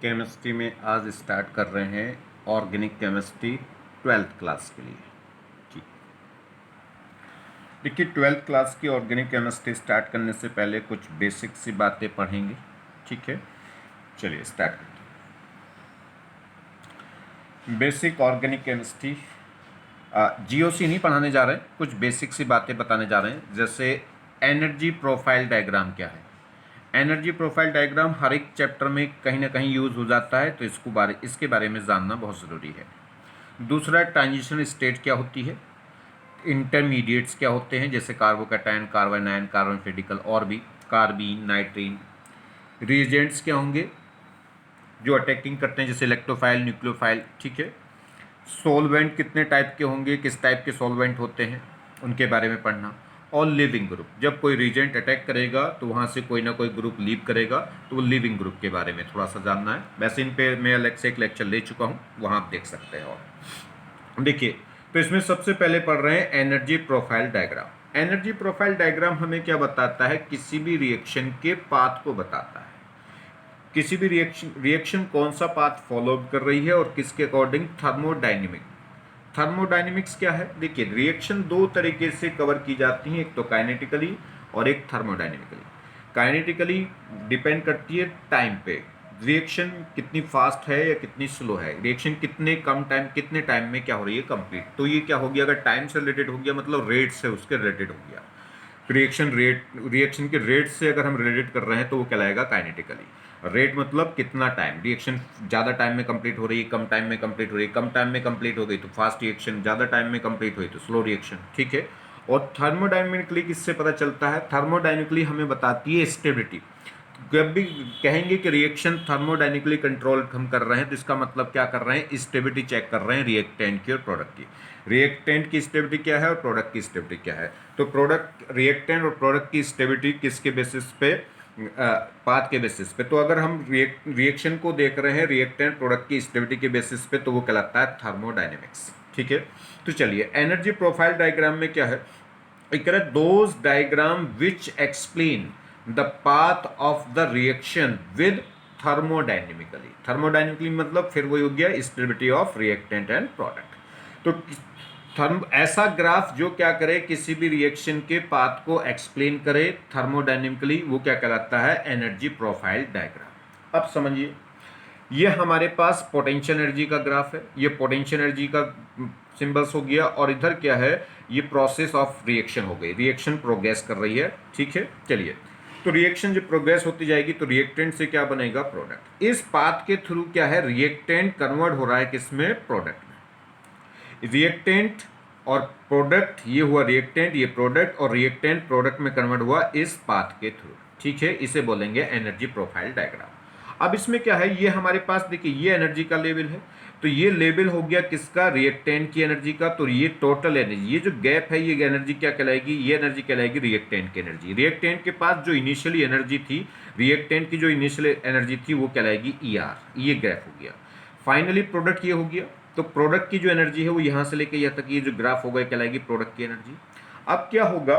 Chemistry में आज start कर रहे हैं ऑर्गेनिक केमिस्ट्री 12th क्लास के लिए। ठीक, देखिए 12th क्लास की ऑर्गेनिक केमिस्ट्री स्टार्ट करने से पहले कुछ बेसिक सी बातें पढ़ेंगे। ठीक है, चलिए स्टार्ट करते हैं। बेसिक ऑर्गेनिक केमिस्ट्री जीओसी नहीं पढ़ाने जा रहे हैं, कुछ बेसिक सी बातें बताने जा रहे हैं। जैसे एनर्जी प्रोफाइल डायग्राम क्या है। एनर्जी प्रोफाइल डायग्राम हर एक चैप्टर में कहीं ना कहीं यूज़ हो जाता है, तो इसके बारे में जानना बहुत ज़रूरी है। दूसरा, ट्रांजिशन स्टेट क्या होती है, इंटरमीडिएट्स क्या होते हैं, जैसे कार्बोकैटायन, कार्बोनाइन, कार्बन रेडिकल और भी कार्बीन, नाइट्रीन। रिएजेंट्स क्या होंगे जो अटैकिंग करते हैं, जैसे इलेक्ट्रोफाइल, न्यूक्लियोफाइल। ठीक है, सोलवेंट कितने टाइप के होंगे, किस टाइप के सोलवेंट होते हैं, उनके बारे में पढ़ना। और लिविंग ग्रुप, जब कोई रिएजेंट अटैक करेगा तो वहाँ से कोई ना कोई ग्रुप लीव करेगा, तो वो लिविंग ग्रुप के बारे में थोड़ा सा जानना है। वैसे इन पे मैं अलग से एक लेक्चर ले चुका हूँ, वहाँ आप देख सकते हैं। और देखिए, तो इसमें सबसे पहले पढ़ रहे हैं energy profile diagram. Energy profile diagram हमें क्या बताता है, किसी भी रिएक्शन के पाथ को बताता है। किसी भी रिएक्शन कौन सा पाथ फॉलो कर रही है और किसके अकॉर्डिंग, थर्मोडाइनमिक। थर्मोडाइनमिक्स क्या है, देखिए रिएक्शन दो तरीके से कवर की जाती हैं, एक तो काइनेटिकली और एक थर्मोडाइनमिकली। काइनेटिकली डिपेंड करती है टाइम पे, रिएक्शन कितनी फास्ट है या कितनी स्लो है, रिएक्शन कितने टाइम में क्या हो रही है कंप्लीट। तो ये क्या हो गया, अगर टाइम से रिलेटेड हो गया मतलब रेट से उसके रिलेटेड हो गया। रिएक्शन के रेट से अगर हम रिलेटेड कर रहे हैं तो वो कहलाएगा काइनेटिकली। रेट मतलब कितना टाइम, रिएक्शन ज़्यादा टाइम में कंप्लीट हो रही है, कम टाइम में कंप्लीट हो रही है, कम टाइम में कंप्लीट हो गई तो फास्ट रिएक्शन, ज़्यादा टाइम में कंप्लीट हुई तो स्लो रिएक्शन। ठीक है, और थर्मोडाइनमिकली किससे पता चलता है, थर्मोडाइनमिकली हमें बताती है स्टेबिलिटी। जब भी कहेंगे कि रिएक्शन थर्मोडाइनमिकली कंट्रोल हम कर रहे हैं, तो इसका मतलब क्या कर रहे हैं, स्टेबिलिटी चेक कर रहे हैं रिएक्टेंट की और प्रोडक्ट की। रिएक्टेंट की स्टेबिलिटी क्या है और प्रोडक्ट की स्टेबिलिटी क्या है। तो रिएक्टेंट और प्रोडक्ट की स्टेबिलिटी किसके बेसिस पे, पाथ के बेसिस पे। तो अगर हम रिएक्शन को देख रहे हैं रिएक्टेंट प्रोडक्ट की स्टेबिलिटी के बेसिस पे, तो वो कहलाता है थर्मोडाइनमिक्स। ठीक है, तो चलिए एनर्जी प्रोफाइल डायग्राम में क्या है, एक those diagram which explain the path of the reaction with thermodynamically. Thermodynamically मतलब फिर वही हो गया stability of reactant and product. तो ऐसा ग्राफ जो क्या करे, किसी भी रिएक्शन के पाथ को एक्सप्लेन करे थर्मोडाइनमिकली, वो क्या कहलाता है, एनर्जी प्रोफाइल डायग्राम। अब समझिए, ये हमारे पास पोटेंशियल एनर्जी का ग्राफ है, ये पोटेंशियल एनर्जी का सिंबल्स हो गया, और इधर क्या है, ये प्रोसेस ऑफ रिएक्शन हो गई, रिएक्शन प्रोग्रेस कर रही है। ठीक है, चलिए, तो रिएक्शन जब प्रोग्रेस होती जाएगी तो रिएक्टेंट से क्या बनेगा, प्रोडक्ट। इस पाथ के थ्रू क्या है, रिएक्टेंट कन्वर्ट हो रहा है किसमें, प्रोडक्ट में। रिएक्टेंट और प्रोडक्ट, ये हुआ रिएक्टेंट, ये प्रोडक्ट, और रिएक्टेंट प्रोडक्ट में कन्वर्ट हुआ इस पाथ के थ्रू। ठीक है, इसे बोलेंगे एनर्जी प्रोफाइल डायग्राम। अब इसमें क्या है, ये हमारे पास देखिए ये एनर्जी का लेवल है, तो ये लेवल हो गया किसका, रिएक्टेंट की एनर्जी का। तो ये टोटल एनर्जी, ये जो गैप है, ये एनर्जी क्या कहलाएगी, ये एनर्जी कहलाएगी रिएक्टेंट की एनर्जी। रिएक्टेंट के पास जो इनिशियली एनर्जी थी, रिएक्टेंट की जो इनिशियल एनर्जी थी, वो कहलाएगी ER, ये गैप हो गया। फाइनली प्रोडक्ट ये हो गया, तो प्रोडक्ट की जो एनर्जी है वो यहाँ से लेके यहाँ तक ये जो ग्राफ होगा कहलाएगी प्रोडक्ट की एनर्जी। अब क्या होगा,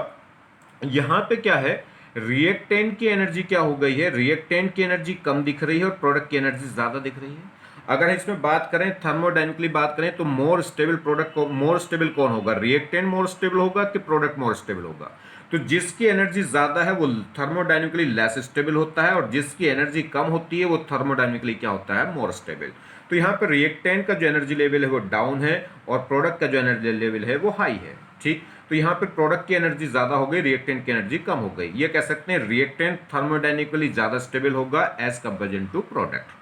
यहाँ पे क्या है, रिएक्टेंट की एनर्जी क्या हो गई है, रिएक्टेंट की एनर्जी कम दिख रही है और प्रोडक्ट की एनर्जी ज्यादा दिख रही है। अगर इसमें बात करें थर्मोडाइनमिकली बात करें, तो मोर स्टेबल प्रोडक्ट को, मोर स्टेबल कौन होगा, रिएक्टेंट मोर स्टेबल होगा कि प्रोडक्ट मोर स्टेबल होगा। तो जिसकी एनर्जी ज्यादा है वो थर्मोडाइनमिकली लेस स्टेबल होता है, और जिसकी एनर्जी कम होती है वो थर्मोडाइनमिकली क्या होता है, मोर स्टेबल। तो यहाँ पर रिएक्टेंट का जो एनर्जी लेवल है वो डाउन है, और प्रोडक्ट का जो एनर्जी लेवल है वो हाई है। ठीक, तो यहाँ पे प्रोडक्ट की एनर्जी ज्यादा हो गई, रिएक्टेंट की एनर्जी कम हो गई। ये कह सकते हैं रिएक्टेंट थर्मोडाइनमिकली ज्यादा स्टेबल होगा एज कंपेरिजन टू प्रोडक्ट।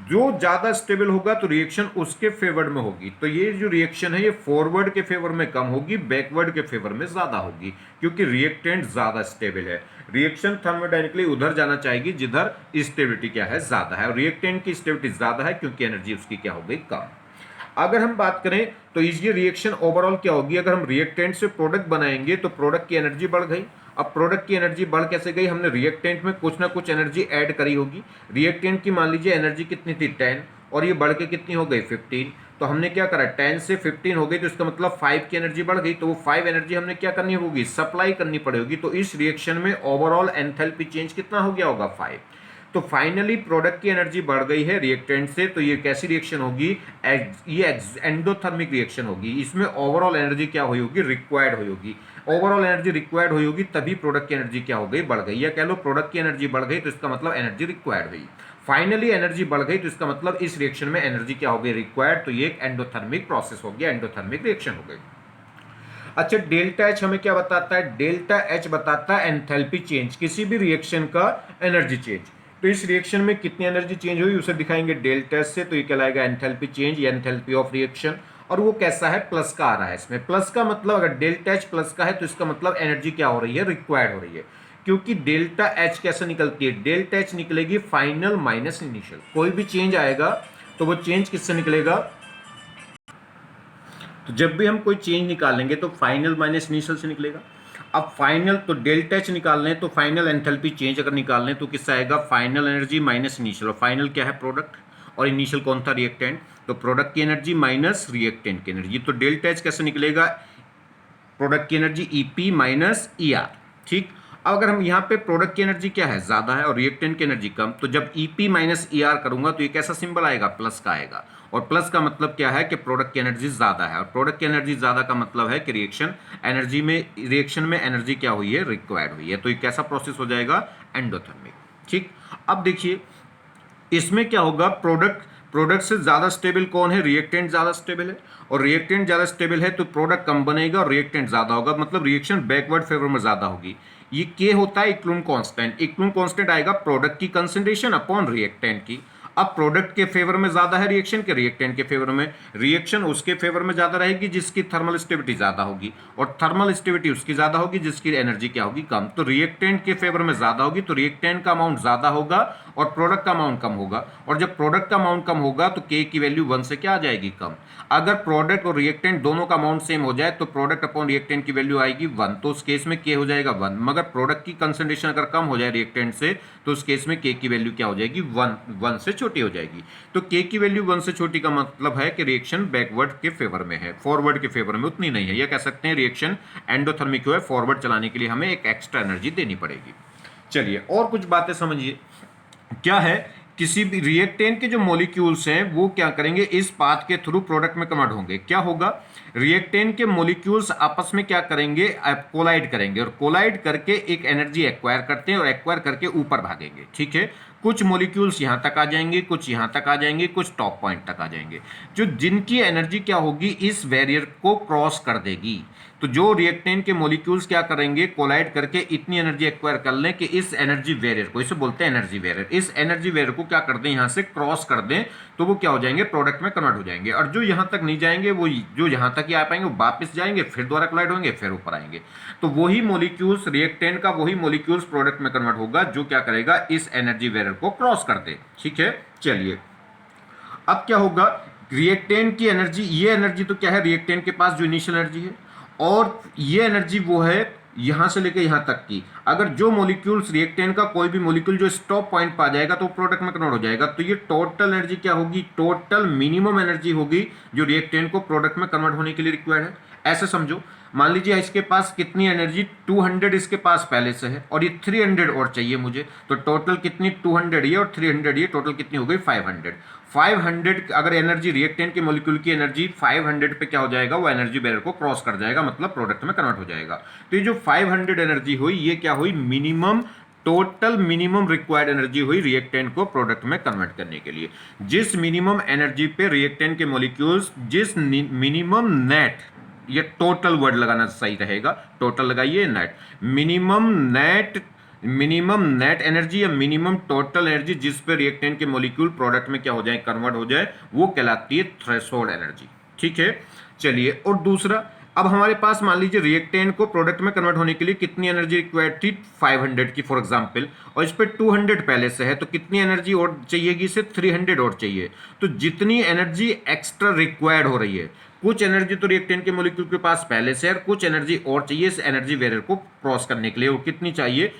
जो ज्यादा स्टेबल होगा तो रिएक्शन उसके फेवर में होगी। तो ये जो रिएक्शन है ये फॉरवर्ड के फेवर में कम होगी, बैकवर्ड के फेवर में ज्यादा होगी, क्योंकि रिएक्टेंट ज्यादा स्टेबल है। रिएक्शन थर्मोडाइनमिकली उधर जाना चाहेगी जिधर स्टेबिलिटी क्या है, ज्यादा है, और रिएक्टेंट की स्टेबिलिटी ज्यादा है क्योंकि एनर्जी उसकी क्या हो गई, कम। अगर हम बात करें तो ये रिएक्शन ओवरऑल क्या होगी, अगर हम रिएक्टेंट से प्रोडक्ट बनाएंगे तो प्रोडक्ट की एनर्जी बढ़ गई। अब प्रोडक्ट की एनर्जी बढ़ कैसे गई, हमने रिएक्टेंट में कुछ ना कुछ एनर्जी ऐड करी होगी। रिएक्टेंट की मान लीजिए एनर्जी कितनी थी, 10, और ये बढ़ के कितनी हो गई, 15। तो हमने क्या करा, 10 से 15 हो गई, तो इसका मतलब 5 की एनर्जी बढ़ गई, तो वो 5 एनर्जी हमने क्या करनी होगी, सप्लाई करनी पड़ेगी। तो इस रिएक्शन में ओवरऑल एंथैल्पी चेंज कितना हो गया होगा, 5। तो फाइनली प्रोडक्ट की एनर्जी बढ़ गई है रिएक्टेंट से, तो ये कैसी रिएक्शन होगी, ये एंडोथर्मिक रिएक्शन होगी। इसमें ओवरऑल एनर्जी क्या हुई होगी, रिक्वायर्ड हुई होगी। ओवरऑल एनर्जी रिक्वायर्ड हुई होगी, तभी प्रोडक्ट की एनर्जी क्या हो गई, बढ़ गई। या कह लो प्रोडक्ट की एनर्जी बढ़ गई तो इसका मतलब एनर्जी रिक्वायर्ड हुई। फाइनली एनर्जी बढ़ गई तो इसका मतलब इस रिएक्शन में एनर्जी क्या हो गई, रिक्वायर्ड। तो ये एक एंडोथर्मिक प्रोसेस हो गया, एंडोथर्मिक रिएक्शन हो गई। अच्छा, डेल्टा एच हमें क्या बताता है, डेल्टा एच बताता है एंथैल्पी चेंज, किसी भी रिएक्शन का एनर्जी चेंज। तो इस रिएक्शन में कितनी एनर्जी चेंज हुई उसे दिखाएंगे डेल्टा एच से, तो ये कहलाएगा एंथैल्पी चेंज या एंथैल्पी ऑफ रिएक्शन। और वो कैसा है, प्लस का आ रहा है इसमें। प्लस का मतलब अगर डेल्टा एच प्लस का है तो इसका मतलब एनर्जी क्या हो रही है, रिक्वायर्ड हो रही है। क्योंकि डेल्टा एच कैसे निकलती है, डेल्टा एच निकलेगी फाइनल माइनस इनिशियल। कोई भी चेंज आएगा तो वो चेंज किससे निकलेगा, तो जब भी हम कोई चेंज निकालेंगे तो फाइनल माइनस इनिशियल से निकलेगा। अब फाइनल तो डेल्टा एच निकाल लें तो फाइनल एंथैल्पी चेंज अगर निकाल लें तो किससे आएगा, फाइनल एनर्जी माइनस इनिशियल। और फाइनल क्या है, प्रोडक्ट, और इनिशियल कौन था, रिएक्टेंट। तो प्रोडक्ट की एनर्जी माइनस रिएक्टेंट की एनर्जी। तो डेल्टा एच कैसे निकलेगा, प्रोडक्ट की एनर्जी ईपी माइनस ईआर। ठीक, अब अगर हम यहाँ पे प्रोडक्ट की एनर्जी क्या है, ज्यादा है, और रिएक्टेंट की एनर्जी कम, तो जब ईपी माइनस ईआर करूंगा तो ये कैसा सिंबल आएगा, प्लस का आएगा। और प्लस का मतलब क्या है कि प्रोडक्ट की एनर्जी ज्यादा है, और प्रोडक्ट की एनर्जी ज्यादा का मतलब है कि रिएक्शन में एनर्जी क्या हुई है, रिक्वायर्ड हुई है। तो ये कैसा प्रोसेस हो जाएगा, एंडोथर्मिक। ठीक, अब देखिए इसमें क्या होगा, प्रोडक्ट से ज्यादा स्टेबल कौन है, रिएक्टेंट ज्यादा स्टेबल है। और रिएक्टेंट ज्यादा स्टेबल है तो प्रोडक्ट कम बनेगा और रिएक्टेंट ज्यादा होगा, मतलब रिएक्शन बैकवर्ड फेवर में ज्यादा होगी। ये के होता है इक्लूम कांस्टेंट। इक्लूम कांस्टेंट आएगा प्रोडक्ट की कंसंट्रेशन अपॉन रिएक्टेंट की। अब प्रोडक्ट के फेवर में ज्यादा है रिएक्शन के, रिएक्टेंट के फेवर में। रिएक्शन उसके फेवर में ज्यादा रहेगी जिसकी थर्मल स्टेबिलिटी ज्यादा होगी, और थर्मल स्टेबिलिटी उसकी ज्यादा होगी जिसकी एनर्जी क्या होगी, कम। तो रिएक्टेंट के फेवर में ज्यादा होगी तो रिएक्टेंट का अमाउंट ज्यादा होगा और प्रोडक्ट का अमाउंट कम होगा। और जब प्रोडक्ट का अमाउंट कम होगा तो के की वैल्यू 1 से क्या आ जाएगी, कम। अगर प्रोडक्ट और रिएक्टेंट दोनों का अमाउंट सेम हो जाए तो प्रोडक्ट अपॉन रिएक्टेंट की वैल्यू आएगी 1, तो उस केस में के हो जाएगा 1। मगर प्रोडक्ट की कंसंट्रेशन अगर कम हो जाए रिएक्टेंट से तो उस केस में के की वैल्यू क्या हो जाएगी, 1 से छोटी हो जाएगी। तो के की वैल्यू 1 से छोटी का मतलब है कि रिएक्शन बैकवर्ड के फेवर में है, फॉरवर्ड के फेवर में उतनी नहीं है। यह कह सकते हैं रिएक्शन एंडोथर्मिक है, फॉरवर्ड चलाने के लिए हमें एक एक्स्ट्रा एनर्जी देनी पड़ेगी। चलिए और कुछ बातें समझिए। क्या है, किसी भी रिएक्टेंट के जो मॉलिक्यूल्स हैं वो क्या करेंगे, इस पाथ के थ्रू प्रोडक्ट में कन्वर्ट होंगे। क्या होगा, रिएक्टेंट के मॉलिक्यूल्स आपस में क्या करेंगे, कोलाइड करेंगे, और कोलाइड करके एक एनर्जी एक्वायर करते हैं और एक्वायर करके ऊपर भागेंगे। ठीक है, कुछ मॉलिक्यूल्स यहां तक आ जाएंगे, कुछ यहां तक आ जाएंगे, कुछ टॉप पॉइंट तक आ जाएंगे, जो जिनकी एनर्जी क्या होगी, इस बैरियर को क्रॉस कर देगी। तो जो रिएक्टेंट के मॉलिक्यूल्स क्या करेंगे, कोलाइड करके इतनी एनर्जी एक्वायर कर लें कि इस एनर्जी बैरियर को, इसे बोलते हैं एनर्जी बैरियर, इस एनर्जी बैरियर को क्या कर दें, यहां से क्रॉस कर दें, तो वो क्या हो जाएंगे, प्रोडक्ट में कन्वर्ट हो जाएंगे। और जो यहां तक नहीं जाएंगे, वो जो यहां तक ही आ पाएंगे वो वापस जाएंगे, फिर दोबारा कोलाइड होंगे, फिर ऊपर आएंगे। तो वही मॉलिक्यूल्स, रिएक्टेंट का वही मॉलिक्यूल्स प्रोडक्ट में कन्वर्ट होगा जो क्या करेगा, इस एनर्जी बैरियर को क्रॉस कर दे। ठीक है, चलिए अब क्या होगा, रिएक्टेंट की एनर्जी, ये एनर्जी तो क्या है, रिएक्टेंट के पास जो इनिशियल एनर्जी है, और ये एनर्जी वो है यहां से लेकर यहां तक की। अगर जो मॉलिक्यूल्स, रिएक्टेंट का कोई भी मॉलिक्यूल जो स्टॉप पॉइंट पर आ जाएगा तो प्रोडक्ट में कन्वर्ट हो जाएगा। तो ये टोटल एनर्जी क्या होगी, टोटल मिनिमम एनर्जी होगी जो रिएक्टेंट को प्रोडक्ट में कन्वर्ट होने के लिए रिक्वायर्ड है। ऐसे समझो, मान लीजिए इसके पास कितनी एनर्जी, 200 इसके पास पहले से है और ये 300 और चाहिए मुझे, तो टोटल कितनी, 200 ये और 300 ये, टोटल कितनी हो गई, 500। 500 अगर एनर्जी, रिएक्टेंट के मॉलिक्यूल की एनर्जी 500 पे क्या हो जाएगा, वो एनर्जी बैरियर को क्रॉस कर जाएगा, मतलब प्रोडक्ट में कन्वर्ट हो जाएगा। तो ये जो 500 एनर्जी हुई, ये क्या हुई, minimum, total minimum required energy हुई रिएक्टेंट को प्रोडक्ट में कन्वर्ट करने के लिए। जिस मिनिमम एनर्जी पे रिएक्टेंट के मॉलिक्यूल्स, जिस मिनिमम नेट, ये टोटल वर्ड लगाना सही रहेगा, टोटल लगाइए, नेट, मिनिमम नेट एनर्जी या मिनिमम टोटल एनर्जी जिस पे रिएक्टेंट के मॉलिक्यूल प्रोडक्ट में क्या हो जाए, कन्वर्ट हो जाए, वो कहलाती है थ्रेशोल्ड एनर्जी। ठीक है, चलिए और दूसरा, अब हमारे पास मान लीजिए रिएक्टेंट को प्रोडक्ट में कन्वर्ट होने के लिए कितनी एनर्जी रिक्वायर्ड थी, 500 की फॉर एग्जांपल, और इस पे 200 पहले से है, तो कितनी एनर्जी और चाहिएगी, इसे 300 और चाहिए। तो जितनी एनर्जी एक्स्ट्रा रिक्वायर्ड हो रही है, कुछ एनर्जी तो रिएक्टेंट के मॉलिक्यूल के पास पहले से है और कुछ एनर्जी और चाहिए इस एनर्जी बैरियर को क्रॉस करने के लिए, वो कितनी चाहिए,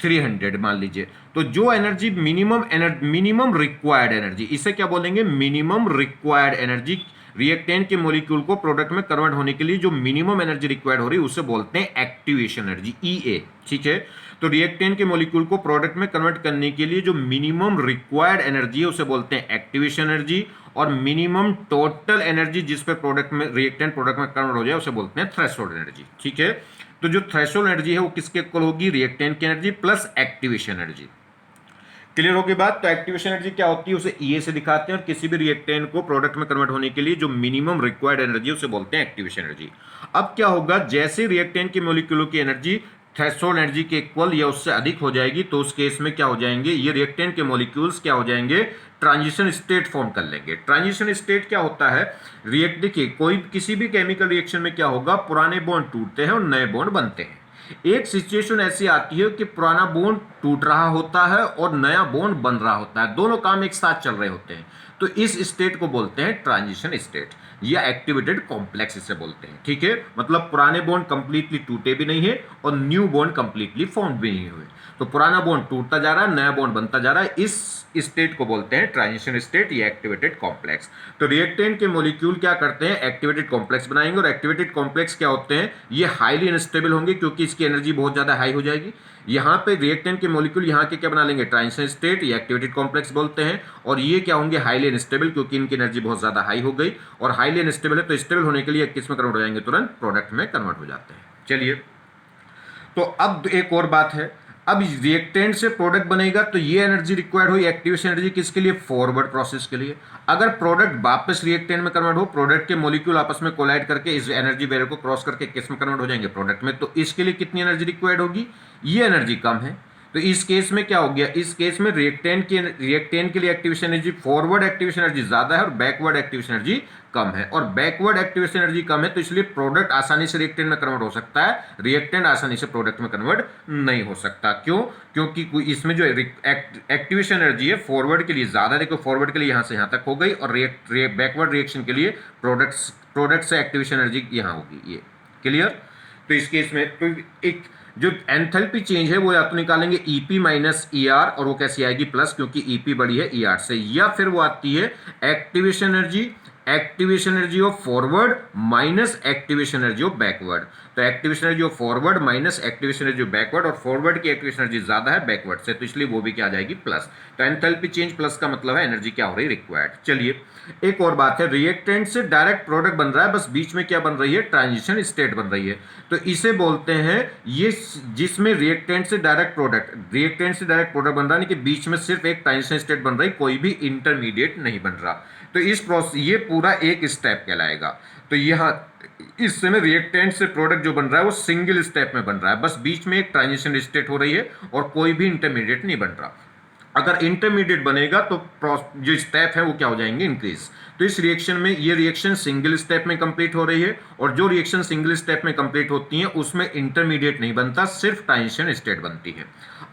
300 मान लीजिए। तो जो एनर्जी मिनिमम रिक्वायर्ड एनर्जी, इसे क्या बोलेंगे, मिनिमम रिक्वायर्ड एनर्जी, रिएक्टेंट के मॉलिक्यूल को प्रोडक्ट में कन्वर्ट होने के लिए जो मिनिमम एनर्जी रिक्वायर्ड हो रही है उसे बोलते हैं एक्टिवेशन एनर्जी, ईए। ठीक है, तो रिएक्टेंट के मॉलिक्यूल को प्रोडक्ट में कन्वर्ट करने के लिए जो मिनिमम रिक्वायर्ड एनर्जी है उसे बोलते हैं एक्टिवेशन एनर्जी, और मिनिमम टोटल एनर्जी जिस पर प्रोडक्ट में रिएक्टेंट प्रोडक्ट में कन्वर्ट हो जाए उसे बोलते हैं थ्रेशोल्ड एनर्जी। ठीक है, तो जो थ्रेशोल्ड एनर्जी है वो किसके इक्वल होगी? रिएक्टेंट की energy plus activation energy. Clear होगी बात? तो एक्टिवेशन एनर्जी क्या होती है उसे ई से दिखाते हैं, और किसी भी रिएक्टेंट को प्रोडक्ट में कन्वर्ट होने के लिए जो मिनिमम रिक्वायर्ड एनर्जी उसे बोलते हैं एक्टिवेशन एनर्जी। अब क्या होगा, जैसे रिएक्टेंट के मॉलिक्यूलों की एनर्जी थ्रेशोल्ड एनर्जी के इक्वल या उससे अधिक हो जाएगी तो उस केस में क्या हो जाएंगे, ये रिएक्टेंट के मॉलिक्यूल्स क्या हो जाएंगे? ट्रांजिशन स्टेट फॉर्म कर लेंगे। ट्रांजिशन स्टेट क्या होता है? देखिए कोई किसी भी केमिकल रिएक्शन में क्या होगा, पुराने बॉन्ड टूटते हैं और नए बॉन्ड बनते हैं। एक सिचुएशन ऐसी आती है कि पुराना बॉन्ड टूट रहा होता है और नया बॉन्ड बन रहा होता है, दोनों काम एक साथ चल रहे होते हैं, तो इस स्टेट को बोलते हैं ट्रांजिशन स्टेट या एक्टिवेटेड कॉम्प्लेक्स इसे बोलते हैं। ठीक है, मतलब पुराने बॉन्ड कंप्लीटली टूटे भी नहीं है और न्यू बॉन्ड कंप्लीटली फॉर्म भी नहीं हुए, तो पुराना बॉन्ड टूटता जा रहा है, नया बॉन्ड बनता जा रहा है, इस स्टेट को बोलते हैं ट्रांजिशन स्टेट या एक्टिवेटेड कॉम्प्लेक्स। तो रिएक्टेंट के मॉलिक्यूल क्या करते हैं, एक्टिवेटेड कॉम्प्लेक्स बनाएंगे, और एक्टिवेटेड कॉम्प्लेक्स क्या होते हैं, ये हाईली अनस्टेबल होंगे क्योंकि इसकी एनर्जी बहुत ज्यादा हाई हो जाएगी। यहाँ पे रिएक्टेंट के मॉलिक्यूल यहाँ के क्या बना लेंगे, ट्रांजिशन स्टेट या एक्टिवेटेड कॉम्प्लेक्स बोलते हैं, और ये क्या होंगे, हाईली अनस्टेबल क्योंकि इनकी एनर्जी बहुत ज्यादा हाई हो गई, और हाईली अनस्टेबल है तो स्टेबल होने के लिए किस में कन्वर्ट हो जाएंगे, तुरंत प्रोडक्ट में कन्वर्ट हो जाते हैं। चलिए, तो अब एक और बात है, अब रिएक्टेंट से प्रोडक्ट बनेगा तो ये एनर्जी रिक्वायर्ड हुई, एक्टिवेशन एनर्जी किसके लिए, फॉरवर्ड प्रोसेस के लिए। अगर प्रोडक्ट वापस रिएक्टेंट में कन्वर्ट हो, प्रोडक्ट के मॉलिक्यूल आपस में कोलाइड करके इस एनर्जी बैरियर को क्रॉस करके किस में कन्वर्ट हो जाएंगे, प्रोडक्ट में, तो इसके लिए कितनी एनर्जी रिक्वायर्ड होगी, ये एनर्जी कम है। तो इस केस में क्या हो गया, इस केस में रिएक्टेंट के लिए activation energy, forward activation energy ज्यादा है और बैकवर्ड एक्टिवेशन एनर्जी कम है, और बैकवर्ड एक्टिवेशन एनर्जी कम है तो इसलिए प्रोडक्ट आसानी से रिएक्टेंट में कन्वर्ट हो सकता है, रिएक्टेंट आसानी से प्रोडक्ट में कन्वर्ट नहीं हो सकता। क्यों? क्योंकि इसमें जो एक्टिवेशन एनर्जी है फॉरवर्ड के लिए ज्यादा, देखो फॉरवर्ड के लिए यहां से यहां तक हो गई, और बैकवर्ड रिएक्शन के लिए प्रोडक्ट से एक्टिवेशन एनर्जी यहां होगी। ये क्लियर? तो इस केस में तो एक जो एंथैल्पी चेंज है वो या तो निकालेंगे ईपी माइनस ईआर, और वो कैसी आएगी, प्लस, क्योंकि ईपी बड़ी है ईआर से, या फिर वो आती है activation energy of forward minus activation energy of backward. तो activation energy of forward minus activation energy of backward, और फॉरवर्ड की एक्टिवेशन एनर्जी ज्यादा है बैकवर्ड से, तो इसलिए वो भी क्या आ जाएगी, प्लस। तो एंथैल्पी चेंज प्लस का मतलब है एनर्जी क्या हो रही है, रिक्वायर्ड। चलिए, एक और बात है, रिएक्टेंट से डायरेक्ट प्रोडक्ट बन रहा है, बस बीच में क्या बन रही है, ट्रांजिशन स्टेट बन रही है, तो इसे बोलते हैं ये, जिसमें रिएक्टेंट से डायरेक्ट प्रोडक्ट बन रहा है, यानी कि बीच में सिर्फ एक ट्रांजिशन स्टेट बन रही, कोई भी इंटरमीडिएट नहीं बन रहा, तो इस प्रोसेस ये पूरा एक स्टेप कहलाएगा। तो यहाँ इस समय रिएक्टेंट से प्रोडक्ट जो बन रहा है वो सिंगल स्टेप में बन रहा है, बस बीच में एक ट्रांजिशन स्टेट हो रही है और कोई भी इंटरमीडिएट नहीं बन रहा। अगर इंटरमीडिएट बनेगा तो जो स्टेप है वो क्या हो जाएंगे, इंक्रीज। तो इस रिएक्शन में ये रिएक्शन सिंगल स्टेप में कंप्लीट हो रही है, और जो रिएक्शन सिंगल स्टेप में कंप्लीट होती है उसमें इंटरमीडिएट नहीं बनता, सिर्फ ट्रांजिशन स्टेट बनती है।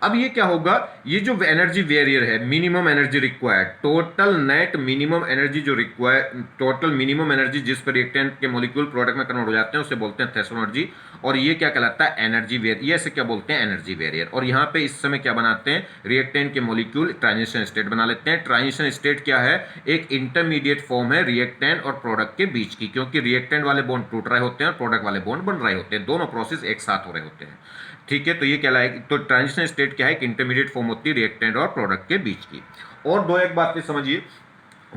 अब ये क्या होगा, ये जो एनर्जी वेरियर है, minimum energy required, total net minimum energy जो रिक्वायर्ड, टोटल मिनिमम एनर्जी जिस पर रिएक्टेंट के मॉलिक्यूल प्रोडक्ट में कन्वर्ट हो जाते हैं उसे बोलते हैं थ्रेशोल्ड एनर्जी, और ये क्या कहलाता है, एनर्जी वेरियर, ये ऐसे क्या बोलते हैं, एनर्जी वेरियर। और यहाँ पे इस समय क्या बनाते हैं, रिएक्टेंट के मॉलिक्यूल ट्रांजिशन स्टेट बना लेते हैं। ट्रांजिशन स्टेट क्या है, एक इंटरमीडिएट फॉर्म है रिएक्टेंट और प्रोडक्ट के बीच की, क्योंकि रिएक्टेंट वाले बॉन्ड टूट रहे होते हैं और प्रोडक्ट वाले बॉन्ड बन रहे होते हैं, दोनों प्रोसेस एक साथ हो रहे होते हैं। ठीक है, तो ये कहलाएगी, तो ट्रांजिशन स्टेट क्या है, एक इंटरमीडिएट फॉर्म होती है रिएक्टेंट और प्रोडक्ट के बीच की। और दो एक बातें समझिए,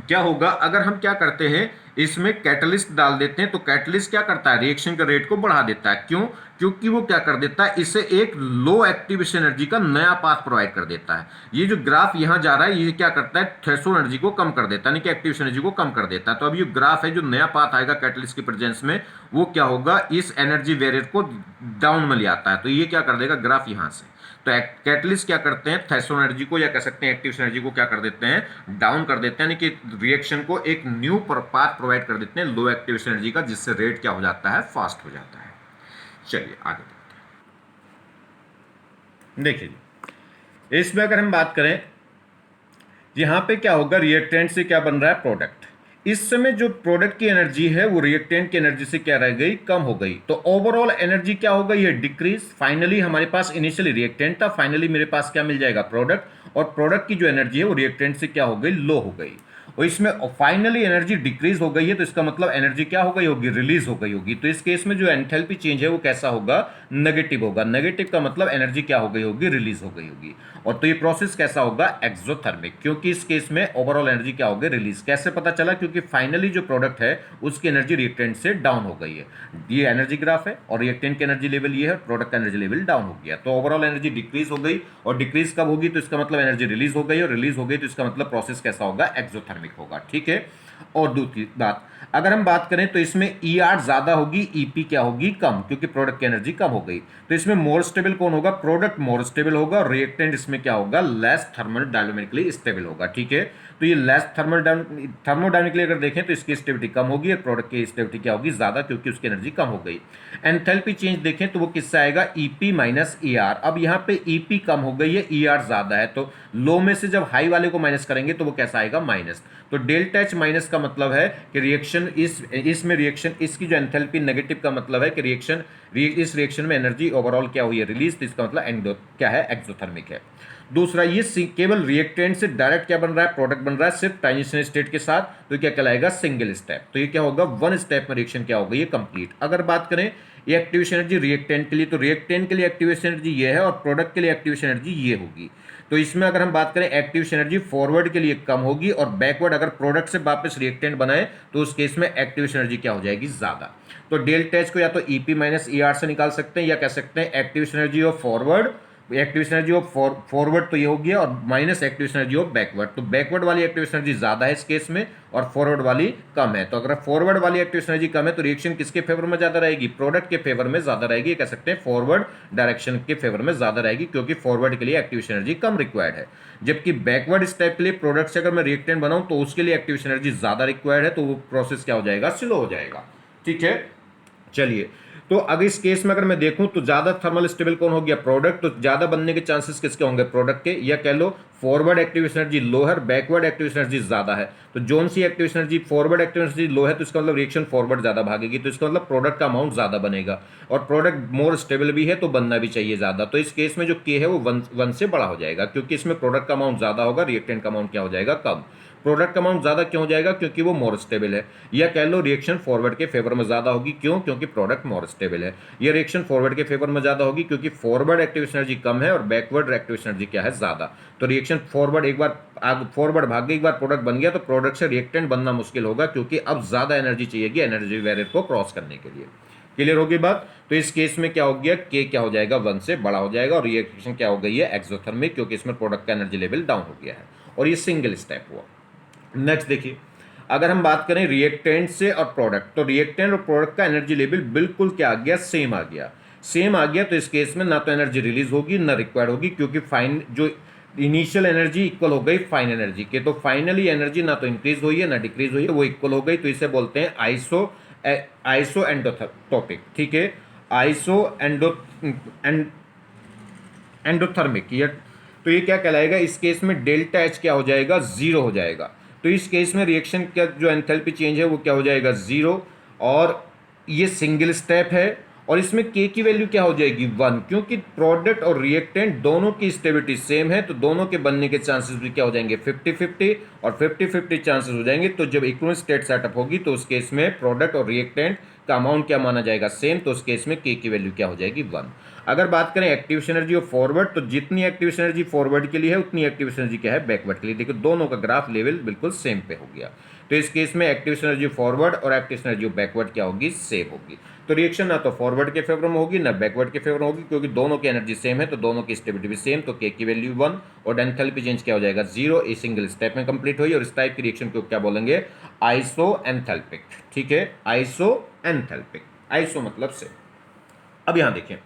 क्या होगा अगर हम क्या करते हैं, इसमें कैटलिस्ट डाल देते हैं, तो कैटलिस्ट क्या करता है, रिएक्शन के रेट को बढ़ा देता है। क्यों? क्योंकि वो क्या कर देता है, इसे एक लो एक्टिवेशन एनर्जी का नया पाथ प्रोवाइड कर देता है। ये जो ग्राफ यहां जा रहा है ये क्या करता है, थ्रेशोल्ड एनर्जी को कम कर देता है, यानी कि एक्टिवेशन एनर्जी को कम कर देता है। तो अब ये ग्राफ है, जो नया पाथ आएगा कैटलिस्ट की प्रेजेंस में, वो क्या होगा, इस एनर्जी वेरियर को डाउन में ले आता है। तो ये क्या कर देगा, ग्राफ यहां से, तो कैटलिस्ट क्या करते हैं, थ्रेशोल्ड एनर्जी को या कह सकते हैं एक्टिवेशन एनर्जी को क्या कर देते हैं, डाउन कर देते हैं, यानी कि रिएक्शन को एक न्यू पाथ प्रोवाइड कर देते हैं लो एक्टिवेशन एनर्जी का, जिससे रेट क्या हो जाता है, फास्ट हो जाता है। चलिए आगे देखते हैं। देखिए, इसमें अगर हम बात करें, यहां पे क्या होगा, रिएक्टेंट से क्या बन रहा है, प्रोडक्ट। इस समय जो प्रोडक्ट की एनर्जी है वो रिएक्टेंट की एनर्जी से क्या रह गई, कम हो गई, तो ओवरऑल एनर्जी क्या हो गई है, डिक्रीज। फाइनली हमारे पास इनिशियली रिएक्टेंट था, फाइनली मेरे पास क्या मिल जाएगा, प्रोडक्ट, और प्रोडक्ट की जो एनर्जी है वो रिएक्टेंट से क्या हो गई, लो हो गई। और इसमें फाइनली एनर्जी डिक्रीज हो गई है, तो इसका मतलब एनर्जी क्या हो गई होगी, रिलीज हो गई होगी। तो इस केस में जो एंथैल्पी चेंज है वो कैसा होगा, नेगेटिव होगा। नेगेटिव का मतलब एनर्जी क्या हो गई होगी, रिलीज हो गई होगी। और तो ये प्रोसेस कैसा होगा, एक्सोथर्मिक, क्योंकि इस केस में ओवरऑल एनर्जी क्या होगी, रिलीज। कैसे पता चला, क्योंकि फाइनली जो प्रोडक्ट है उसकी एनर्जी रिएक्टेंट से डाउन हो गई है। ये एनर्जी ग्राफ है और रिएक्टेंट की एनर्जी लेवल ये है, प्रोडक्ट का एनर्जी लेवल डाउन हो गया। तो ओवरऑल एनर्जी डिक्रीज हो गई, और डिक्रीज कब होगी, तो इसका मतलब एनर्जी रिलीज हो गई, और रिलीज हो गई तो इसका मतलब प्रोसेस कैसा होगा, एक्सोथर्मिक होगा। ठीक है। और दूसरी बात, अगर हम बात करें तो इसमें ई आर ज्यादा होगी, ईपी क्या होगी, कम, क्योंकि प्रोडक्ट की एनर्जी कम हो गई। तो इसमें मोर स्टेबल कौन होगा, प्रोडक्ट मोर स्टेबल होगा, और रिएक्टेंट इसमें क्या होगा, लेस थर्मल डायनामिकली स्टेबल होगा। ठीक है। तो ये लेस थर्मोडायनेमिकली अगर देखें तो इसकी स्टेबिलिटी कम होगी, और प्रोडक्ट की स्टेबिलिटी क्या होगी, ज्यादा, क्योंकि उसकी एनर्जी कम हो गई। एंथैल्पी चेंज देखें तो वो किससे आएगा, ईपी माइनस ई आर। अब यहाँ पे ईपी कम हो गई है, ई आर ज्यादा है, तो लो में से जब हाई वाले को माइनस करेंगे तो वो कैसा आएगा, माइनस। तो डेल्टा एच माइनस का मतलब है कि रिएक्शन इसमें रिएक्शन, इसकी जो एंथैल्पी नेगेटिव का मतलब है कि इस रिएक्शन में एनर्जी ओवरऑल क्या हुई है, रिलीज, तो इसका मतलब क्या है, एक्सोथर्मिक है। दूसरा, ये केवल रिएक्टेंट से डायरेक्ट क्या बन रहा है, प्रोडक्ट बन रहा है सिर्फ ट्रांजिशन स्टेट के साथ, तो क्या कहलाएगा, सिंगल स्टेप। तो ये क्या होगा, वन स्टेप में रिएक्शन क्या होगा, ये कंप्लीट। अगर बात करें ये एक्टिवेशन एनर्जी रिएक्टेंट के लिए, तो रिएक्टेंट के लिए एक्टिवेशन एनर्जी ये है, और प्रोडक्ट के लिए एक्टिवेशन एनर्जी ये होगी। तो इसमें अगर हम बात करें एक्टिवेशन एनर्जी फॉरवर्ड के लिए कम होगी, और बैकवर्ड अगर प्रोडक्ट से वापस रिएक्टेंट बनाए तो उस केस में एक्टिवेशन एनर्जी क्या हो जाएगी, ज्यादा। तो डेल्टा एच को या तो ईपी माइनस ई आर से निकाल सकते हैं, या कह सकते हैं activation energy of forward, activation energy of forward तो ये हो गया, और minus activation energy of backward. तो बैकवर्ड वाली एक्टिवेशन एनर्जी ज्यादा है इस केस में, और फॉरवर्ड वाली कम है। तो अगर फॉरवर्ड वाली एक्टिवेशन एनर्जी कम है तो रिएक्शन किसके फेवर में ज्यादा रहेगी, प्रोडक्ट के फेवर में ज्यादा रहेगी, कह सकते हैं फॉरवर्ड डायरेक्शन के फेवर में ज्यादा रहेगी, क्योंकि फॉरवर्ड के लिए एक्टिवेशन एनर्जी कम रिक्वायर्ड है। जबकि बैकवर्ड स्टेप के लिए प्रोडक्ट से अगर मैं रिएक्टेंट बनाऊं तो उसके लिए एक्टिवेशन एनर्जी ज्यादा रिक्वायर्ड है, तो वो प्रोसेस क्या हो जाएगा, स्लो हो जाएगा। ठीक है। चलिए, तो अगर इस केस में अगर मैं देखूं तो ज्यादा थर्मल स्टेबल कौन हो गया, प्रोडक्ट। तो ज्यादा बनने के चांसेस किसके होंगे, प्रोडक्ट के, या कह लो फॉरवर्ड एक्टिवेशन एनर्जी लो है, बैकवर्ड एक्टिवेशन एनर्जी ज्यादा है। तो जोन सी activation energy forward activation energy low है, तो इसका मतलब रिएक्शन फॉरवर्ड ज्यादा भागेगी, तो इसका मतलब प्रोडक्ट का अमाउंट ज्यादा बनेगा, और प्रोडक्ट मोर स्टेबल भी है तो बनना भी चाहिए ज्यादा। तो इस केस में जो के है वो वन से बड़ा हो जाएगा, क्योंकि इसमें प्रोडक्ट का अमाउंट ज्यादा होगा, रिएक्टेंट का अमाउंट क्या हो जाएगा, कम। प्रोडक्ट का अमाउंट ज्यादा क्यों हो जाएगा, क्योंकि वो मोर स्टेबल है, या कह लो रिएक्शन फॉरवर्ड के फेवर में ज्यादा होगी, क्यों, क्योंकि प्रोडक्ट मोर स्टेबल है। ये रिएक्शन फॉरवर्ड के फेवर में ज्यादा होगी क्योंकि फॉरवर्ड एक्टिवेशन एनर्जी कम है, और बैकवर्ड एक्टिवेशन एनर्जी क्या है, ज्यादा। तो रिएक्शन फॉरवर्ड एक बार फॉरवर्ड भाग गई, एक बार प्रोडक्ट बन गया तो प्रोडक्ट से रिएक्टेंट बनना मुश्किल होगा, क्योंकि अब ज्यादा एनर्जी चाहिएगी एनर्जी बैरियर को क्रॉस करने के लिए। क्लियर होगी बात। तो इस केस में क्या हो गया, के क्या हो जाएगा, वन से बड़ा हो जाएगा, और रिएक्शन क्या हो गई है, एक्सोथर्मिक, क्योंकि इसमें प्रोडक्ट का एनर्जी लेवल डाउन हो गया है, और ये सिंगल स्टेप हुआ। नेक्स्ट देखिए, अगर हम बात करें रिएक्टेंट से और प्रोडक्ट, तो रिएक्टेंट और प्रोडक्ट का एनर्जी लेवल बिल्कुल क्या आ गया, सेम आ गया। सेम आ गया तो इस केस में ना तो एनर्जी रिलीज होगी ना रिक्वायर्ड होगी, क्योंकि फाइन जो इनिशियल एनर्जी इक्वल हो गई फाइन एनर्जी के। तो फाइनली एनर्जी ना तो इंक्रीज हुई है ना डिक्रीज हुई है, वो इक्वल हो गई। तो इसे बोलते हैं आइसो एंडोटॉपिक। ठीक है, आइसो एंडोथर्मिक। तो ये क्या कहलाएगा, इस केस में डेल्टा एच क्या हो जाएगा, जीरो हो जाएगा। तो इस केस में रिएक्शन का जो एंथैल्पी चेंज है वो क्या हो जाएगा, जीरो, और ये सिंगल स्टेप है, और इसमें के की वैल्यू क्या हो जाएगी, वन, क्योंकि प्रोडक्ट और रिएक्टेंट दोनों की स्टेबिलिटी सेम है, तो दोनों के बनने के चांसेस भी क्या हो जाएंगे, 50-50, और 50-50 चांसेस हो जाएंगे। तो जब इक्विवेलेंट स्टेट सेटअप होगी तो उस केस में प्रोडक्ट और रिएक्टेंट का अमाउंट क्या माना जाएगा, सेम, तो उस केस में के की वैल्यू क्या हो जाएगी, वन। अगर बात करें एक्टिवेशन एनर्जी ऑफ फॉरवर्ड, तो जितनी एक्टिवेशन एनर्जी फॉरवर्ड के लिए है उतनी एक्टिवेशन एनर्जी क्या है, बैकवर्ड के लिए। देखो दोनों का ग्राफ लेवल बिल्कुल सेम पे हो गया। तो इस केस में एक्टिवेशन एनर्जी फॉरवर्ड और एक्टिवेशन एनर्जी बैकवर्ड क्या होगी, सेम होगी। तो रिएक्शन ना तो फॉरवर्ड के फेवर में होगी ना बैकवर्ड के फेवर में होगी, क्योंकि दोनों की एनर्जी सेम है, तो दोनों की स्टेबिलिटी भी सेम। तो के की वैल्यू वन, और एंथैल्पी चेंज क्या हो जाएगा, जीरो। ए सिंगल स्टेप में कंप्लीट हुई, और इस टाइप की रिएक्शन को क्या बोलेंगे, आइसो एंथैल्पिक। ठीक है, आइसो एंथैल्पिक, आइसो मतलब से। अब यहां देखें,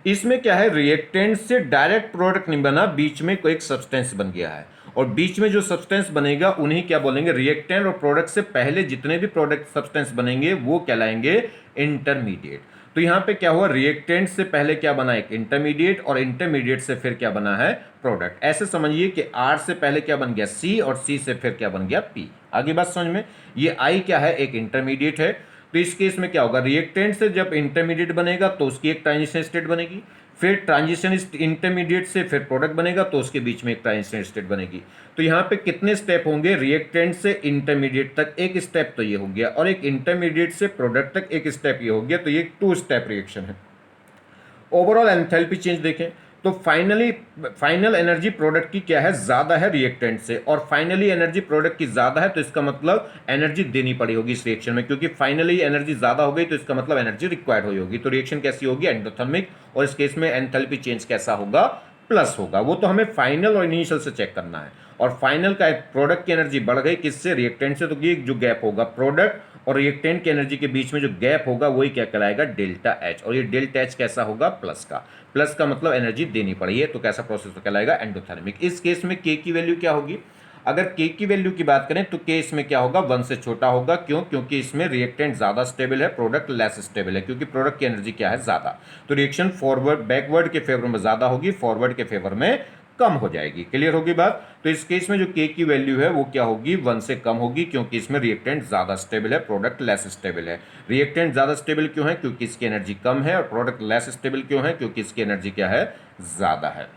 इसमें क्या है, रिएक्टेंट से डायरेक्ट प्रोडक्ट नहीं बना, बीच में कोई एक सब्सटेंस बन गया है, और बीच में जो सब्सटेंस बनेगा उन्हीं क्या बोलेंगे, रिएक्टेंट और प्रोडक्ट से पहले जितने भी प्रोडक्ट सब्सटेंस बनेंगे वो कहलाएंगे इंटरमीडिएट। तो यहां पे क्या हुआ, रिएक्टेंट से पहले क्या बना, एक इंटरमीडिएट, और इंटरमीडिएट से फिर क्या बना है, प्रोडक्ट। ऐसे समझिए कि आर से पहले क्या बन गया, सी, और सी से फिर क्या बन गया, पी। आगे बात समझ में, ये आई क्या है, एक इंटरमीडिएट है। तो इस केस में क्या होगा, रिएक्टेंट से जब इंटरमीडिएट बनेगा तो उसकी एक ट्रांजिशन स्टेट बनेगी, फिर ट्रांजिशन इंटरमीडिएट से फिर प्रोडक्ट बनेगा, तो उसके बीच में एक ट्रांजिशन स्टेट बनेगी। तो यहाँ पे कितने स्टेप होंगे? रिएक्टेंट से इंटरमीडिएट तक एक स्टेप तो ये हो गया, और एक इंटरमीडिएट से प्रोडक्ट तक एक स्टेप ये हो गया, तो ये 2 स्टेप रिएक्शन है। ओवरऑल एंथैल्पी चेंज देखें तो फाइनल एनर्जी प्रोडक्ट की क्या है? ज्यादा है रिएक्टेंट से, और फाइनली एनर्जी प्रोडक्ट की ज्यादा है, तो इसका मतलब एनर्जी देनी पड़ी होगी इस रिएक्शन में, क्योंकि फाइनली एनर्जी ज्यादा हो गई तो इसका मतलब एनर्जी रिक्वायर्ड हुई होगी। तो रिएक्शन कैसी होगी? एंडोथर्मिक। और इस केस में एंथैल्पी चेंज कैसा होगा? प्लस होगा। वो तो हमें फाइनल और इनिशियल से चेक करना है। और फाइनल का प्रोडक्ट की एनर्जी बढ़ गई किससे? रिएक्टेंट से। तो ये जो गैप होगा प्रोडक्ट और रिएक्टेंट की एनर्जी के बीच में जो गैप होगा वही क्या कहलाएगा? Delta H. और ये डेल्टा एच कैसा होगा? प्लस का। प्लस का मतलब एनर्जी देनी पड़ी है, तो कैसा प्रोसेस कहलाएगा? एंडोथर्मिक। इस केस में के की वैल्यू क्या होगी? अगर के की वैल्यू की बात करें तो के इसमें क्या होगा? 1 से छोटा होगा। क्यों? क्योंकि इसमें रिएक्टेंट ज्यादा स्टेबल है, प्रोडक्ट लेस स्टेबल है, क्योंकि प्रोडक्ट की एनर्जी क्या है? ज्यादा। तो रिएक्शन फॉरवर्ड बैकवर्ड के फेवर में ज्यादा होगी, फॉरवर्ड के फेवर में कम हो जाएगी। क्लियर होगी बात? तो इस केस में जो के की वैल्यू है वो क्या होगी? 1 से कम होगी, क्योंकि इसमें रिएक्टेंट ज्यादा स्टेबल है, प्रोडक्ट लेस स्टेबल है। रिएक्टेंट ज्यादा स्टेबल क्यों है? क्योंकि इसकी एनर्जी कम है। और प्रोडक्ट लेस स्टेबल क्यों है? क्योंकि इसकी एनर्जी क्या है? ज्यादा है।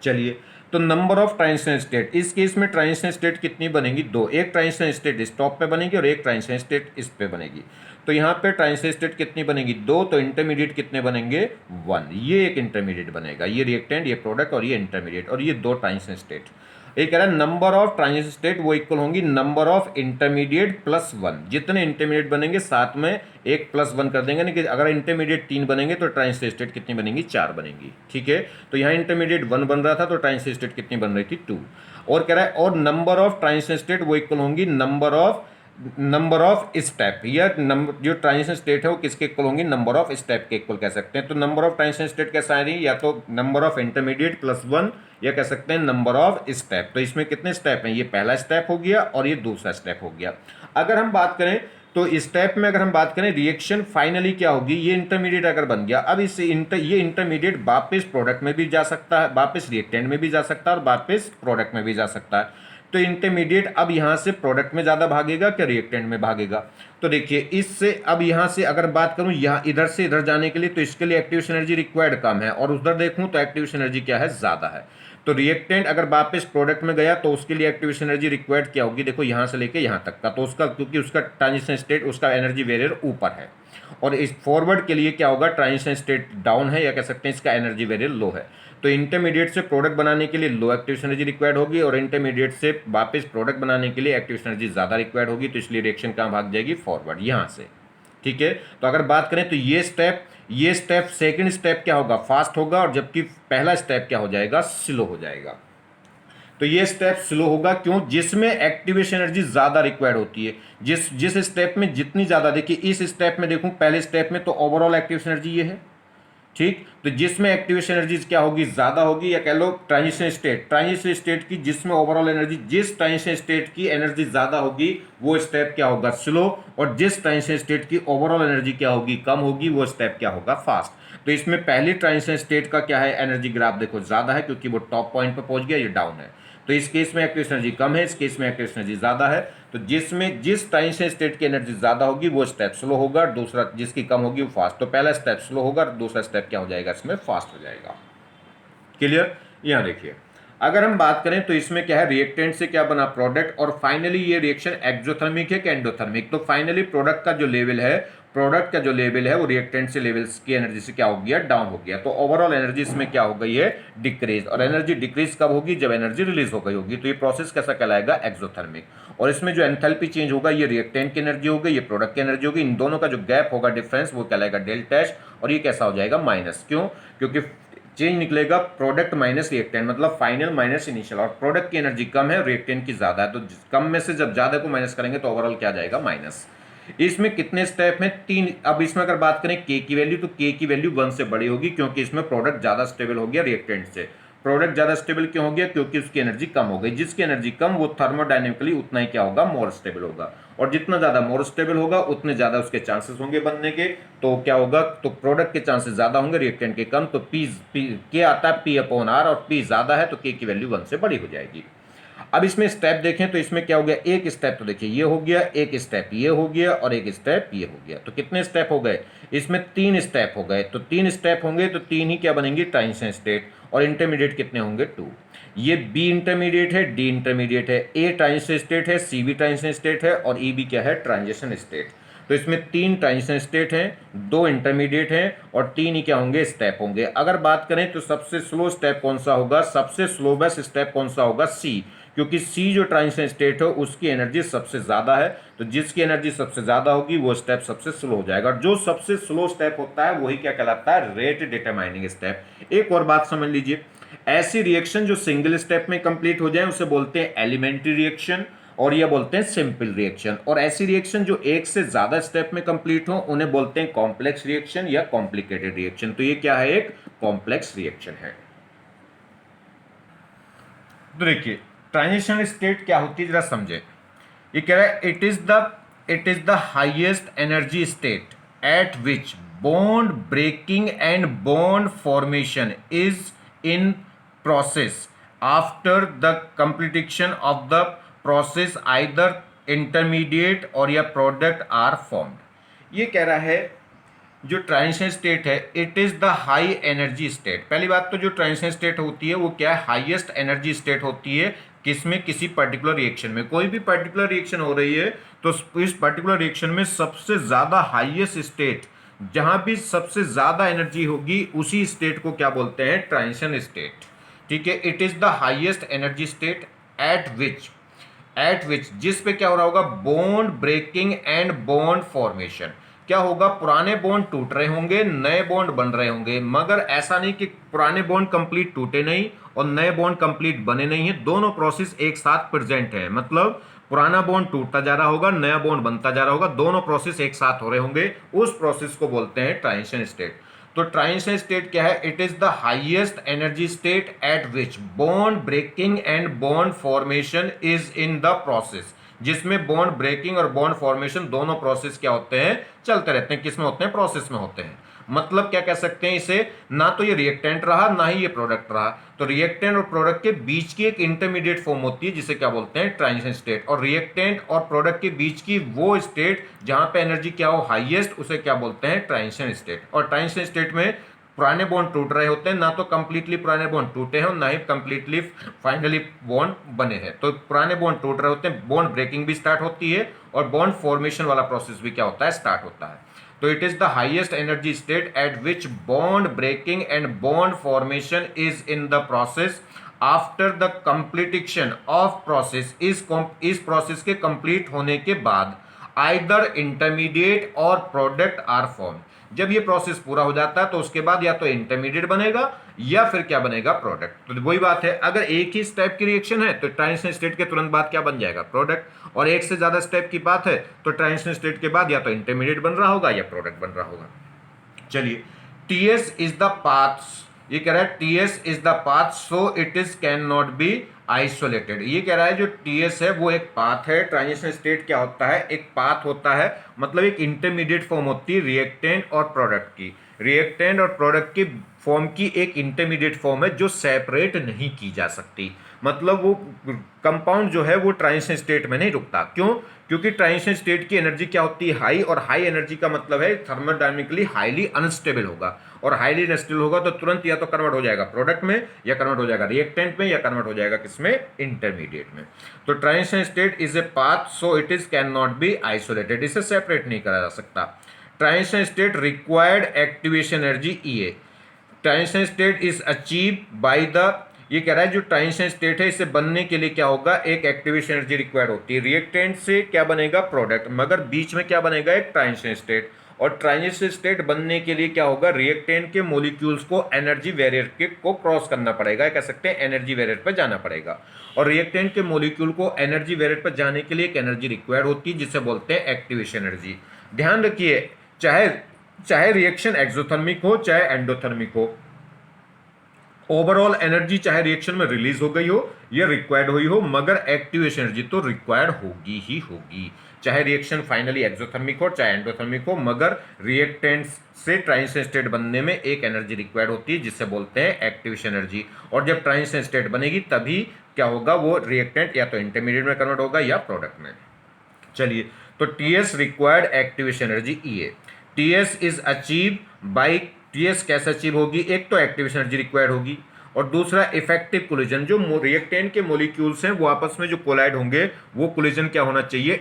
चलिए, तो नंबर ऑफ ट्रांजिशन स्टेट, इस केस में ट्रांजिशन स्टेट कितनी बनेगी? 2। एक ट्रांजिशन स्टेट स्टॉप पे बनेगी और एक ट्रांजिशन स्टेट इस पे बनेगी। तो यहाँ पे ट्रांजिशन स्टेट कितनी बनेगी? 2। तो इंटरमीडिएट कितने बनेंगे? 1। ये एक इंटरमीडिएट बनेगा, ये रिएक्टेंट, ये प्रोडक्ट और ये इंटरमीडिएट, और ये 2 ट्रांजिशन स्टेट। ये कह रहा है नंबर ऑफ ट्रांजिशन स्टेट वो इक्वल होंगी नंबर ऑफ इंटरमीडिएट प्लस 1। जितने इंटरमीडिएट बनेंगे साथ में एक प्लस 1 कर देंगे, नहीं कि अगर इंटरमीडिएट 3 बनेंगे तो ट्रांजिशन स्टेट कितनी बनेंगी? 4 बनेंगी। ठीक है, तो यहाँ इंटरमीडिएट 1 बन रहा था तो ट्रांजिशन स्टेट कितनी बन रही थी? 2। और कह रहा है और नंबर ऑफ ट्रांजिशन स्टेट वो इक्वल होंगी नंबर ऑफ स्टेप, या नंबर जो ट्रांजिशन स्टेट है वो किसके इक्वल होंगी? नंबर ऑफ स्टेप के इक्वल कह सकते हैं। तो नंबर ऑफ ट्रांजिशन स्टेट कैसा आ रही है? या तो नंबर ऑफ इंटरमीडिएट प्लस 1, या कह सकते हैं नंबर ऑफ स्टेप। तो इसमें कितने स्टेप हैं? ये पहला स्टेप हो गया और ये दूसरा स्टेप हो गया। अगर हम बात करें तो स्टेप में अगर हम बात करें रिएक्शन फाइनली क्या होगी? ये इंटरमीडिएट अगर बन गया, अब इस ये इंटरमीडिएट वापस प्रोडक्ट में भी जा सकता है, वापस रिएक्टेंट में भी जा सकता है और वापस प्रोडक्ट में भी जा सकता है। तो इंटरमीडिएट अब यहां से प्रोडक्ट में ज्यादा भागेगा क्या रिएक्टेंट में भागेगा? तो देखिए, इससे अब यहां से अगर बात करूं यहां इधर से इधर जाने के लिए, तो इसके लिए एक्टिवेशन एनर्जी रिक्वायर्ड कम है, और उधर देखूं तो एक्टिवेशन एनर्जी क्या है? ज्यादा है। तो रिएक्टेंट अगर वापस प्रोडक्ट में गया तो उसके लिए एक्टिवेशन एनर्जी रिक्वायर्ड क्या होगी? देखो यहां से लेके यहां तक का, तो उसका क्योंकि उसका ट्रांजिशन स्टेट, उसका एनर्जी वेरियर ऊपर है, और इस फॉरवर्ड के लिए क्या होगा? ट्रांजिशन स्टेट डाउन है, या कह सकते हैं इसका एनर्जी वेरियर लो है। तो इंटरमीडिएट से प्रोडक्ट बनाने के लिए लो एक्टिवेशन एनर्जी रिक्वायर्ड होगी, और इंटरमीडिएट से वापस प्रोडक्ट बनाने के लिए एक्टिवेशन एनर्जी ज़्यादा रिक्वायर्ड होगी, तो इसलिए रिएक्शन कहाँ भाग जाएगी? फॉरवर्ड, यहाँ से। ठीक है, तो अगर बात करें तो ये स्टेप सेकंड स्टेप क्या होगा? फास्ट होगा, और जबकि पहला स्टेप क्या हो जाएगा? स्लो हो जाएगा। तो ये स्टेप स्लो होगा, क्यों? जिसमें एक्टिवेशन एनर्जी ज्यादा रिक्वायर्ड होती है। जिस स्टेप में जितनी ज्यादा, देखिए इस स्टेप में देखूं, पहले स्टेप में तो ओवरऑल एक्टिवेशन एनर्जी ये है, ठीक। तो जिसमें एक्टिवेशन एनर्जी क्या होगी? ज्यादा होगी, या कह लो ट्रांजिशन स्टेट की जिसमें ओवरऑल एनर्जी, जिस ट्रांजिशन स्टेट की एनर्जी ज्यादा होगी वो स्टेप क्या होगा? स्लो। और जिस ट्रांजिशन स्टेट की ओवरऑल एनर्जी क्या होगी? कम होगी, वो स्टेप क्या होगा? फास्ट। तो इसमें पहली ट्रांजिशन स्टेट का क्या है? एनर्जी ग्राफ देखो ज्यादा है, क्योंकि वो टॉप पॉइंट पर पहुंच गया, ये डाउन है। तो इस केस में एक्टिवेशन एनर्जी कम है, इस केस में एक्टिवेशन एनर्जी ज्यादा है। तो जिस ट्रांजिशन स्टेट की एनर्जी ज्यादा होगी वो स्टेप स्लो होगा, दूसरा जिसकी कम होगी वो फास्ट। तो पहला स्टेप स्लो होगा, दूसरा स्टेप क्या हो जाएगा? इसमें फास्ट हो जाएगा। क्लियर? यहां देखिए, अगर हम बात करें तो इसमें क्या है? रिएक्टेंट से क्या बना? प्रोडक्ट। और फाइनली ये रिएक्शन एक्सोथर्मिक है कि एंडोथर्मिक? तो फाइनली प्रोडक्ट का जो लेवल है वो रिएक्टेंट से लेवल्स की एनर्जी से क्या हो गया? डाउन हो गया। तो ओवरऑल एनर्जी इसमें क्या हो गई है? डिक्रीज। और एनर्जी डिक्रीज कब होगी? जब एनर्जी रिलीज हो गई होगी। तो ये प्रोसेस कैसा कहलाएगा? एक्सोथर्मिक। और इसमें जो एंथैल्पी चेंज होगा ये रिएक्टेंट की एनर्जी होगी, ये प्रोडक्ट की एनर्जी होगी, इन दोनों का जो गैप होगा डिफरेंस वो कहलाएगा डेल्टा एच। और ये कैसा हो जाएगा? माइनस। क्यों? क्योंकि चेंज निकलेगा प्रोडक्ट माइनस रिएक्टेंट, मतलब फाइनल माइनस इनिशियल, और प्रोडक्ट की एनर्जी कम है, रिएक्टेंट की ज्यादा है, तो कम में से जब ज्यादा को माइनस करेंगे तो ओवरऑल क्या जाएगा? माइनस। इसमें कितने स्टेप हैं? 3। अब इसमें अगर बात करें के की वैल्यू, तो के की वैल्यू 1 से बड़ी होगी, क्योंकि इसमें प्रोडक्ट ज्यादा स्टेबल हो गया रिएक्टेंट से। प्रोडक्ट ज्यादा स्टेबल क्यों हो गया? क्योंकि उसकी एनर्जी कम हो गई। जिसकी एनर्जी कम वो थर्मोडायनेमिकली उतना ही क्या होगा? मोर स्टेबल होगा। और जितना ज्यादा मोर स्टेबल होगा उतने ज्यादा उसके चांसेस होंगे बनने के। तो क्या होगा? तो प्रोडक्ट के चांसेस ज्यादा होंगे, रिएक्टेंट के कम। तो के आता है P/R, और P ज्यादा है तो के की वैल्यू 1 से बड़ी हो जाएगी। अब इसमें स्टेप देखें तो इसमें क्या हो गया, एक स्टेप तो देखिए ये हो गया, एक स्टेप ये हो गया और एक स्टेप ये हो गया। तो कितने स्टेप हो गए, इसमें 3 स्टेप हो गए। तो 3 स्टेप होंगे तो 3 ही क्या बनेंगी, ट्रांजिशन स्टेट। और इंटरमीडिएट कितने होंगे, 2। ये बी इंटरमीडिएट है, डी इंटरमीडिएट है, ए ट्रांजिशन स्टेट है, सी भी ट्रांजिशन स्टेट है और ई भी क्या है, ट्रांजिशन स्टेट। तो इसमें 3 ट्रांजिशन स्टेट हैं, 2 इंटरमीडिएट हैं और 3 ही क्या होंगे, स्टेप होंगे। अगर बात करें तो सबसे स्लो स्टेप कौन सा होगा, सबसे स्लोवेस्ट स्टेप कौन सा होगा, सी। क्योंकि सी जो ट्रांजिशन स्टेट है उसकी एनर्जी सबसे ज़्यादा है, तो जिसकी एनर्जी सबसे ज़्यादा होगी वो स्टेप सबसे स्लो हो जाएगा। जो सबसे स्लो स्टेप होता है वही क्या कहलाता है, रेट डिटरमाइनिंग स्टेप। एक और बात समझ लीजिए, ऐसी रिएक्शन जो सिंगल स्टेप में कंप्लीट हो जाए उसे बोलते हैं एलिमेंट्री रिएक्शन और ये बोलते हैं सिंपल रिएक्शन। और ऐसी रिएक्शन जो एक से ज्यादा स्टेप में कंप्लीट हो उन्हें बोलते हैं कॉम्प्लेक्स रिएक्शन या कॉम्प्लिकेटेड रिएक्शन। तो ये क्या है, एक कॉम्प्लेक्स रिएक्शन है। तो देखिए ट्रांजिशन स्टेट क्या होती है जरा समझे। ये कह रहा है it is the highest energy state at which bond breaking and bond formation is in process after the completion of the process either intermediate और या प्रोडक्ट आर फॉर्म्ड। ये कह रहा है जो ट्रांजिशन स्टेट है it is the high energy state. पहली बात तो जो ट्रांजिशन स्टेट होती है वो क्या है, हाईएस्ट एनर्जी स्टेट होती है। किसमें, किसी पर्टिकुलर रिएक्शन में। कोई भी पर्टिकुलर रिएक्शन हो रही है तो इस पर्टिकुलर रिएक्शन में सबसे ज्यादा हाईएस्ट स्टेट, जहां भी सबसे ज्यादा एनर्जी होगी उसी स्टेट को क्या बोलते हैं, ट्रांजिशन स्टेट। ठीक है, it is the highest energy state at which जिस पे क्या हो रहा होगा, bond breaking and bond formation. क्या होगा, पुराने बॉन्ड टूट रहे होंगे, नए बॉन्ड बन रहे होंगे। मगर ऐसा नहीं कि पुराने बॉन्ड कंप्लीट टूटे नहीं और नए बॉन्ड कंप्लीट बने नहीं है, दोनों प्रोसेस एक साथ प्रेजेंट है। मतलब पुराना बॉन्ड टूटता जा रहा होगा, नया बॉन्ड बनता जा रहा होगा, दोनों प्रोसेस एक साथ हो रहे होंगे। उस प्रोसेस को बोलते हैं ट्रांजिशन स्टेट। तो ट्रांजिशन स्टेट क्या है, it is the highest energy state at which bond breaking and bond formation is in the process, जिसमें बॉन्ड ब्रेकिंग और बॉन्ड फॉर्मेशन दोनों प्रोसेस क्या होते हैं, चलते रहते हैं। किस में होते हैं, प्रोसेस में होते हैं। मतलब क्या कह सकते हैं इसे, ना तो ये रिएक्टेंट रहा ना ही ये प्रोडक्ट रहा, तो रिएक्टेंट और प्रोडक्ट के बीच की एक इंटरमीडिएट फॉर्म होती है जिसे क्या बोलते हैं, ट्रांजिशन स्टेट। और रिएक्टेंट और प्रोडक्ट के बीच की वो स्टेट जहां पे एनर्जी क्या हो, हाईएस्ट, उसे क्या बोलते हैं, ट्रांजिशन स्टेट। और ट्रांजिशन स्टेट में पुराने बॉन्ड टूट रहे होते हैं, ना तो कंप्लीटली पुराने बॉन्ड टूटे हैं और ना ही कंप्लीटली फाइनली बॉन्ड बने हैं। तो पुराने बॉन्ड टूट रहे होते हैं, बॉन्ड ब्रेकिंग भी स्टार्ट होती है और बॉन्ड फॉर्मेशन वाला प्रोसेस भी क्या होता है, स्टार्ट होता है। तो it is the highest energy state at which bond breaking and bond formation is in the process after the completion of process. इस प्रोसेस के कंप्लीट होने के बाद आइदर इंटरमीडिएट और प्रोडक्ट आर फॉर्म। जब ये प्रोसेस पूरा हो जाता है तो उसके बाद या तो इंटरमीडिएट बनेगा या फिर क्या बनेगा, प्रोडक्ट। तो वही बात है, अगर एक ही स्टेप की रिएक्शन है तो ट्रांजिशन स्टेट के तुरंत बाद क्या बन जाएगा, प्रोडक्ट। और एक से ज्यादा स्टेप की बात है तो ट्रांजिशन स्टेट के बाद या तो इंटरमीडिएट बन रहा होगा या प्रोडक्ट बन रहा होगा। चलिए, टीएस इज द पाथ, ये कह रहा है TS is the path so it is can not be isolated. ये कह रहा है जो टीएस है वो एक पाथ है। ट्रांजिशन स्टेट क्या होता है, एक पाथ होता है, मतलब एक इंटरमीडिएट फॉर्म होती है रिएक्टेंट और प्रोडक्ट की। रिएक्टेंट और प्रोडक्ट की फॉर्म की एक इंटरमीडिएट फॉर्म है जो सेपरेट नहीं की जा सकती। मतलब वो कंपाउंड जो है वो ट्रांजिशन स्टेट में नहीं रुकता। क्यों, क्योंकि ट्रांजिशन स्टेट की एनर्जी क्या होती है, हाई। और हाई एनर्जी का मतलब है थर्मोडायनेमिकली हाईली अनस्टेबल होगा। और हाईली अनस्टेबल होगा तो तुरंत या तो कन्वर्ट हो जाएगा प्रोडक्ट में, या कन्वर्ट हो जाएगा रिएक्टेंट में, या कन्वर्ट हो जाएगा किसमें, इंटरमीडिएट में। तो transition state is a path so it is can not be isolated, इसे सेपरेट नहीं करा जा सकता। Transition state required activation energy E. Transition state is achieve by the, ये कह रहा है जो ट्रांजिशन स्टेट है इसे बनने के लिए क्या होगा, एक एक्टिवेशन एनर्जी रिक्वायर्ड होती है। रिएक्टेंट से क्या बनेगा, प्रोडक्ट, मगर बीच में क्या बनेगा, एक ट्रांजिशन स्टेट। और ट्रांजिशन स्टेट बनने के लिए क्या होगा, रिएक्टेंट के मॉलिक्यूल्स को एनर्जी बैरियर को क्रॉस करना पड़ेगा, कह सकते हैं एनर्जी बैरियर पर जाना पड़ेगा। और रिएक्टेंट के मॉलिक्यूल को एनर्जी बैरियर पर जाने के लिए एक एनर्जी रिक्वायर्ड होती है जिसे बोलते हैं एक्टिवेशन एनर्जी। ध्यान रखिए, चाहे रिएक्शन एक्सोथर्मिक हो चाहे एंडोथर्मिक हो, ओवरऑल एनर्जी चाहे रिएक्शन में रिलीज हो गई हो या रिक्वायर्ड हुई हो, मगर एक्टिवेशन एनर्जी तो रिक्वायर्ड होगी ही होगी। चाहे रिएक्शन फाइनली एक्सोथर्मिक हो चाहे एंडोथर्मिक हो, मगर रिएक्टेंट्स से ट्रांजिशन स्टेट बनने में एक एनर्जी रिक्वायर्ड होती है जिसे बोलते हैं एक्टिवेशन एनर्जी। और जब ट्रांजिशन स्टेट बनेगी तभी क्या होगा, वो रिएक्टेंट या तो इंटरमीडिएट में कन्वर्ट होगा या प्रोडक्ट में। चलिए, तो TS required activation energy EA, TS is achieve by, TS कैसे अचीव होगी, एक तो एक्टिवेशन एनर्जी रिक्वायर्ड होगी और दूसरा इफेक्टिव कोलिजन, जो रिएक्टेंट के मॉलिक्यूल्स हैं वो आपस में जो कोलाइड होंगे वो कोलिजन क्या होना चाहिए,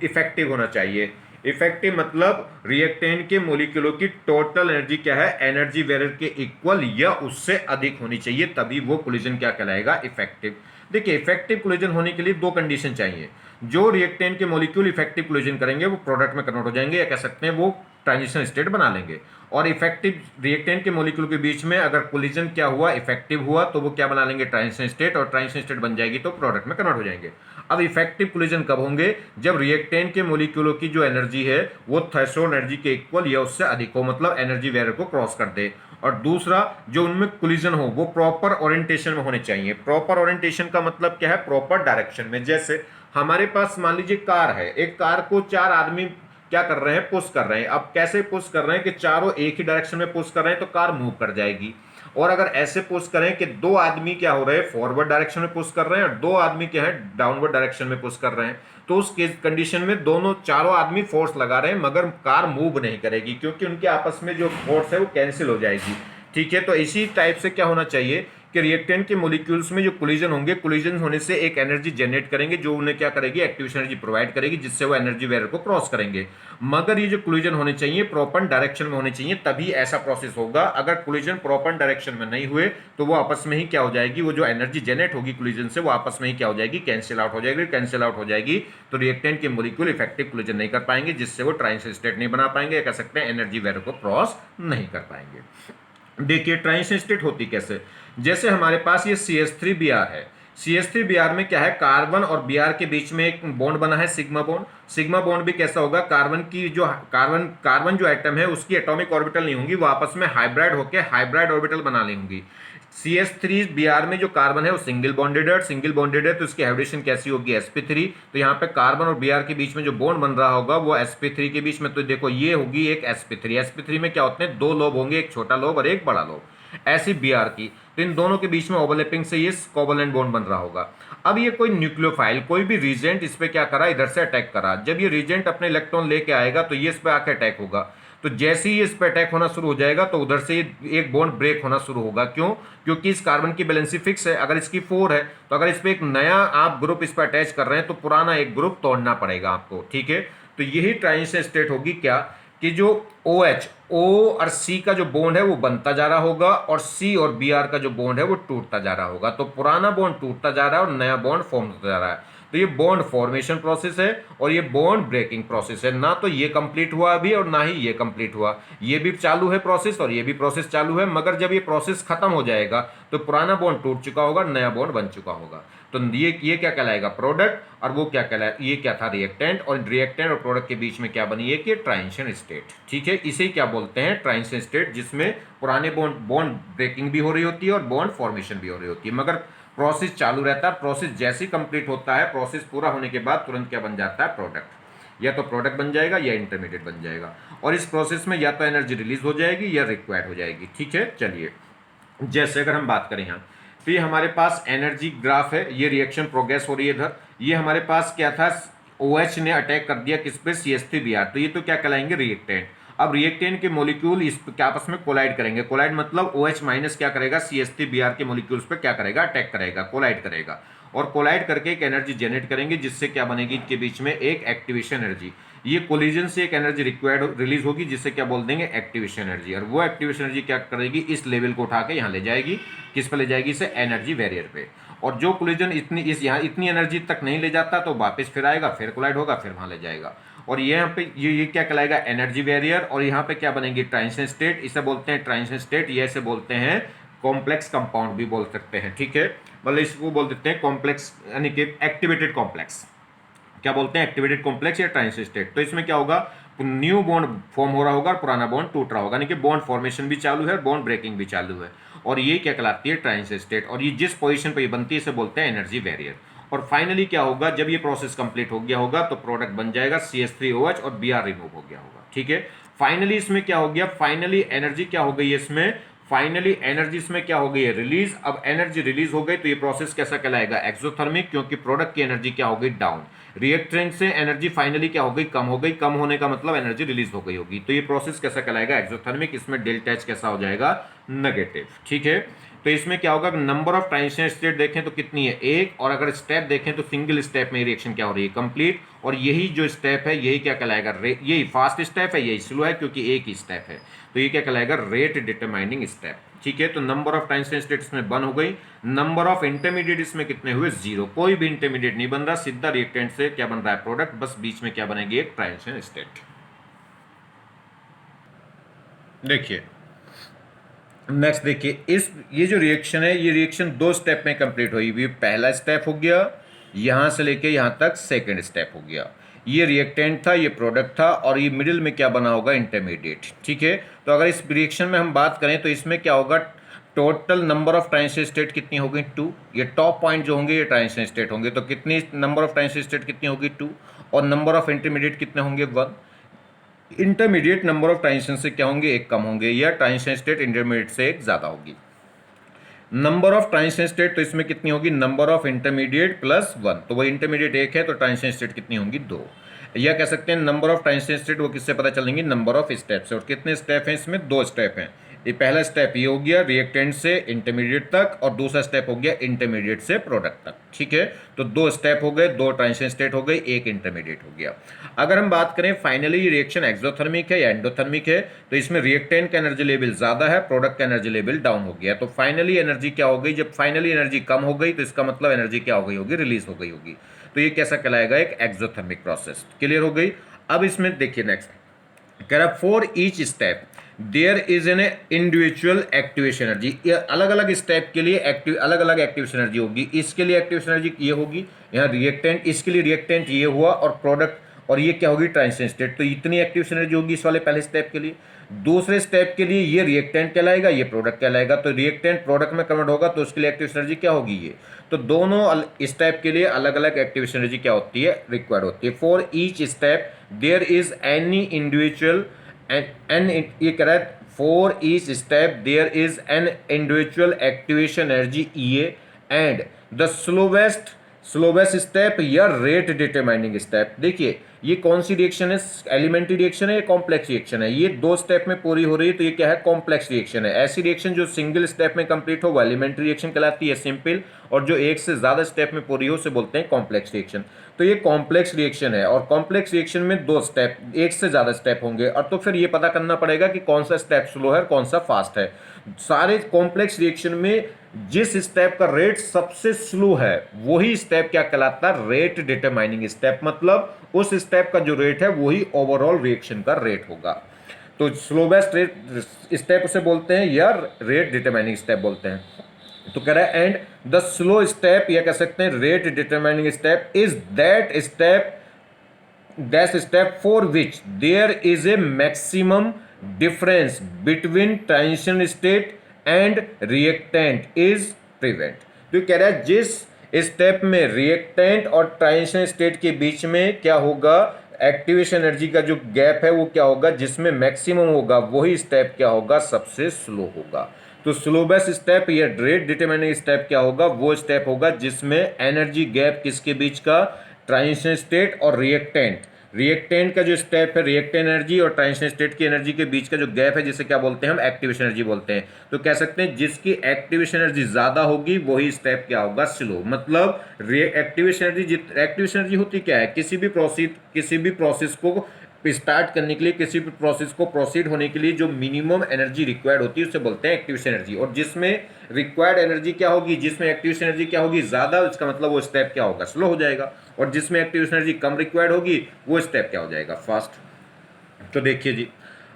इफेक्टिव होना चाहिए। इफेक्टिव मतलब रिएक्टेंट के मॉलिक्यूलों की टोटल एनर्जी क्या है, एनर्जी वेरियर के इक्वल या उससे अधिक होनी चाहिए, तभी वो कोलिजन क्या कहलाएगा, इफेक्टिव। देखिए, इफेक्टिव कोलिजन होने के लिए दो कंडीशन चाहिए, जो रिएक्टेंट के मॉलिक्यूल इफेक्टिव कोलिजन करेंगे वो प्रोडक्ट में कन्वर्ट हो जाएंगे, या कह सकते हैं वो ट्रांजिशन स्टेट बना लेंगे। और इफेक्टिव रिएक्टेंट के मॉलिक्यूल के बीच में अगर कोलिजन क्या हुआ, इफेक्टिव हुआ, तो वो क्या बना लेंगे, ट्रांजिशन स्टेट, और ट्रांजिशन स्टेट बन जाएगी तो प्रोडक्ट में कन्वर्ट हो जाएंगे। अब इफेक्टिव कोलिजन कब होंगे, जब रिएक्टेंट के मॉलिक्यूलों की जो एनर्जी है वो थ्रेशोल्ड एनर्जी के इक्वल या उससे अधिक हो, मतलब एनर्जी वेरियर को क्रॉस कर दे। और दूसरा, जो उनमें कोलिजन हो वो प्रॉपर ओरिएंटेशन में होने चाहिए। प्रॉपर ओरिएंटेशन का मतलब क्या है, प्रॉपर डायरेक्शन में। जैसे हमारे पास मान लीजिए कार है, एक कार को चार आदमी क्या कर रहे हैं, पुश कर रहे हैं। अब कैसे पुश कर रहे हैं कि चारों एक ही डायरेक्शन में पुश कर रहे हैं तो कार मूव कर जाएगी। और अगर ऐसे पुश करें कि दो आदमी क्या हो रहे हैं, फॉरवर्ड डायरेक्शन में पुश कर रहे हैं और दो आदमी क्या है, डाउनवर्ड डायरेक्शन में पुश कर रहे हैं, तो उस कंडीशन में दोनों चारों आदमी फोर्स लगा रहे हैं मगर कार मूव नहीं करेगी, क्योंकि उनके आपस में जो फोर्स है वो कैंसिल हो जाएगी। ठीक है, तो इसी टाइप से क्या होना चाहिए कि रिएक्टेंट के मॉलिक्यूल्स में जो कोलिजन होंगे, कोलिजन होने से एक एनर्जी जनरेट करेंगे जो उन्हें क्या करेगी, एक्टिवेशन एनर्जी प्रोवाइड करेगी, जिससे वो एनर्जी वेरियर को क्रॉस करेंगे। मगर ये जो कोलिजन होने चाहिए प्रॉपर डायरेक्शन में होने चाहिए, तभी ऐसा प्रोसेस होगा। अगर कोलिजन प्रॉपर डायरेक्शन में नहीं हुए तो वो आपस में ही क्या हो जाएगी, वो जो एनर्जी जनरेट होगी कोलिजन से वो आपस में ही क्या हो जाएगी, कैंसिल आउट हो जाएगी। कैंसिल आउट हो जाएगी तो रिएक्टेंट के मॉलिक्यूल इफेक्टिव कोलिजन नहीं कर पाएंगे, जिससे वो ट्रांजिशन स्टेट नहीं बना पाएंगे, या कह सकते हैं एनर्जी वेरियर को क्रॉस नहीं कर पाएंगे। देखिए, ट्रांजिशन स्टेट होती कैसे, जैसे हमारे पास ये CH3Br है। CH3Br में क्या है, कार्बन और Br के बीच में एक बॉन्ड बना है, सिग्मा बॉन्ड। सिग्मा बॉन्ड भी कैसा होगा, कार्बन की जो कार्बन जो एटम है उसकी एटॉमिक ऑर्बिटल नहीं होंगी, वो आपस में हाइब्रिड होकर हाइब्रिड ऑर्बिटल बना लेंगी। CH3Br में जो कार्बन है वो सिंगल बॉन्डेड है, सिंगल बॉन्डेड है तो इसकी हाइब्रिडेशन कैसी होगी, sp3। तो यहाँ पे कार्बन और Br के बीच में जो बॉन्ड बन रहा होगा वो sp3 के बीच में, तो देखो ये होगी एक sp3। sp3 में क्या होते हैं, दो लोब होंगे, एक छोटा लोब और एक बड़ा लोब। ऐसी Br की, तो इन दोनों के बीच में ओवरलैपिंग से ये कोवलेंट बॉन्ड बन रहा होगा। अब ये कोई न्यूक्लियोफाइल, कोई भी रीजेंट इस पे क्या करा, इधर से अटैक करा। जब ये रीजेंट अपने इलेक्ट्रॉन लेके आएगा तो ये इस पे आके अटैक होगा। तो जैसे ही इस पे अटैक होना शुरू हो जाएगा तो उधर से एक बॉन्ड ब्रेक होना शुरू होगा। क्यों, क्योंकि इस कार्बन की बैलेंसी फिक्स है। अगर इसकी 4 है तो अगर इस पे एक नया आप ग्रुप इस पे अटैच कर रहे हैं तो पुराना एक ग्रुप तोड़ना पड़ेगा आपको। ठीक है, तो यही ट्रांजिशन स्टेट होगी क्या, कि जो OH, O और C का जो बॉन्ड है वो बनता जा रहा होगा और C और Br का जो बॉन्ड है वो टूटता जा रहा होगा। तो पुराना बॉन्ड टूटता जा रहा है और नया बॉन्ड फॉर्म होता जा रहा है। तो ये बॉन्ड फॉर्मेशन प्रोसेस है और ये बॉन्ड ब्रेकिंग प्रोसेस है। ना तो ये कंप्लीट हुआ अभी और ना ही ये कंप्लीट हुआ, ये भी चालू है प्रोसेस और ये भी प्रोसेस चालू है। मगर जब ये प्रोसेस खत्म हो जाएगा तो पुराना बॉन्ड टूट चुका होगा, नया बॉन्ड बन चुका होगा। तो ये क्या कहलाएगा, प्रोडक्ट, और वो क्या कहलाए, ये क्या था, रिएक्टेंट। और रिएक्टेंट और प्रोडक्ट के बीच में क्या बनी है कि ट्रांजिशन स्टेट। ठीक है, इसे क्या बोलते हैं, ट्रांजिशन स्टेट, जिसमें पुराने बॉन्ड ब्रेकिंग भी हो रही होती है और बॉन्ड फॉर्मेशन भी हो रही होती है, मगर प्रोसेस चालू रहता है। प्रोसेस जैसे ही कंप्लीट होता है, प्रोसेस पूरा होने के बाद तुरंत क्या बन जाता है, प्रोडक्ट। या तो प्रोडक्ट बन जाएगा या इंटरमीडिएट बन जाएगा। और इस प्रोसेस में या तो एनर्जी रिलीज हो जाएगी या रिक्वायर्ड हो जाएगी। ठीक है, चलिए, जैसे अगर हम बात करें यहाँ, तो ये हमारे पास एनर्जी ग्राफ है, ये रिएक्शन प्रोग्रेस हो रही है इधर। ये हमारे पास क्या था, OH ने अटैक कर दिया किस पे, CH3Br, तो ये तो क्या कहलाएंगे, रिएक्टेंट। अब रिएक्टेंट के मॉलिक्यूल इस क्या आपस में कोलाइड करेंगे। कोलाइड मतलब OH माइनस क्या करेगा, CH3Br के मॉलिक्यूल्स पे क्या करेगा, अटैक करेगा, कोलाइड करेगा। और कोलाइड करके एक एनर्जी जनरेट करेंगे, जिससे क्या बनेगी, इनके बीच में एक एक्टिवेशन एनर्जी। ये कोलिजन से एक एनर्जी रिक्वायर्ड रिलीज होगी, जिससे क्या बोल देंगे, एक्टिवेशन एनर्जी। और वो एक्टिवेशन एनर्जी क्या करेगी, इस लेवल को उठा के यहाँ ले जाएगी, किस पे ले जाएगी, इसे एनर्जी बैरियर पे। और जो कोलिजन यहाँ इतनी एनर्जी तक नहीं ले जाता तो वापस फिर आएगा, फिर कोलाइड होगा, फिर वहाँ ले जाएगा। और यहाँ पे ये क्या कहलाएगा, एनर्जी बैरियर। और यहाँ पे क्या बनेगी, ट्रांजिशन स्टेट, इसे बोलते हैं ट्रांजिशन स्टेट। ये इसे बोलते हैं कॉम्प्लेक्स कंपाउंड भी बोल सकते हैं। ठीक है, मतलब इसको बोल देते हैं कॉम्प्लेक्स, यानी कि एक्टिवेटेड कॉम्प्लेक्स। क्या बोलते हैं, एक्टिवेटेड कॉम्प्लेक्स या ट्रांजिशन स्टेट। तो इसमें क्या होगा, न्यू बॉन्ड फॉर्म हो रहा होगा और पुराना बॉन्ड टूट रहा होगा, यानी कि बॉन्ड फॉर्मेशन भी चालू है, बॉन्ड ब्रेकिंग भी चालू है। और ये क्या कहलाती है, ट्रांजिशन स्टेट। और ये जिस पोजीशन पे ये बनती है इसे बोलते हैं एनर्जी बैरियर। और फाइनली क्या होगा, जब ये प्रोसेस कंप्लीट हो गया होगा तो प्रोडक्ट बन जाएगा CH3OH और Br रिमूव हो गया होगा। ठीक है, फाइनली इसमें क्या हो गया, फाइनली एनर्जी क्या हो गई है, इसमें फाइनली एनर्जी इसमें क्या हो गई है, रिलीज। अब एनर्जी रिलीज हो गई तो ये प्रोसेस कैसा कहलाएगा, एक्सोथर्मिक, क्योंकि प्रोडक्ट की एनर्जी क्या हो गई, डाउन। रिएक्टेंट से एनर्जी फाइनली क्या हो गई, कम हो गई। कम होने का मतलब एनर्जी रिलीज हो गई होगी, तो ये प्रोसेस कैसा कहलाएगा, एक्सोथर्मिक। इसमें डेल्टा एच कैसा हो जाएगा, नेगेटिव। ठीक है, तो इसमें क्या होगा, नंबर ऑफ ट्रांजिशन स्टेट देखें तो कितनी है, एक। और अगर स्टेप देखें तो सिंगल स्टेप में रिएक्शन क्या हो रही है, कंप्लीट। और यही जो स्टेप है यही क्या कहलाएगा, यही फास्ट स्टेप है, यही स्लो है, क्योंकि एक ही स्टेप है। तो ये क्या कहलाएगा, रेट डिटरमाइनिंग स्टेप। ठीक है, तो नंबर ऑफ ट्रांजिशन स्टेट इसमें 1 हो गई। नंबर ऑफ इंटरमीडिएट इसमें कितने हुए, 0। कोई भी इंटरमीडिएट नहीं बन रहा, सीधा रिएक्टेंट से क्या बन रहा है, प्रोडक्ट। बस बीच में क्या बनेगी, एक ट्रांजिशन स्टेट। देखिए नेक्स्ट, देखिए इस ये जो रिएक्शन है, ये रिएक्शन 2 स्टेप में कंप्लीट हुई। ये पहला स्टेप हो गया, यहां से लेके यहां तक सेकंड स्टेप हो गया। ये रिएक्टेंट था, ये प्रोडक्ट था, और ये मिडिल में क्या बना होगा, इंटरमीडिएट। ठीक है, तो अगर इस रिएक्शन में हम बात करें तो इसमें क्या होगा, total number of transition state कितनी होगी, 2। ये टॉप पॉइंट जो होंगे ये ट्रांजिशन स्टेट होंगे, तो कितनी नंबर ऑफ ट्रांजिशन स्टेट कितनी होगी, 2। और नंबर ऑफ इंटरमीडिएट कितने होंगे, 1। इंटरमीडिएट नंबर ऑफ ट्रांजिशन से क्या होंगे, एक कम होंगे, या ट्रांजिशन स्टेट इंटरमीडिएट से एक ज़्यादा होगी। नंबर ऑफ ट्रांजिशन स्टेट तो इसमें कितनी होगी, नंबर ऑफ इंटरमीडिएट प्लस 1। तो वो इंटरमीडिएट 1 है, तो ट्रांजिशन स्टेट कितनी होंगी, 2। या कह सकते हैं नंबर ऑफ ट्रांजिशन स्टेट वो किससे पता चलेंगी, नंबर ऑफ स्टेप से। और कितने स्टेप हैं इसमें, 2 स्टेप हैं। ये पहला स्टेप ये हो गया रिएक्टेंट से इंटरमीडिएट तक, और दूसरा स्टेप हो गया इंटरमीडिएट से प्रोडक्ट तक। ठीक है, तो 2 स्टेप हो गए, 2 ट्रांजिशन स्टेट हो गई, 1 इंटरमीडिएट हो गया। अगर हम बात करें फाइनली ये रिएक्शन एक्सोथर्मिक है या एंडोथर्मिक है, तो इसमें रिएक्टेंट का एनर्जी लेवल ज्यादा है, प्रोडक्ट का एनर्जी लेवल डाउन हो गया। तो फाइनली एनर्जी क्या हो गई, जब फाइनली एनर्जी कम हो गई तो इसका मतलब एनर्जी क्या हो गई होगी, रिलीज हो गई होगी। तो ये कैसा कहलाएगा, एक एक्सोथर्मिक प्रोसेस। क्लियर हो गई। अब इसमें देखिए नेक्स्ट कह रहा, for each step there is an individual activation energy. ये अलग अलग स्टेप के लिए अलग अलग एक्टिवेशन एनर्जी होगी। इसके लिए एक्टिवेशन एनर्जी ये होगी, यहाँ रिएक्टेंट, इसके लिए रिएक्टेंट ये हुआ, और प्रोडक्ट, और ये क्या होगी, ट्रांजिशन स्टेट। तो इतनी एक्टिवेशन एनर्जी होगी इस वाले पहले स्टेप के लिए। दूसरे स्टेप के लिए ये रिएक्टेंट कहलाएगा, ये प्रोडक्ट कहलाएगा। तो रिएक्टेंट प्रोडक्ट में कन्वर्ट होगा तो उसके लिए एक्टिवेशन एनर्जी क्या होगी, ये। तो दोनों स्टेप के लिए अलग अलग एक्टिवेशन एनर्जी क्या होती है, रिक्वायर्ड होती है। For each step there is any individual and ये कह रहा है, for each step there is an individual activation energy E and the slowest step या रेट डिटरमाइनिंग स्टेप। देखिए ये कौन सी रिएक्शन है, एलिमेंट्री रिएक्शन है या कॉम्प्लेक्स रिएक्शन है, ये 2 स्टेप में पूरी हो रही है, तो ये क्या है, कॉम्प्लेक्स रिएक्शन है। ऐसी रिएक्शन जो सिंगल स्टेप में कंप्लीट हो वो एलिमेंट्री रिएक्शन कहलाती है, सिंपल। और जो एक से ज्यादा स्टेप में पूरी हो उसे बोलते हैं कॉम्प्लेक्स रिएक्शन। तो ये कॉम्प्लेक्स रिएक्शन है, और कॉम्प्लेक्स रिएक्शन में 2 स्टेप, एक से ज्यादा स्टेप होंगे। और तो फिर ये पता करना पड़ेगा कि कौन सा स्टेप स्लो है और कौन सा फास्ट है। सारे कॉम्प्लेक्स रिएक्शन में जिस स्टेप का रेट सबसे स्लो है वही स्टेप क्या कहलाता है, रेट डिटरमाइनिंग स्टेप। मतलब उस स्टेप का जो रेट है वही ओवरऑल रिएक्शन का रेट होगा। तो स्लोवेस्ट रेट स्टेप उसे बोलते हैं या रेट डिटरमाइनिंग स्टेप बोलते हैं। तो कह रहा है एंड द स्लो स्टेप, या कह सकते हैं rate determining step is that step for which there is a maximum difference between transition state and reactant is prevent. तो कह रहा है जिस स्टेप में रिएक्टेंट और ट्रांजिशन स्टेट के बीच में क्या होगा, एक्टिवेशन एनर्जी का जो गैप है वो क्या होगा, जिसमें मैक्सिमम होगा वही स्टेप क्या होगा, सबसे स्लो होगा। तो स्लोवेस्ट स्टेप या रेट डिटरमाइनिंग स्टेप क्या होगा, वो स्टेप होगा जिसमें एनर्जी गैप किसके बीच का, ट्रांजिशन स्टेट और रिएक्टेंट का जो स्टेप है, रिएक्टेंट एनर्जी और ट्रांजिशन स्टेट की एनर्जी के बीच का जो गैप है, जिसे क्या बोलते हैं हम, एक्टिवेशन एनर्जी बोलते हैं। तो कह सकते हैं जिसकी एक्टिवेशन एनर्जी ज्यादा होगी वही स्टेप क्या होगा, स्लो। मतलब एक्टिवेशन एनर्जी होती क्या है, किसी भी प्रोसेस को स्टार्ट करने के लिए, किसी भी प्रोसेस को प्रोसीड होने के लिए जो मिनिमम एनर्जी रिक्वायर्ड होती है उसे बोलते हैं एक्टिवेशन एनर्जी। और जिसमें रिक्वायर्ड एनर्जी क्या होगी, जिसमें एक्टिवेशन एनर्जी क्या होगी, ज्यादा, इसका मतलब वो स्टेप क्या होगा, स्लो हो जाएगा। और जिसमें एक्टिवेशन एनर्जी कम रिक्वायर्ड होगी वो स्टेप क्या हो जाएगा, फास्ट। तो देखिए जी,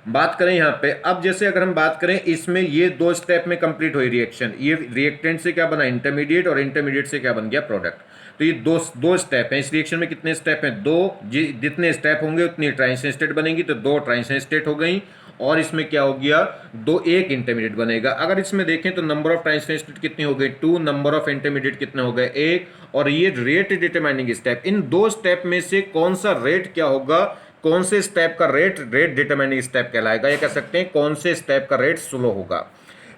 बात करें यहाँ पे, अब जैसे अगर हम बात करें इसमें ये 2 स्टेप में कंप्लीट हुई रिएक्शन, ये रिएक्टेंट से क्या बना, इंटरमीडिएट, और इंटरमीडिएट से क्या बन गया, प्रोडक्ट। तो ये दो स्टेप हैं इस रिएक्शन में। कितने स्टेप हैं, 2। जितने स्टेप होंगे उतनी ट्रांजिशन स्टेट बनेगी, तो 2 ट्रांजिशन स्टेट हो गई। और इसमें क्या हो गया, 1 इंटरमीडिएट बनेगा। अगर इसमें देखें तो नंबर ऑफ ट्रांजिशन स्टेट कितनी हो गई, 2। नंबर ऑफ इंटरमीडिएट कितने हो गए, 1। और ये रेट डिटरमाइनिंग स्टेप, इन 2 स्टेप में से कौन सा रेट क्या होगा, कौन से स्टेप का रेट डिटरमाइनिंग स्टेप कहलाएगा, ये कह सकते हैं कौन से स्टेप का रेट स्लो होगा।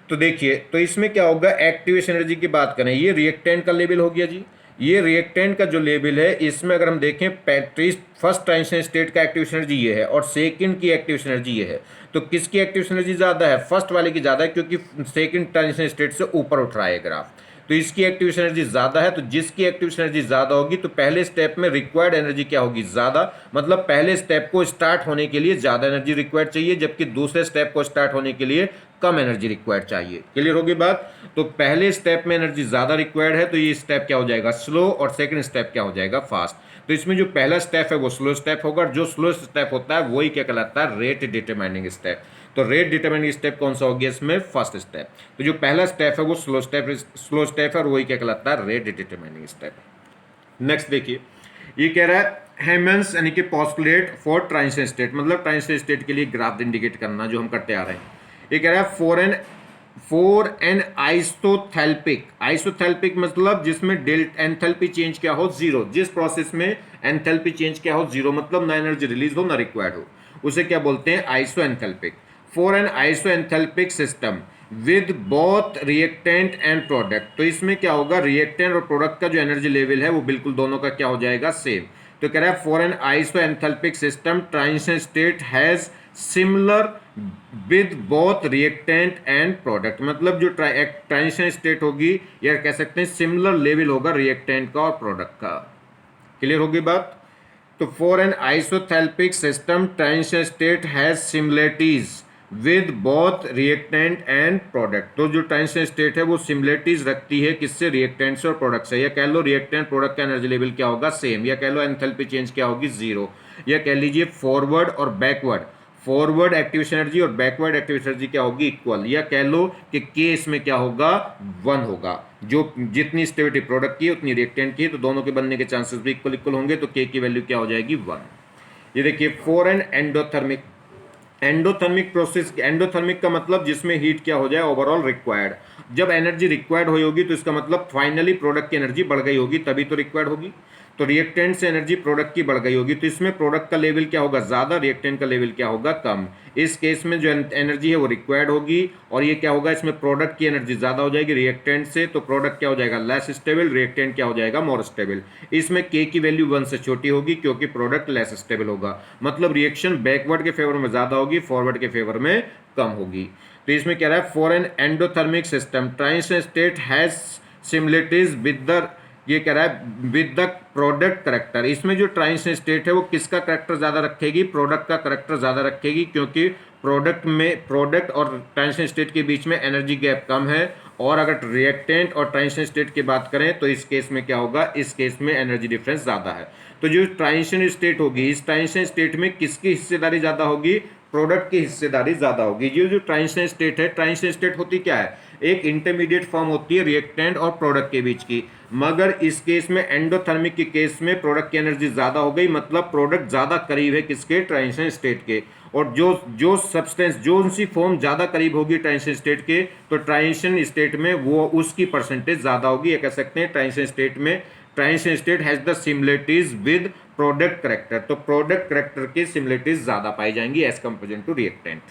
तो देखिए, तो इसमें क्या होगा, एक्टिवेशन एनर्जी की बात करें, ये रिएक्टेंट का लेवल हो गया जी। ये रिएक्टेंट का जो लेवल है, इसमें अगर हम देखें फर्स्ट ट्रांजिशन स्टेट का एक्टिवेशन एनर्जी ये है और सेकंड की एक्टिवेशन एनर्जी ये है। तो किसकी एक्टिवेशन एनर्जी ज़्यादा है? फर्स्ट वाले की ज़्यादा है, क्योंकि सेकंड ट्रांजिशन स्टेट से ऊपर उठ रहा है ग्राफ। तो इसकी एक्टिवेशन एनर्जी ज़्यादा है। तो जिसकी एक्टिवेशन एनर्जी ज़्यादा होगी तो पहले स्टेप में रिक्वायर्ड एनर्जी क्या होगी? ज़्यादा। मतलब पहले स्टेप को स्टार्ट होने के लिए ज़्यादा एनर्जी रिक्वायर्ड चाहिए, जबकि दूसरे स्टेप को स्टार्ट होने के लिए कम एनर्जी रिक्वायर्ड चाहिए। क्लियर होगी बात? तो पहले स्टेप में एनर्जी ज़्यादा रिक्वायर्ड है, तो ये स्टेप क्या हो जाएगा? स्लो। और सेकंड स्टेप क्या हो जाएगा? फास्ट। तो इसमें जो पहला स्टेप है वो स्लो स्टेप होगा। जो स्लो स्टेप होता है वही क्या कहलाता है? Rate determining step. तो रेट डिटरमाइनिंग स्टेप कौन सा हो गया इसमें? First step. तो जो पहला स्टेप है वो स्लो स्टेप है और वही क्या कहलाता है? Rate determining step. नेक्स्ट देखिए, ये कह रहा है हेमन्स यानी कि पोस्टुलेट फॉर ट्रांजिशन स्टेट, मतलब ट्रांजिशन स्टेट के लिए ग्राफ इंडिकेट करना, जो हम करते आ रहे हैं। ये कह रहा है फॉर एन आइसोथैल्पिक मतलब जिसमें एंथैल्पी चेंज क्या हो? जीरो। जिस प्रोसेस में एंथैल्पी चेंज क्या हो? जीरो। मतलब ना एनर्जी रिलीज हो ना रिक्वायर्ड हो, उसे क्या बोलते हैं? Isoenthalpic. For an isoenthalpic system with both reactant and product. तो इसमें क्या होगा? रिएक्टेंट और प्रोडक्ट का जो एनर्जी लेवल है वो बिल्कुल दोनों का क्या हो जाएगा? सेम। तो कह रहा है for an isoenthalpic system transition state has similar with both reactant and product. मतलब जो ट्रांजिशन स्टेट होगी या कह सकते हैं सिमिलर लेवल होगा रिएक्टेंट का और प्रोडक्ट का। क्लियर होगी बात? तो for an isoenthalpic system transition state has similarities with both reactant and product. तो जो ट्रांजिशन स्टेट है वो सिमिलरिटीज रखती है किससे? रिएक्टेंट से और प्रोडक्ट से। या कह लो रिएक्टेंट प्रोडक्ट का एनर्जी लेवल क्या होगा? सेम। या कह लो एंथैल्पी चेंज क्या होगी? जीरो। या कह लीजिए फॉरवर्ड और बैकवर्ड, फॉरवर्ड एक्टिवेशन एनर्जी और बैकवर्ड एक्टिवेशन एनर्जी क्या होगी? इक्वल। या कह लो कि के इसमें क्या होगा? 1 होगा। जो जितनी स्टेबिलिटी प्रोडक्ट की उतनी रिएक्टेंट की, तो दोनों के बनने के चांसेस भी इक्वल इक्वल होंगे, तो के की वैल्यू क्या हो जाएगी? 1। ये देखिए for an endothermic, endothermic process, endothermic का मतलब जिसमें हीट क्या हो जाए? Overall required. जब एनर्जी रिक्वायर्ड हुई होगी तो इसका मतलब फाइनली प्रोडक्ट की एनर्जी बढ़ गई होगी, तभी तो रिक्वायर्ड होगी। तो रिएक्टेंट से एनर्जी प्रोडक्ट की बढ़ गई होगी, तो इसमें प्रोडक्ट का लेवल क्या होगा? ज़्यादा। रिएक्टेंट का लेवल क्या होगा? कम। इस केस में जो एनर्जी है वो रिक्वायर्ड होगी, और ये क्या होगा? इसमें प्रोडक्ट की एनर्जी ज़्यादा हो जाएगी रिएक्टेंट से, तो प्रोडक्ट क्या हो जाएगा? Less stable. रिएक्टेंट क्या हो जाएगा? More stable. इसमें के की वैल्यू 1 से छोटी होगी, क्योंकि प्रोडक्ट लेस स्टेबल होगा। मतलब रिएक्शन बैकवर्ड के फेवर में ज़्यादा होगी, फॉरवर्ड के फेवर में कम होगी। तो इसमें क्या रहा है? For an endothermic system transition state has similarities with the, ये कह रहा है विद द प्रोडक्ट करेक्टर। इसमें जो ट्रांजिशन स्टेट है वो किसका करेक्टर ज़्यादा रखेगी? प्रोडक्ट का करेक्टर ज़्यादा रखेगी, क्योंकि प्रोडक्ट और ट्रांजिशन स्टेट के बीच में एनर्जी गैप कम है। और अगर रिएक्टेंट और ट्रांजिशन स्टेट की बात करें तो इस केस में क्या होगा? इस केस में एनर्जी डिफरेंस ज़्यादा है। तो जो ट्रांजिशन स्टेट होगी, इस ट्रांजिशन स्टेट में किसकी हिस्सेदारी ज़्यादा होगी? प्रोडक्ट की हिस्सेदारी ज़्यादा होगी। ये जो ट्रांजिशन स्टेट है, ट्रांजिशन स्टेट होती क्या है? एक इंटरमीडिएट फॉर्म होती है रिएक्टेंट और प्रोडक्ट के बीच की। मगर इस केस में एंडोथर्मिक के केस में प्रोडक्ट की एनर्जी ज़्यादा हो गई, मतलब प्रोडक्ट ज़्यादा करीब है किसके? ट्रांजिशन स्टेट के। और जो सब्सटेंस, जो उनसी फॉर्म ज़्यादा करीब होगी ट्रांजिशन स्टेट के, तो ट्रांजिशन स्टेट में वो उसकी परसेंटेज ज़्यादा होगी। ये कह सकते हैं ट्रांजिशन स्टेट में transition state has the similarities with product character. तो प्रोडक्ट करेक्टर की सिमिलरिटीज ज़्यादा पाई जाएंगी एज कंपेयर टू रिएक्टेंट।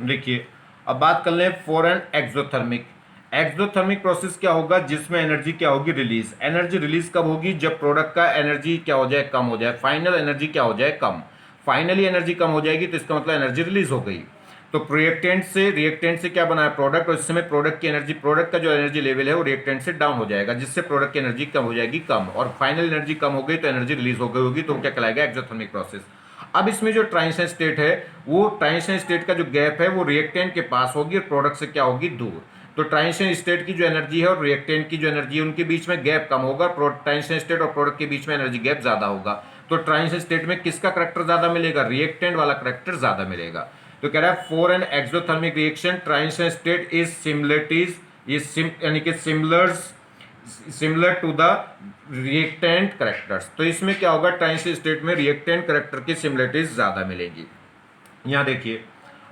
देखिए अब बात कर लें for an exothermic. Exothermic process क्या होगा? जिसमें एनर्जी क्या होगी? रिलीज। एनर्जी रिलीज कब होगी? जब प्रोडक्ट का एनर्जी क्या हो जाए? कम हो जाए। फाइनल एनर्जी क्या हो जाए? कम। फाइनली एनर्जी कम हो जाएगी तो इसका मतलब एनर्जी रिलीज हो गई। तो रिएक्टेंट से क्या बना है? प्रोडक्ट। और इस समय प्रोडक्ट की एनर्जी, प्रोडक्ट का जो एनर्जी लेवल है वो रिएक्टेंट से डाउन हो जाएगा, जिससे प्रोडक्ट की एनर्जी कम हो जाएगी, कम। और फाइनल एनर्जी कम हो गई तो एनर्जी रिलीज हो गई होगी, तो क्या कहलाएगा? Exothermic process. अब इसमें जो ट्रांजिशन स्टेट है, वो ट्रांजिशन स्टेट का जो गैप है वो रिएक्टेंट के पास होगी और प्रोडक्ट से क्या होगी? दूर। तो ट्रांजिशन स्टेट की जो एनर्जी है और रिएक्टेंट की जो एनर्जी है उनके बीच में गैप कम होगा, ट्रांजिशन स्टेट और प्रोडक्ट के बीच में एनर्जी गैप ज्यादा होगा। तो ट्रांजिशन स्टेट में किसका करैक्टर ज्यादा मिलेगा? रिएक्टेंट वाला करैक्टर ज्यादा मिलेगा। तो कह रहा है for an exothermic reaction transition state is similarities, यानी कि similar to the reactant characters. तो इसमें क्या होगा? ट्रांजिशन स्टेट में रिएक्टेंट करेक्टर की सिमिलरिटीज ज्यादा मिलेंगी। यहां देखिए,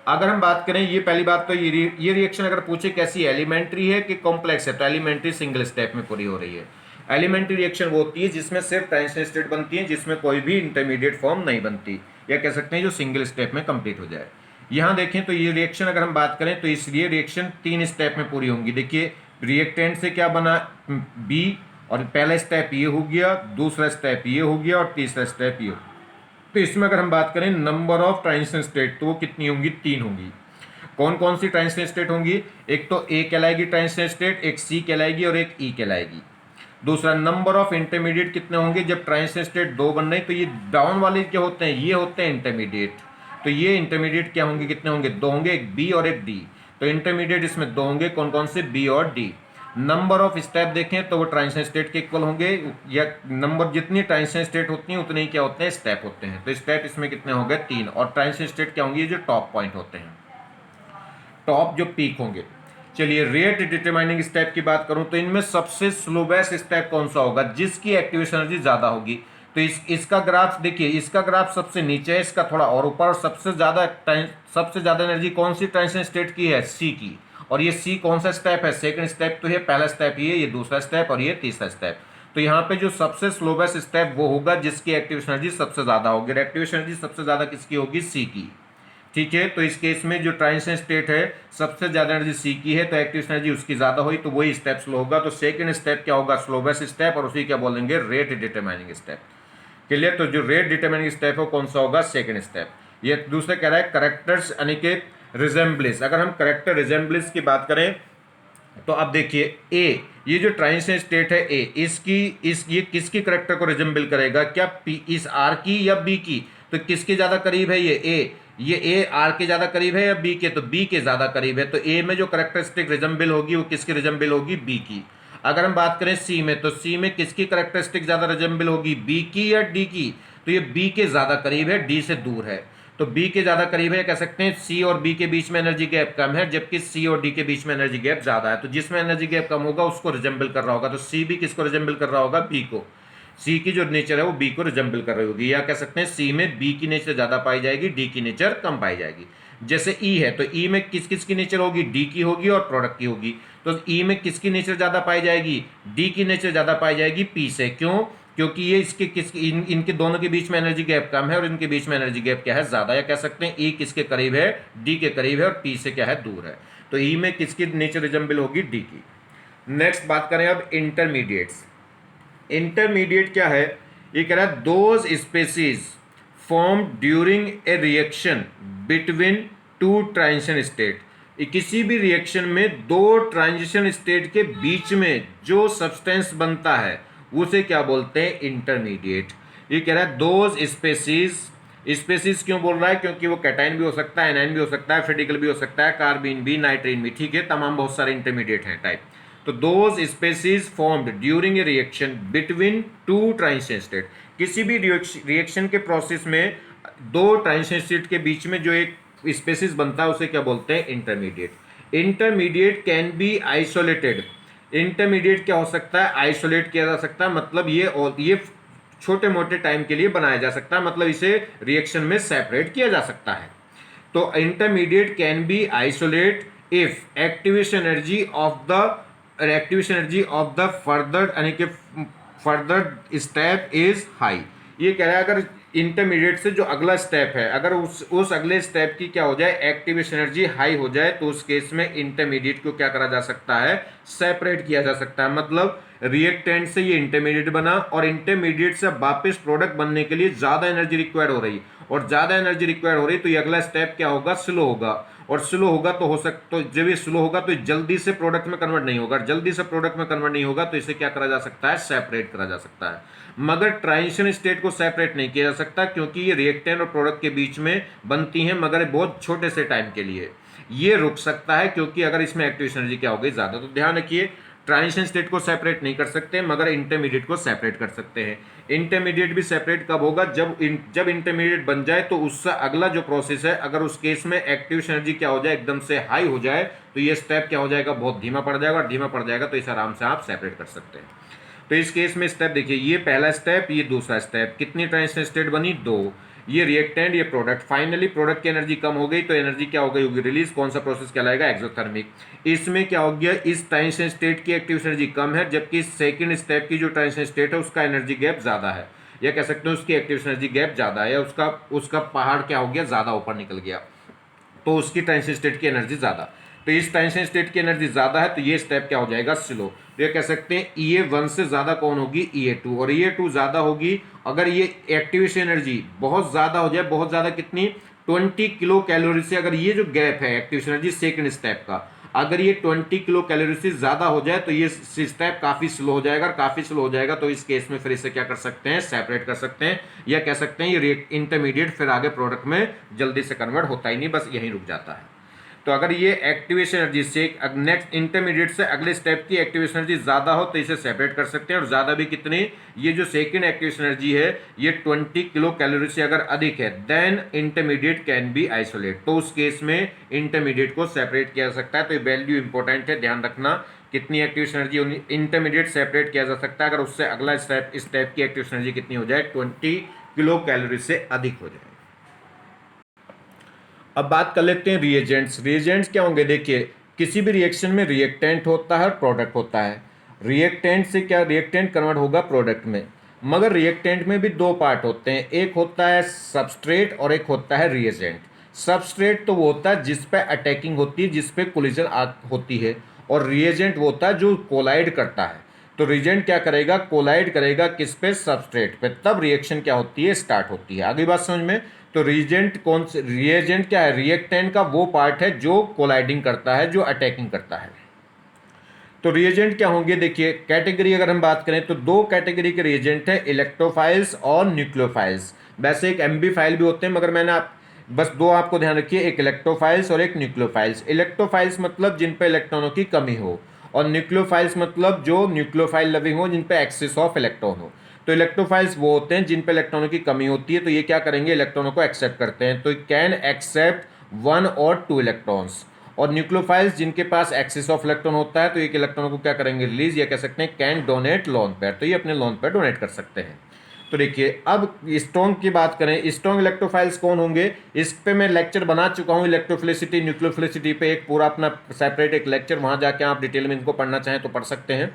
अगर हम बात करें, ये पहली बात तो ये रिएक्शन अगर पूछे कैसी एलिमेंट्री है कि कॉम्प्लेक्स है, तो एलिमेंट्री सिंगल स्टेप में पूरी हो रही है। एलिमेंट्री रिएक्शन वो होती है जिसमें सिर्फ ट्रांजिशन स्टेट बनती है, जिसमें कोई भी इंटरमीडिएट फॉर्म नहीं बनती, या कह सकते हैं जो सिंगल स्टेप में कंप्लीट हो जाए। यहाँ देखें तो ये रिएक्शन अगर हम बात करें तो इस ये रिएक्शन 3 स्टेप में पूरी होंगी। देखिए रिएक्टेंट से क्या बना बी, और पहला स्टेप ये हो गया, दूसरा स्टेप ये हो गया और तीसरा स्टेप ये हो। तो इसमें अगर हम बात करें नंबर ऑफ ट्रांजिशन स्टेट तो वो कितनी होंगी, 3 होंगी। कौन कौन सी ट्रांजिशन स्टेट होंगी, एक तो ए कहलाएगी ट्रांजिशन स्टेट, एक सी कहलाएगी और एक ई कहलाएगी। दूसरा नंबर ऑफ इंटरमीडिएट कितने होंगे, जब ट्रांजिशन स्टेट 2 बन रही तो ये डाउन वाले क्या होते हैं, ये होते हैं इंटरमीडिएट। तो ये इंटरमीडिएट क्या होंगे, कितने होंगे, 2 होंगे, एक बी और एक डी। तो इंटरमीडिएट इसमें 2 होंगे, कौन कौन से, बी और डी। नंबर ऑफ स्टेप देखें तो वो ट्रांजिशन स्टेट के इक्वल होंगे, या नंबर जितनी ट्रांजिशन स्टेट होती हैं उतने ही क्या होते हैं, स्टेप होते हैं। तो स्टेप इसमें कितने हो गए, 3। और ट्रांजिशन स्टेट क्या होंगी, जो टॉप पॉइंट होते हैं, टॉप जो पीक होंगे। चलिए रेट डिटरमाइनिंग स्टेप की बात करूं तो इनमें सबसे स्लोवेस्ट स्टेप कौन सा होगा, जिसकी एक्टिवेशन एनर्जी ज्यादा होगी। तो इसका ग्राफ देखिए, इसका ग्राफ सबसे नीचे है, इसका थोड़ा और ऊपर। और सबसे ज्यादा एनर्जी कौन सी ट्रांजिशन स्टेट की है, सी की। और ये सी कौन सा स्टेप है, सेकंड स्टेप तो ये, पहला स्टेप ये दूसरा स्टेप और ये तीसरा स्टेप। तो यहाँ पे जो सबसे स्लोवेस्ट स्टेप वो होगा जिसकी एक्टिवेशन एनर्जी सबसे ज्यादा होगी। एक्टिवेशन एनर्जी सबसे ज्यादा किसकी होगी, सी की। ठीक है, तो इस केस में जो ट्रांजिशन स्टेट है सबसे ज्यादा एनर्जी सी की है, तो एक्टिवेशन एनर्जी उसकी ज्यादा हुई, तो वही स्टेप स्लो होगा। तो सेकंड स्टेप क्या होगा, स्लोवेस्ट स्टेप, और उसी क्या बोलेंगे, रेट डिटरमाइनिंग स्टेप। क्लियर, तो जो रेट डिटरमाइनिंग स्टेप है कौन सा होगा, सेकंड स्टेप। ये दूसरा कह रहा है करेक्टर्स यानी कि रिजेंबलेंस। अगर हम करेक्टर रिजेंबलेंस की बात करें तो अब देखिए ए, ये जो ट्रांजिशन स्टेट है ए, ये किसकी करेक्टर को रिजेंबल करेगा, क्या पी इस आर की या बी की। तो किसके ज्यादा करीब है, ये ए आर के ज्यादा करीब है या बी के, तो बी के ज्यादा करीब है। तो ए में जो करेक्टरिस्टिक रिजेंबल होगी वो किसकी रिजेंबल होगी, बी की। अगर हम बात करें सी में, तो सी में किसकी करेक्टरिस्टिक ज्यादा रिजेंबल होगी, बी की या डी की। तो ये बी के ज्यादा करीब है, डी से दूर है। तो बी के ज्यादा करीब है, कह सकते हैं सी और बी के बीच में एनर्जी गैप कम है, जबकि सी और डी के बीच में एनर्जी गैप ज्यादा है। तो जिसमें एनर्जी गैप कम होगा उसको रिजेंबल कर रहा होगा। तो सी भी किसको रिजेंबल कर रहा होगा, बी को। सी की जो नेचर है वो बी को रिजेंबल कर रही होगी, या कह सकते हैं सी में बी की नेचर ज्यादा पाई जाएगी, डी की नेचर कम पाई जाएगी। जैसे ई है तो ई में किस किस की नेचर होगी, डी की होगी और प्रोडक्ट की होगी। तो ई में किसकी नेचर ज्यादा पाई जाएगी, डी की नेचर ज्यादा पाई जाएगी पी से। क्यों, क्योंकि ये इनके दोनों के बीच में एनर्जी गैप कम है और इनके बीच में एनर्जी गैप क्या है, ज्यादा। या कह सकते हैं ई किसके करीब है, डी के करीब है, और पी से क्या है, दूर है। तो ई में किसकी नेचर रिजेंबल होगी, डी की। नेक्स्ट बात करें अब इंटरमीडिएट्स। इंटरमीडिएट क्या है, ये कह रहा है those species form during a reaction between two transition state. किसी भी रिएक्शन में दो ट्रांजिशन स्टेट के बीच में जो सब्सटेंस बनता है उसे क्या बोलते हैं, इंटरमीडिएट। ये कह रहा है दोज स्पेसीज क्यों बोल रहा है, क्योंकि वो कैटाइन भी हो सकता है, एनाइन भी हो सकता है, फेडिकल भी हो सकता है, कार्बिन भी, नाइट्रीन भी। ठीक है, तमाम बहुत सारे इंटरमीडिएट हैं टाइप। तो those species formed during a reaction between two transition state. किसी भी रिएक्शन के प्रोसेस में दो ट्रांजिशन स्टेट के बीच में जो एक स्पेसीज बनता है उसे क्या बोलते हैं, intermediate. Intermediate can be isolated. Intermediate क्या हो सकता है, आइसोलेट किया जा सकता है, मतलब ये छोटे मोटे टाइम के लिए बनाया जा सकता है, मतलब इसे रिएक्शन में सेपरेट किया जा सकता है। तो intermediate can be isolate if activation energy of the further यानी कि फर्दर स्टेप इज हाई। ये कह रहा है अगर इंटरमीडिएट से जो अगला स्टेप है, अगर उस अगले स्टेप की क्या हो जाए, एक्टिवेशन एनर्जी हाई हो जाए, तो उस केस में इंटरमीडिएट को क्या करा जा सकता है, सेपरेट किया जा सकता है। मतलब रिएक्टेंट से ये इंटरमीडिएट बना और इंटरमीडिएट से वापस प्रोडक्ट बनने के लिए ज्यादा एनर्जी रिक्वायर्ड हो रही, और ज्यादा एनर्जी रिक्वायर्ड हो रही, तो ये अगला स्टेप क्या होगा, स्लो होगा। और स्लो होगा तो हो सकता, तो जब ये स्लो होगा तो जल्दी से प्रोडक्ट में कन्वर्ट नहीं होगा, जल्दी से प्रोडक्ट में कन्वर्ट नहीं होगा, तो इसे क्या करा जा सकता है, सेपरेट करा जा सकता है। मगर ट्रांजिशन स्टेट को सेपरेट नहीं किया जा सकता, क्योंकि ये रिएक्टेंट और प्रोडक्ट के बीच में बनती हैं, मगर बहुत छोटे से टाइम के लिए। ये रुक सकता है क्योंकि अगर इसमें एक्टिवेशन एनर्जी क्या होगी, ज्यादा। तो ध्यान रखिए, ट्रांजिशन स्टेट को सेपरेट नहीं कर सकते, मगर इंटरमीडिएट को सेपरेट कर सकते हैं। इंटरमीडिएट भी सेपरेट कब होगा, जब इंटरमीडिएट बन जाए, तो उससे अगला जो प्रोसेस है, अगर उस केस में एक्टिवेशन एनर्जी क्या हो जाए, एकदम से हाई हो जाए, तो ये स्टेप क्या हो जाएगा, बहुत धीमा पड़ जाएगा, और धीमा पड़ जाएगा तो इसे आराम से आप सेपरेट कर सकते हैं। तो इस केस में स्टेप देखिए, ये पहला स्टेप, ये दूसरा स्टेप, कितनी ट्रांजिशन स्टेट बनी, दो। ये रिएक्टेंट, ये प्रोडक्ट, फाइनली प्रोडक्ट की एनर्जी कम हो गई, तो एनर्जी क्या हो गई होगी, रिलीज। कौन सा प्रोसेस कहलाएगा, एक्सोथर्मिक। इसमें क्या हो गया, इस ट्रांजिशन स्टेट की एक्टिवेशन एनर्जी कम है, जबकि सेकंड स्टेप की जो ट्रांजिशन स्टेट है उसका एनर्जी गैप ज्यादा है, या कह सकते हैं उसकी एक्टिवेशन एनर्जी गैप ज्यादा है, या उसका पहाड़ क्या हो गया, ज्यादा ऊपर निकल गया। तो उसकी टेंशन स्टेट की एनर्जी ज़्यादा। तो इस टेंशन स्टेट की एनर्जी ज़्यादा है तो ये स्टेप क्या हो जाएगा, स्लो। तो ये कह सकते हैं EA1 से ज़्यादा कौन होगी, EA2, और EA2 ज़्यादा होगी अगर ये एक्टिवेशन एनर्जी बहुत ज़्यादा हो जाए, बहुत ज़्यादा कितनी, 20 किलो कैलोरी से। अगर ये जो गैप है एक्टिवेशन एनर्जी सेकंड स्टेप का, अगर ये 20 किलो कैलोरी से ज़्यादा हो जाए तो ये स्टेप काफ़ी स्लो हो जाएगा, और काफ़ी स्लो हो जाएगा तो इस केस में फिर इसे क्या कर सकते हैं, सेपरेट कर सकते हैं, या कह सकते हैं ये इंटरमीडिएट फिर आगे प्रोडक्ट में जल्दी से कन्वर्ट होता ही नहीं, बस यहीं रुक जाता है। तो अगर ये एक्टिवेशन एनर्जी से नेक्स्ट इंटरमीडिएट से अगले स्टेप की एक्टिवेशन एनर्जी ज़्यादा हो तो इसे सेपरेट कर सकते हैं, और ज़्यादा भी कितनी, ये जो सेकंड एक्टिवेशन एनर्जी है ये 20 किलो कैलोरी से अगर अधिक है, then intermediate can be isolate, तो उस केस में इंटरमीडिएट को सेपरेट किया जा सकता है। तो ये वैल्यू इंपॉर्टेंट है, ध्यान रखना, कितनी एक्टिवेशन एनर्जी इंटरमीडिएट सेपरेट किया जा सकता है अगर उससे अगला स्टेप की एक्टिवेशन एनर्जी कितनी हो जाए, 20 किलो कैलोरी से अधिक हो जाए। अब बात कर लेते हैं रिएजेंट्स। रिएजेंट्स क्या होंगे, देखिए किसी भी रिएक्शन में रिएक्टेंट होता है और प्रोडक्ट होता है। रिएक्टेंट से क्या, रिएक्टेंट कन्वर्ट होगा प्रोडक्ट में, मगर रिएक्टेंट में भी दो पार्ट होते हैं, एक होता है सबस्ट्रेट और एक होता है रिएजेंट। सबस्ट्रेट तो वो होता है जिस पे अटैकिंग होती है, जिस पे कोलिजन होती है, और रिएजेंट वो होता है जो कोलाइड करता है। तो रिएजेंट क्या करेगा, कोलाइड करेगा किस पे, सबस्ट्रेट पे, तब रिएक्शन क्या होती है, स्टार्ट होती है। आगे बात समझ में। तो रिएजेंट कौन से, रिएजेंट क्या है, रिएक्टेंट का वो पार्ट है जो कोलाइडिंग करता है, जो अटैकिंग करता है। तो रिएजेंट क्या होंगे, देखिए कैटेगरी अगर हम बात करें तो दो कैटेगरी के रिएजेंट है, इलेक्ट्रोफाइल्स और न्यूक्लियोफाइल्स। वैसे एक एमबी फाइल भी होते हैं, मगर मैंने बस दो आपको ध्यान रखिए, एक इलेक्ट्रोफाइल्स और एक न्यूक्लियोफाइल्स। इलेक्ट्रोफाइल्स मतलब जिन पे इलेक्ट्रॉनों की कमी हो, और न्यूक्लियोफाइल्स मतलब जो न्यूक्लियोफाइल लविंग हो, जिन पे एक्सेस ऑफ इलेक्ट्रॉन हो। तो इलेक्ट्रोफाइल्स वो होते हैं जिन पे इलेक्ट्रॉनों की कमी होती है, तो ये क्या करेंगे, इलेक्ट्रॉनों को एक्सेप्ट करते हैं, तो कैन एक्सेप्ट 1 और 2 इलेक्ट्रॉन्स। और न्यूक्लियोफाइल्स जिनके पास एक्सेस ऑफ इलेक्ट्रॉन होता है तो एक इलेक्ट्रॉन को क्या करेंगे, रिलीज, या कह सकते हैं कैन डोनेट लोन पेयर, तो ये अपने लोन पेयर डोनेट कर सकते हैं। तो देखिए अब स्ट्रॉन्ग की बात करें, स्ट्रॉन्ग इलेक्ट्रोफाइल्स कौन होंगे, इस पे मैं लेक्चर बना चुका हूँ, इलेक्ट्रोफिलिसिटी न्यूक्लियोफिलिसिटी पे एक पूरा अपना सेपरेट एक लेक्चर, वहाँ जाके आप डिटेल में इनको पढ़ना चाहें तो पढ़ सकते हैं।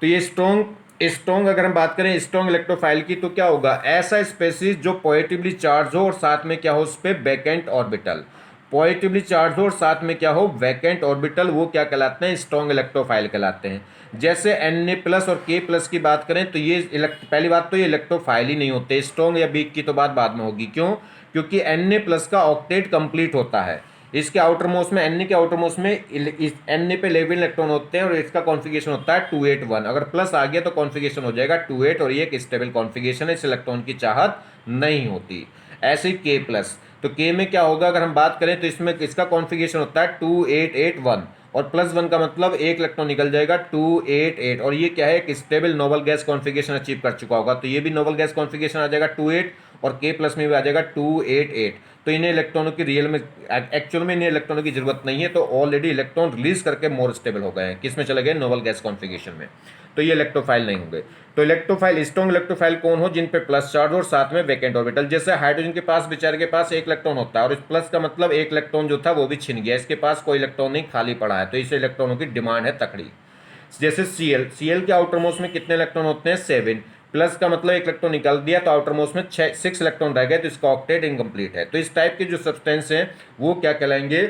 तो ये स्ट्रॉन्ग अगर हम बात करें स्ट्रॉन्ग इलेक्ट्रोफाइल की, तो क्या होगा, ऐसा स्पेसीज जो पॉजिटिवली चार्ज हो और साथ में क्या हो, उस पर वैकेंट ऑर्बिटल, पॉजिटिवली चार्ज हो और साथ में क्या हो, वैकेंट ऑर्बिटल, वो क्या कहलाते हैं, स्ट्रॉन्ग इलेक्ट्रोफाइल कहलाते हैं। जैसे Na+ और K+ की बात करें तो ये पहली बात तो ये इलेक्ट्रोफाइल ही नहीं होते, स्ट्रॉन्ग या वीक की तो बात बाद में होगी, क्यों, क्योंकि Na+ का ऑक्टेट कंप्लीट होता है, इसके आउटर मोस्ट में, Na के आउटर मोस्ट में Na पे 11 इलेक्ट्रॉन होते हैं और इसका कॉन्फ़िगरेशन होता है 281, अगर प्लस आ गया तो कॉन्फ़िगरेशन हो जाएगा 28, और ये एक स्टेबल कॉन्फ़िगरेशन है, इस इलेक्ट्रॉन की चाहत नहीं होती। ऐसे ही K+, तो K में क्या होगा, अगर हम बात करें तो इसमें इसका कॉन्फ़िगरेशन होता है 2881, और +1 का मतलब एक इलेक्ट्रॉन निकल जाएगा 288, और ये क्या है, एक stable noble gas configuration achieve कर चुका होगा, तो ये भी नोबल गैस कॉन्फ़िगरेशन आ जाएगा 28, और K+ में भी आ जाएगा 288। तो इन्हें इलेक्ट्रॉनों की रियल में, एक्चुअल में इन्हें इलेक्ट्रॉनों की जरूरत नहीं है, तो ऑलरेडी इलेक्ट्रॉन रिलीज करके मोर स्टेबल हो गए हैं, किस में चले गए, नोबल गैस कॉन्फ़िगरेशन में, तो ये इलेक्ट्रोफाइल नहीं होंगे। तो इलेक्ट्रोफाइल, स्ट्रॉन्ग इलेक्ट्रोफाइल कौन हो, जिन पे प्लस चार्ज और साथ में वैकेंट ऑर्बिटल। जैसे हाइड्रोजन के पास, बेचारे के पास एक इलेक्ट्रॉन होता है, और इस प्लस का मतलब एक इलेक्ट्रॉन जो था वो भी छिन गया, इसके पास कोई इलेक्ट्रॉन नहीं, खाली पड़ा है, तो इसे इलेक्ट्रॉनों की डिमांड है तकड़ी। जैसे Cl के आउटर मोस्ट में कितने इलेक्ट्रॉन होते हैं, 7, प्लस का मतलब एक इलेक्ट्रॉन निकाल दिया तो आउटर मोस्ट में 6 इलेक्ट्रॉन रह गए, तो इसका ऑक्टेट इनकम्प्लीट है। तो इस टाइप के जो सब्सटेंस हैं वो क्या कहलाएंगे,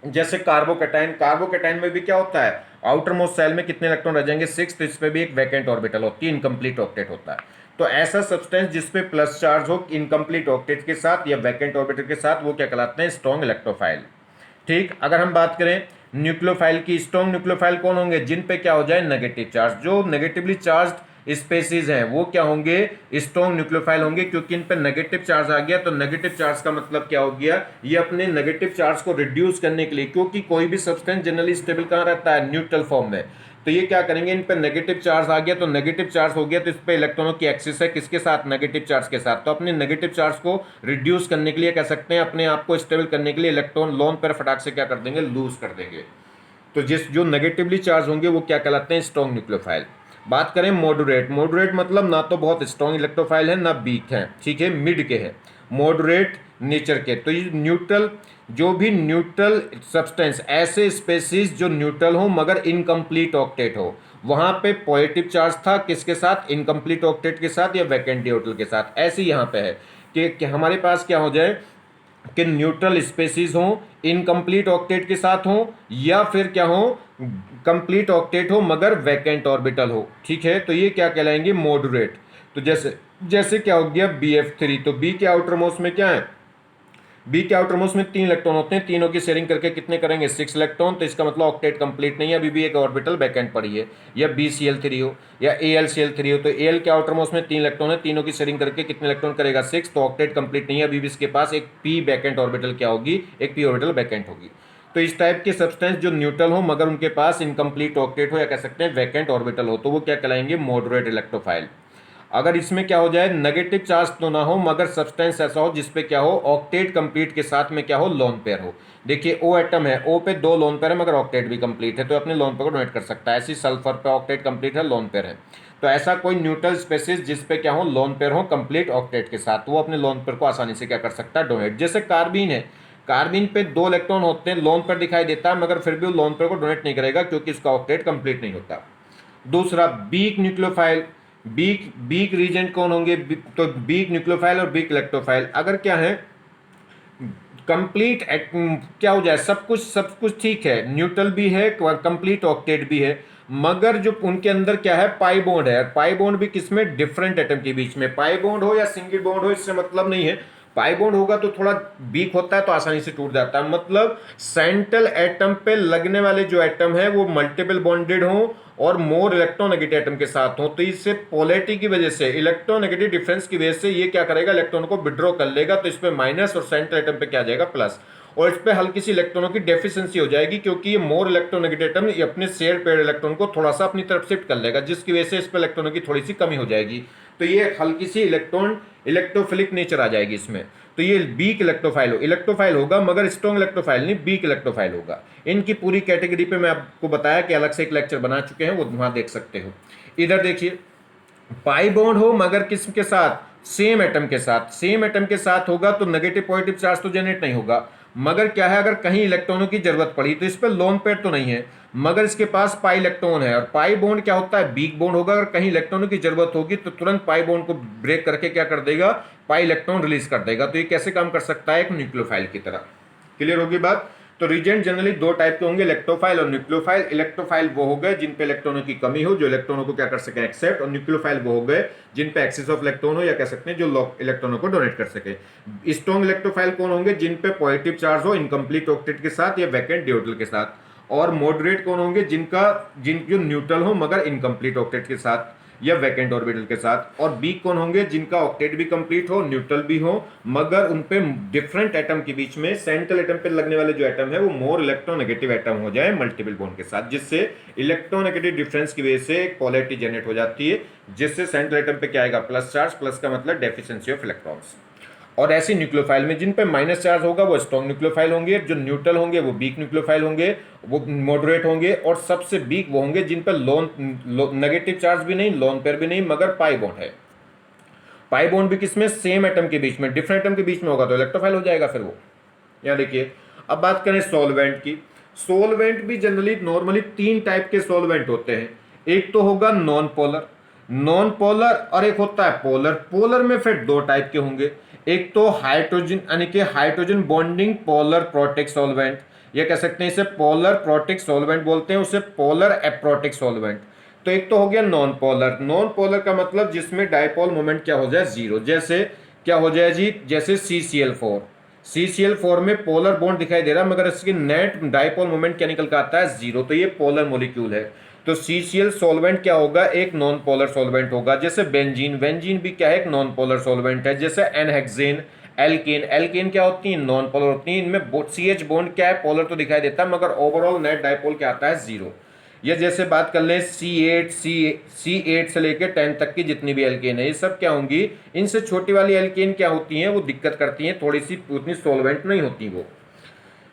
जैसे कार्बोकैटायन में भी क्या होता है, आउटर मोस्ट सेल में कितने इलेक्ट्रॉन रह जाएंगे, 6, तो इस पे भी एक वैकेंट ऑर्बिटल होती है, इनकम्प्लीट ऑक्टेट होता है। तो ऐसा सब्सटेंस जिसपे प्लस चार्ज हो इनकम्प्लीट ऑक्टेट के साथ या वैकेंट ऑर्बिटल के साथ, वो क्या कहलाते हैं, स्ट्रॉन्ग इलेक्ट्रोफाइल। ठीक, अगर हम बात करें न्यूक्लियोफाइल की, स्ट्रॉन्ग न्यूक्लियोफाइल कौन होंगे, जिन पे क्या हो जाए, नेगेटिव चार्ज, जो नेगेटिवली चार्ज स्पेसीज हैं वो क्या होंगे, स्ट्रॉन्ग न्यूक्लियोफाइल होंगे, क्योंकि इन पर नेगेटिव चार्ज आ गया, तो नेगेटिव चार्ज का मतलब क्या हो गया, ये अपने नेगेटिव चार्ज को रिड्यूस करने के लिए, क्योंकि कोई भी सब्सटेंस जनरली स्टेबल कहाँ रहता है, न्यूट्रल फॉर्म में, तो ये क्या करेंगे, इन पर नेगेटिव चार्ज आ गया, तो नेगेटिव चार्ज हो गया तो इस पर इलेक्ट्रॉनों की एक्सिस है किसके साथ, नेगेटिव चार्ज के साथ, तो अपने नेगेटिव चार्ज को रिड्यूस करने के लिए, कह सकते हैं अपने आप को स्टेबल करने के लिए, इलेक्ट्रॉन लोन पर फटाक से क्या कर देंगे, लूज कर देंगे। तो जो नेगेटिवली चार्ज होंगे वो क्या कहलाते हैं, स्ट्रॉन्ग न्यूक्लियोफाइल। बात करें मॉडरेट, मॉडरेट मतलब ना तो बहुत स्ट्रॉन्ग इलेक्ट्रोफाइल है ना वीक है, ठीक है, मिड के है, मॉडरेट नेचर के। तो ये न्यूट्रल, जो भी न्यूट्रल सब्सटेंस, ऐसे स्पेसीज जो न्यूट्रल हो मगर इनकम्प्लीट ऑक्टेट हो, वहां पे पॉजिटिव चार्ज था किसके साथ, इनकम्प्लीट ऑक्टेट के साथ या वैकेंट ऑर्बिटल के साथ। ऐसे यहाँ पे है कि हमारे पास क्या हो जाए, कि न्यूट्रल स्पेसीज हों, इनकम्प्लीट ऑक्टेट के साथ हों, या फिर क्या हो, कंप्लीट ऑक्टेट हो मगर वैकेंट ऑर्बिटल हो। ठीक है, तो ये क्या कहलाएंगे, मॉडरेट। तो जैसे जैसे क्या हो गया BF3, तो बी के आउटर मोस्ट में क्या है, बी के आउटर मोस्ट में 3 इलेक्ट्रॉन होते हैं, तीनों की शेयरिंग करके कितने करेंगे, 6 इलेक्ट्रॉन। तो इसका मतलब ऑक्टेट कंप्लीट नहीं है, अभी भी एक ऑर्बिटल वैकेंट पड़ी है। या BCl3 हो या AlCl3 हो, तो Al के आउटर मोस्ट में 3 इलेक्ट्रॉन है, तीनों की शेयरिंग करके कितने इलेक्ट्रॉन करेगा, 6। तो ऑक्टेट कंप्लीट नहीं है, अभी भी इसके पास एक p वैकेंट ऑर्बिटल क्या होगी, एक p ऑर्बिटल वैकेंट होगी। तो इस टाइप के सब्सटेंस जो न्यूट्रल हो मगर उनके पास इनकम्प्लीट ऑक्टेट हो या कह सकते हैं वैकेंट ऑर्बिटल हो, तो वो क्या कहलाएंगे, मॉडरेट इलेक्ट्रोफाइल। अगर इसमें क्या हो जाए, नेगेटिव चार्ज तो ना हो मगर सब्सटेंस ऐसा हो जिसपे क्या हो, ऑक्टेट कंप्लीट के साथ में क्या हो, लोन पेयर हो। देखिए O एटम है, O पे 2 लोन पेयर है मगर ऑक्टेट भी कंप्लीट है, तो अपने लोन पेयर को डोनेट कर सकता है। ऐसी सल्फर पे ऑक्टेट कंप्लीट है, लोन पेयर है। तो ऐसा कोई न्यूट्रल स्पेसिस जिसपे क्या हो, लोन पेयर हो कंप्लीट ऑक्टेट के साथ, वो अपने लोन पेयर को आसानी से क्या कर सकता है, डोनेट। जैसे कार्बीन है, कार्बीन पे 2 इलेक्ट्रॉन होते हैं, लोन पेयर दिखाई देता है मगर फिर भी वो लोन पेयर को डोनेट नहीं करेगा क्योंकि इसका ऑक्टेट कंप्लीट नहीं होता। दूसरा weak nucleophile, weak weak reagent कौन होंगे, तो बीक न्यूक्लियोफाइल और बीक इलेक्ट्रोफाइल। अगर क्या है, कंप्लीट क्या हो जाए, सब कुछ ठीक है, न्यूट्रल भी है, कंप्लीट ऑक्टेट भी है, मगर जो उनके अंदर क्या है, पाई बॉन्ड है। पाई बॉन्ड भी किसमें, डिफरेंट एटम के बीच में। पाई बॉन्ड हो या सिंगल बॉन्ड हो इससे मतलब नहीं है, पाई बॉन्ड होगा तो थोड़ा वीक होता है तो आसानी से टूट जाता है। मतलब सेंट्रल एटम पे लगने वाले जो एटम है वो मल्टीपल बॉन्डेड हो और मोर इलेक्ट्रोनेगेटिव एटम के साथ हो, तो इससे पोलैरिटी की वजह से, इलेक्ट्रोनेगेटिव डिफरेंस की वजह से ये क्या करेगा, इलेक्ट्रॉन को विड्रॉ कर लेगा, तो इस पे माइनस और सेंट्रल एटम पे क्या आ जाएगा, प्लस। और इस पे हल्की सी इलेक्ट्रॉनों की डेफिशिएंसी हो जाएगी क्योंकि ये मोर इलेक्ट्रोनेगेटिव एटम अपने शेयर पेयर इलेक्ट्रॉन को थोड़ा सा अपनी तरफ शिफ्ट कर लेगा, जिसकी वजह से इस पे इलेक्ट्रॉनों की थोड़ी सी कमी हो जाएगी। तो ये हल्की सी इलेक्ट्रोफिलिक नेचर आ जाएगी इसमें। तो ये वीक इलेक्ट्रोफाइल होगा मगर स्ट्रॉन्ग इलेक्ट्रोफाइल नहीं, वीक इलेक्ट्रोफाइल होगा। इनकी पूरी कैटेगरी पे मैं आपको बताया कि अलग से एक लेक्चर बना चुके हैं, वो वहां देख सकते हो। इधर देखिए, पाई बॉन्ड हो मगर किसके साथ, सेम एटम के साथ। सेम एटम के साथ होगा तो नेगेटिव पॉजिटिव चार्ज तो जनरेट नहीं होगा, मगर क्या है, अगर कहीं इलेक्ट्रॉनों की जरूरत पड़ी तो इस पर लोन पेयर तो नहीं है मगर इसके पास पाई इलेक्ट्रॉन है। और पाई बॉन्ड क्या होता है, वीक बॉन्ड होगा, अगर कहीं इलेक्ट्रॉनों की जरूरत होगी तो तुरंत पाई बॉन्ड को ब्रेक करके क्या कर देगा, पाई इलेक्ट्रॉन रिलीज कर देगा। तो ये कैसे काम कर सकता है, एक न्यूक्लियोफाइल की तरह। क्लियर होगी बात। तो रीजेंट जनरली 2 टाइप के होंगे, इलेक्ट्रोफाइल और न्यूक्लियोफाइल। इलेक्ट्रोफाइल वो हो गए जिन पे इलेक्ट्रॉनों की कमी हो, जो इलेक्ट्रॉनों को क्या कर सके, एक्सेप्ट। और न्यूक्लियोफाइल वो हो गए जिन पे एक्सेस ऑफ इलेक्ट्रॉन हो या कह सकते हैं जो इलेक्ट्रॉनों को डोनेट कर सके। स्ट्रॉन्ग इलेक्ट्रोफाइल कौन होंगे, जिन पे पॉजिटिव चार्ज हो इनकम्प्लीट ऑक्टेट के साथ या वैकेंट ड्यूटल के साथ। और मॉडरेट कौन होंगे, जिन जो न्यूट्रल हो मगर इनकम्प्लीट ऑक्टेट के साथ या वैकेंट ऑर्बिटल के साथ। और वीक कौन होंगे, जिनका ऑक्टेट भी कंप्लीट हो, न्यूट्रल भी हो, मगर उन पे डिफरेंट एटम के बीच में सेंट्रल एटम पे लगने वाले जो एटम है वो मोर इलेक्ट्रोनेगेटिव एटम हो जाए मल्टीपल बॉन्ड के साथ, जिससे इलेक्ट्रोनेगेटिव डिफरेंस की वजह से एक पोलैरिटी जनरेट हो जाती है, जिससे सेंट्रल एटम पे क्या आएगा, प्लस चार्ज। प्लस का मतलब डेफिशिएंसी ऑफ इलेक्ट्रॉन्स। और ऐसे न्यूक्लियोफाइल में जिन पे माइनस चार्ज होगा वो स्ट्रॉन्ग न्यूक्लियोफाइल होंगे, जो न्यूट्रल होंगे वो वीक न्यूक्लियोफाइल होंगे, वो मॉडरेट होंगे। और सबसे वीक वो होंगे जिन पे नेगेटिव चार्ज भी नहीं, लोन पेयर भी नहीं, मगर पाई बॉन्ड है। पाई बॉन्ड भी किसमें, सेम एटम के बीच में, डिफरेंट एटम के बीच में होगा तो इलेक्ट्रोफाइल हो जाएगा फिर वो। यहाँ देखिए, अब बात करें सॉल्वेंट की। सॉल्वेंट भी जनरली नॉर्मली 3 टाइप के सॉल्वेंट होते हैं। एक तो होगा नॉन पोलर और एक होता है पोलर। पोलर में फिर 2 टाइप के होंगे, एक तो हाइड्रोजन यानी कि hydrogen bonding polar protic solvent, या कह सकते हैं इसे पोलर प्रोटिक सॉल्वेंट बोलते हैं, उसे पोलर एप्रोटिक सॉल्वेंट। तो एक तो हो गया नॉन पोलर का मतलब जिसमें डायपोल मोमेंट क्या हो जाए, 0। जैसे क्या हो जाए जी, जैसे CCl4 में पोलर बॉन्ड दिखाई दे रहा है मगर इसकी नेट डायपोल मोमेंट क्या निकल कर आता है, 0। तो ये पोलर मॉलिक्यूल है। तो CCl सॉल्वेंट क्या होगा, एक नॉन पोलर सॉल्वेंट होगा। जैसे बेंजीन भी क्या है, एक नॉन पोलर सॉल्वेंट है। जैसे एनहेक्सेन, एल्केन क्या होती है, नॉन पोलर होती है। इनमें CH बॉन्ड क्या है, पोलर तो दिखाई देता है मगर ओवरऑल नेट डायपोल क्या आता है, 0। ये जैसे बात कर लें C8 से लेकर 10 तक की जितनी भी एल्केन है, ये सब क्या होंगी, इनसे छोटी वाली एल्केन क्या होती हैं, वो दिक्कत करती हैं, थोड़ी सी उतनी सॉल्वेंट नहीं होती वो।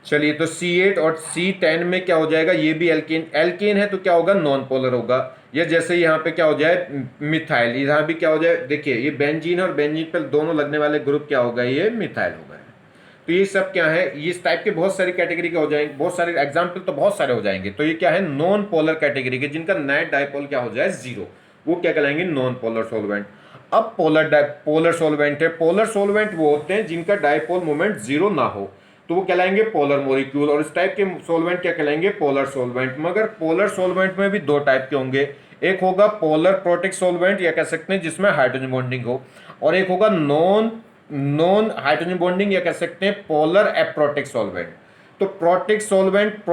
चलिए, तो C8 और C10 में क्या हो जाएगा, ये भी एल्केन है तो क्या होगा, नॉन पोलर होगा। या जैसे यहाँ पे क्या हो जाए, मिथाइल, यहाँ भी क्या हो जाए, देखिए ये बेंजीन और बेंजीन पर दोनों लगने वाले ग्रुप क्या होगा, ये मिथाइल होगा। तो ये सब क्या है, इस टाइप के बहुत सारी कैटेगरी के हो जाएंगे, बहुत सारे एग्जाम्पल तो बहुत सारे हो जाएंगे। तो ये क्या है, नॉन पोलर कैटेगरी के, जिनका नेट डायपोल क्या हो जाए, 0, वो क्या कहलाएंगे, नॉन पोलर सॉल्वेंट। अब पोलर सॉल्वेंट है, पोलर सॉल्वेंट वो होते हैं जिनका डायपोल मोमेंट जीरो ना हो, तो वो कहलाएंगे पोलर मॉलिक्यूल। और इस टाइप के सॉल्वेंट क्या कहलाएंगे, पोलर सॉल्वेंट। मगर पोलर सॉल्वेंट में भी दो टाइप के होंगे, एक होगा पोलर प्रोटिक सॉल्वेंट या कह सकते हैं जिसमें हाइड्रोजन बॉन्डिंग हो, और एक होगा नॉन हाइड्रोजन बॉन्डिंग या कह सकते हैं पोलर एप्रोटिक सॉल्वेंट। तो protic solvent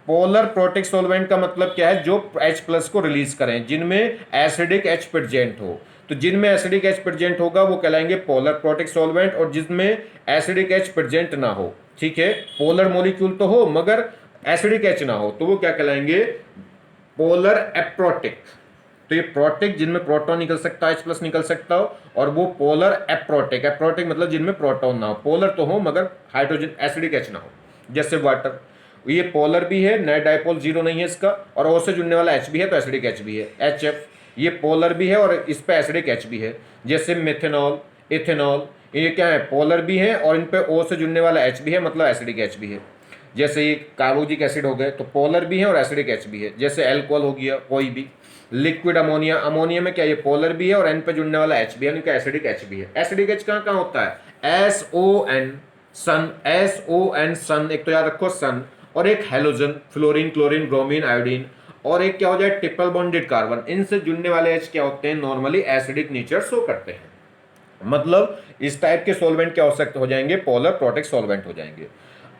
polar protic solvent का मतलब क्या है, जो H+ को रिलीज करें, जिनमें एसिडिक H प्रेजेंट हो। तो जिनमें एसिडिक H प्रेजेंट होगा वो कहलाएंगे पोलर प्रोटिक सॉल्वेंट, और जिसमें एसिडिक H प्रेजेंट ना हो, ठीक है, पोलर मॉलिक्यूल तो हो मगर एसिडिक H ना हो, तो वो क्या कहलाएंगे, पोलर एप्रोटिक। तो ये प्रोटिक जिनमें प्रोटॉन निकल सकता है, H+ निकल सकता हो, और वो पोलर एप्रोटिक, एप्रोटिक मतलब जिनमें प्रोटॉन ना हो, पोलर तो हो मगर हाइड्रोजन एसिडिक H ना हो, जैसे वाटर। ये पोलर भी है, नेट डायपोल जीरो नहीं है इसका, और O से जुड़ने वाला H भी है तो एसिडिक H भी है, HF। ये पोलर भी है और इस पे एसिडिक H भी है, जैसे मेथेनॉल, इथेनॉल, ये क्या है, पोलर भी है और इन पे O से जुड़ने वाला H भी है, मतलब एसिडिक H भी है। जैसे ये कार्बोजिक एसिड हो गए तो पोलर भी है और एसिडिक H भी है, जैसे एल्कोहल हो गया कोई भी। लिक्विड अमोनिया, अमोनिया में क्या ये पोलर भी है और N पे जुड़ने वाला H भी है, इनका एसिडिक H भी है। एसिडिक H कहाँ कहाँ होता है, SON, सन, SON सन, एक तो याद रखो सन, और एक halogen, fluorine, chlorine, bromine, iodine, और एक क्या हो जाए ट्रिपल बॉन्डेड कार्बन। इनसे जुड़ने वाले H क्या होते हैं, नॉर्मली एसिडिक नेचर शो करते हैं। मतलब इस टाइप के सॉल्वेंट क्या हो जाएंगे, पोलर प्रोटिक सॉल्वेंट हो जाएंगे।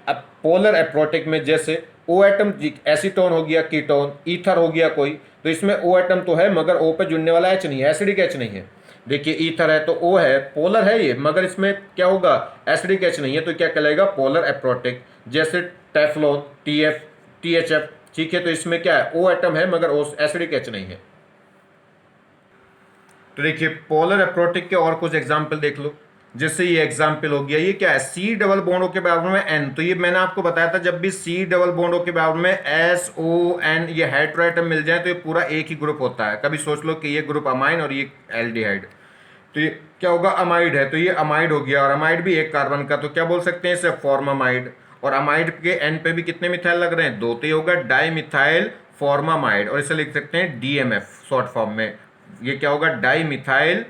अब पोलर एप्रोटिक में जैसे O एटम, एसीटोन हो गया, कीटोन, ईथर हो गया कोई, तो इसमें O एटम तो है मगर O पे जुड़ने वाला H नहीं है, एसिडिक H नहीं है। देखिए ईथर है तो O है, पोलर है ये, मगर इसमें क्या होगा, एसिडिक H नहीं है, तो क्या कहलाएगा, पोलर एप्रोटिक। जैसे टेफ्लॉन, TF, THF, ठीक है, तो इसमें क्या है, O एटम है मगर एसिडिक H नहीं है। तो देखिए पोलर एप्रोटिक के और कुछ एग्जाम्पल देख लो, जैसे ये एग्जाम्पल हो गया, ये क्या है, C डबल बॉन्ड के बराबर में N, तो ये मैंने आपको बताया था जब भी C डबल बॉन्ड के बराबर में SON ये हेटेरोएटम मिल जाए तो ये पूरा एक ही ग्रुप होता है। कभी सोच लो कि ये ग्रुप अमाइन और ये एल्डिहाइड, तो ये क्या होगा, अमाइड है, तो ये अमाइड हो गया, और अमाइड भी एक कार्बन का, तो क्या बोल सकते हैं इसे, फॉर्मामाइड। और अमाइड के N पे भी कितने मिथाइल लग रहे हैं, दो, तो ये होगा डाई मिथाइल फॉर्मामाइड, और इसे लिख सकते हैं DMF शॉर्ट फॉर्म में। ये क्या होगा, डाई मिथाइल,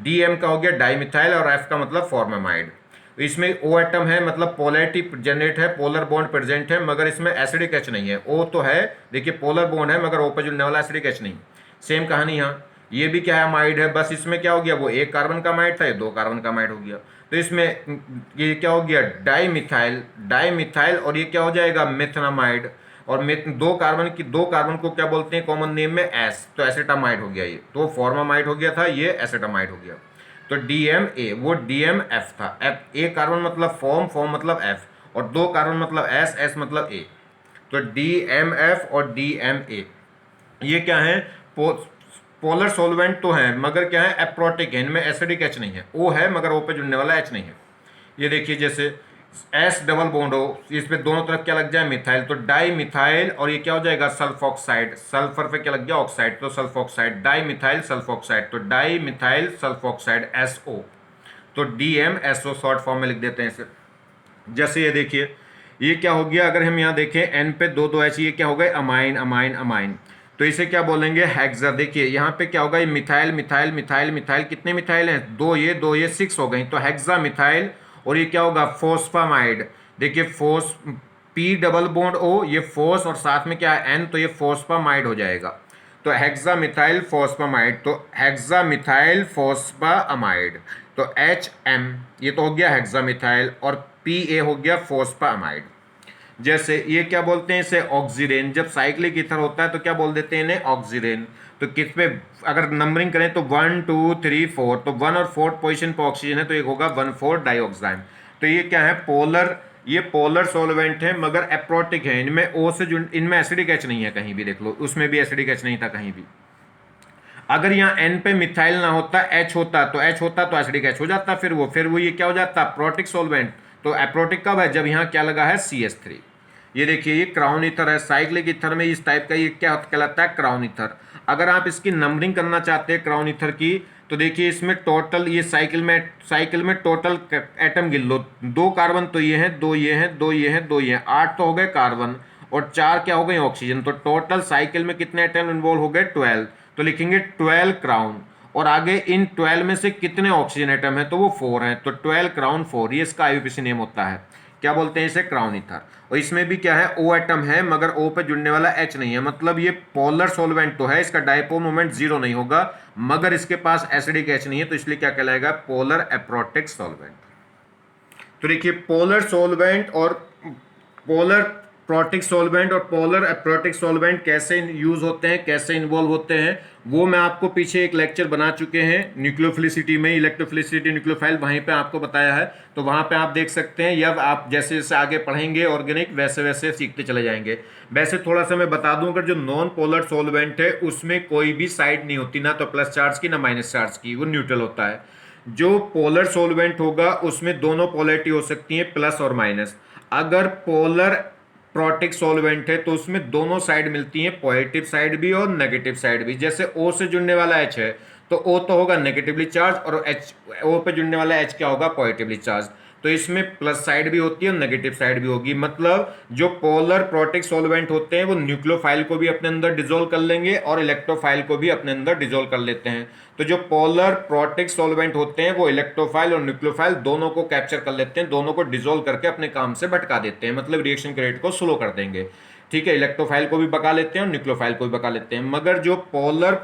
DM का हो गया डाई मिथाइल, और F का मतलब फॉर्मामाइड। तो इसमें O एटम है, मतलब पोलैरिटी जनरेट है, पोलर बॉन्ड प्रेजेंट है, मगर इसमें एसिडिक H नहीं है। O तो है, देखिए पोलर बॉन्ड है मगर O पे जुड़ने वाला एसिडिक H नहीं। सेम कहानी यहाँ, ये भी क्या है, अमाइड है, बस इसमें क्या हो गया, वो एक कार्बन का अमाइड था, ये दो कार्बन का अमाइड हो गया। तो इसमें ये क्या हो गया, डाई मिथाइल, और ये क्या हो जाएगा, मेथनामाइड। और दो कार्बन को क्या बोलते हैं कॉमन नेम में, एस, तो एसिटामाइड हो गया ये, तो फॉर्मामाइड हो गया था, ये एसिटामाइड हो गया। तो DMA, वो DMF था, F, एक कार्बन मतलब फॉर्म मतलब F, और दो कार्बन मतलब S मतलब A, तो DMF और DMA ये क्या है, पोलर सॉल्वेंट तो है मगर क्या है, एप्रोटिक है, इनमें एसिडिक H नहीं है, O है मगर O पे जुड़ने वाला H नहीं है। ये देखिए जैसे S डबल बॉन्ड हो, इस पे दोनों तरफ क्या लग जाए, मिथाइल, तो डाई मिथाइल, और ये क्या हो जाएगा, सल्फॉक्साइड, सल्फर पे क्या लग गया, ऑक्साइड, तो सल्फॉक्साइड, डाई मिथाइल सल्फॉक्साइड, तो डाई मिथाइल सल्फॉक्साइड SO, तो DMSO शॉर्ट फॉर्म में लिख देते हैं इसे। जैसे ये देखिए ये क्या हो गया, अगर हम यहाँ देखें N पे दो H, ये क्या हो गए, अमाइन, तो इसे क्या बोलेंगे, हेक्सा। देखिए यहाँ पे क्या होगा, ये मिथाइल, कितने मिथाइल हैं, दो ये 6 हो गई, तो हेक्सा मिथाइल, और ये क्या होगा, फोस्फामाइड। देखिए P डबल बॉन्ड O, ये फोस और साथ में क्या है N, तो ये फोस्फामाइड हो जाएगा, तो हेक्सा मिथाइल फोस्फामाइड, तो हेक्सा मिथाइल फोस्फामाइड, तो HM ये तो हो गया हेक्सा मिथाइल, और PA हो गया फोस्फामाइड। जैसे ये क्या बोलते हैं इसे, ऑक्सीरेन, जब साइक्लिक ईथर होता है तो क्या बोल देते हैं इन्हें, ऑक्सीरेन। तो किस पे अगर नंबरिंग करें तो 1 2 3 4, तो 1 और 4 पोजीशन पर ऑक्सीजन है, तो एक होगा 1,4 डाइऑक्साइड। तो ये क्या है, पोलर, ये पोलर सॉल्वेंट है मगर एप्रोटिक है, इनमें O से इनमें एसिडिक H नहीं है, कहीं भी देख लो, उसमें भी एसिडिक H नहीं था कहीं भी। अगर यहाँ N पे मिथाइल ना होता, H होता, तो एसिडिक H हो जाता, फिर वो ये क्या हो जाता, प्रोटिक सॉल्वेंट। तो एप्रोटिक कब है, जब यहाँ क्या लगा है, CH3। ये देखिए ये क्राउन ईथर है, साइक्लिक ईथर में इस टाइप का ये क्या कहलाता है, क्राउन ईथर। अगर आप इसकी नंबरिंग करना चाहते हैं क्राउन ईथर की, तो देखिए इसमें टोटल, ये साइकिल में टोटल एटम गिन लो, दो कार्बन तो ये हैं, दो ये हैं, दो ये हैं, दो ये हैं, 8 तो हो गए कार्बन, और 4 क्या हो गए, ऑक्सीजन। तो टोटल साइकिल में कितने एटम इन्वॉल्व हो गए, 12, तो लिखेंगे 12 क्राउन। और आगे इन 12 में से कितने ऑक्सीजन एटम है, तो वो 4 हैं, तो 12 क्राउन 4, ये इसका आईयूपीएसी नेम होता है। क्या बोलते हैं इसे? Crown ether. और इसमें भी क्या है, O एटम है मगर O पे जुड़ने वाला H नहीं है, मतलब ये पोलर सॉल्वेंट तो है, इसका डायपोल मोमेंट 0 नहीं होगा, मगर इसके पास एसिडिक H नहीं है, तो इसलिए क्या कहलाएगा? Polar aprotic solvent. तो देखिए पोलर सॉल्वेंट और पोलर प्रोटिक सॉल्वेंट और पोलर एप्रोटिक सॉल्वेंट कैसे यूज होते हैं, कैसे इन्वॉल्व होते हैं, वो मैं आपको पीछे एक लेक्चर बना चुके हैं न्यूक्लियोफिलिसिटी में, इलेक्ट्रोफिलिसिटी न्यूक्लियोफाइल, वहीं पे आपको बताया है, तो वहां पे आप देख सकते हैं, या आप जैसे जैसे आगे पढ़ेंगे ऑर्गेनिक वैसे वैसे सीखते चले जाएंगे। वैसे थोड़ा सा मैं बता दूं, अगर जो नॉन पोलर सॉल्वेंट है उसमें कोई भी साइड नहीं होती, ना तो प्लस चार्ज की ना माइनस चार्ज की, वो न्यूट्रल होता है। जो पोलर सॉल्वेंट होगा उसमें दोनों पोलैरिटी हो सकती है, प्लस और माइनस। अगर पोलर प्रोटिक सॉल्वेंट है तो उसमें दोनों साइड मिलती हैं, पॉजिटिव साइड भी और नेगेटिव साइड भी। जैसे O से जुड़ने वाला H है तो O तो होगा नेगेटिवली चार्ज, और O पे जुड़ने वाला H क्या होगा? Positively charge. तो इसमें प्लस साइड भी होती है और नेगेटिव साइड भी होगी। मतलब जो पोलर प्रोटिक सॉल्वेंट होते हैं वो न्यूक्लियोफाइल को भी अपने अंदर डिसॉल्व कर लेंगे और इलेक्ट्रोफाइल को भी अपने अंदर डिसॉल्व कर लेते हैं। तो जो पोलर प्रोटिक सॉल्वेंट होते हैं वो इलेक्ट्रोफाइल और न्यूक्लियोफाइल दोनों को कैप्चर कर लेते हैं, दोनों को डिसॉल्व करके अपने काम से भटका देते हैं, मतलब रिएक्शन के रेट को स्लो कर देंगे। ठीक है, इलेक्ट्रोफाइल को भी भगा लेते हैं और न्यूक्लियोफाइल को भी भगा लेते हैं। मगर जो पोलर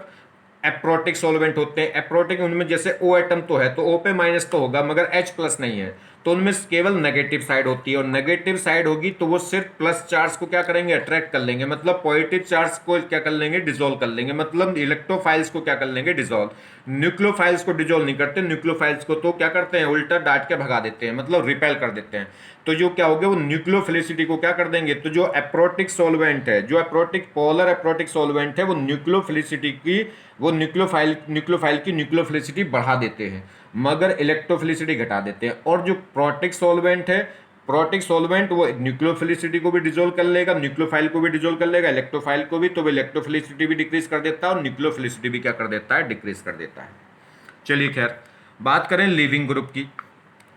एप्रोटिक सॉल्वेंट होते हैं, एप्रोटिक उनमें जैसे O एटम तो है तो O पे माइनस तो होगा मगर H प्लस नहीं है, तो उनमें केवल नेगेटिव साइड होती है, और नेगेटिव साइड होगी तो वो सिर्फ प्लस चार्ज को क्या करेंगे? अट्रैक्ट कर लेंगे, मतलब पॉजिटिव चार्ज को क्या कर लेंगे? डिसॉल्व कर लेंगे, मतलब इलेक्ट्रोफाइल्स को क्या कर लेंगे? डिसॉल्व। न्यूक्लियोफाइल्स को डिसॉल्व नहीं करते, न्यूक्लियोफाइल्स को तो क्या करते हैं? उल्टा डांट के भगा देते हैं, मतलब रिपेल कर देते हैं। तो जो क्या हो गया, वो न्यूक्लियोफिलिसिटी को क्या कर देंगे? तो जो एप्रोटिक सॉल्वेंट है, जो एप्रोटिक पोलर एप्रोटिक सॉल्वेंट है, वो न्यूक्लियोफिलिसिटी की, वो न्यूक्लियोफाइल की न्यूक्लियोफिलिसिटी बढ़ा देते हैं मगर इलेक्ट्रोफिलिसिटी घटा देते हैं। और जो प्रोटिक सॉल्वेंट है, प्रोटिक सॉल्वेंट वो न्यूक्लियोफिलिसिटी को भी डिसॉल्व कर लेगा, न्यूक्लियोफाइल को भी डिसॉल्व कर लेगा, इलेक्ट्रोफाइल को भी, तो वो इलेक्ट्रोफिलिसिटी भी डिक्रीज कर देता है और न्यूक्लियोफिलिसिटी भी क्या कर देता है? डिक्रीज कर देता है। चलिए खैर, बात करें लीविंग ग्रुप की।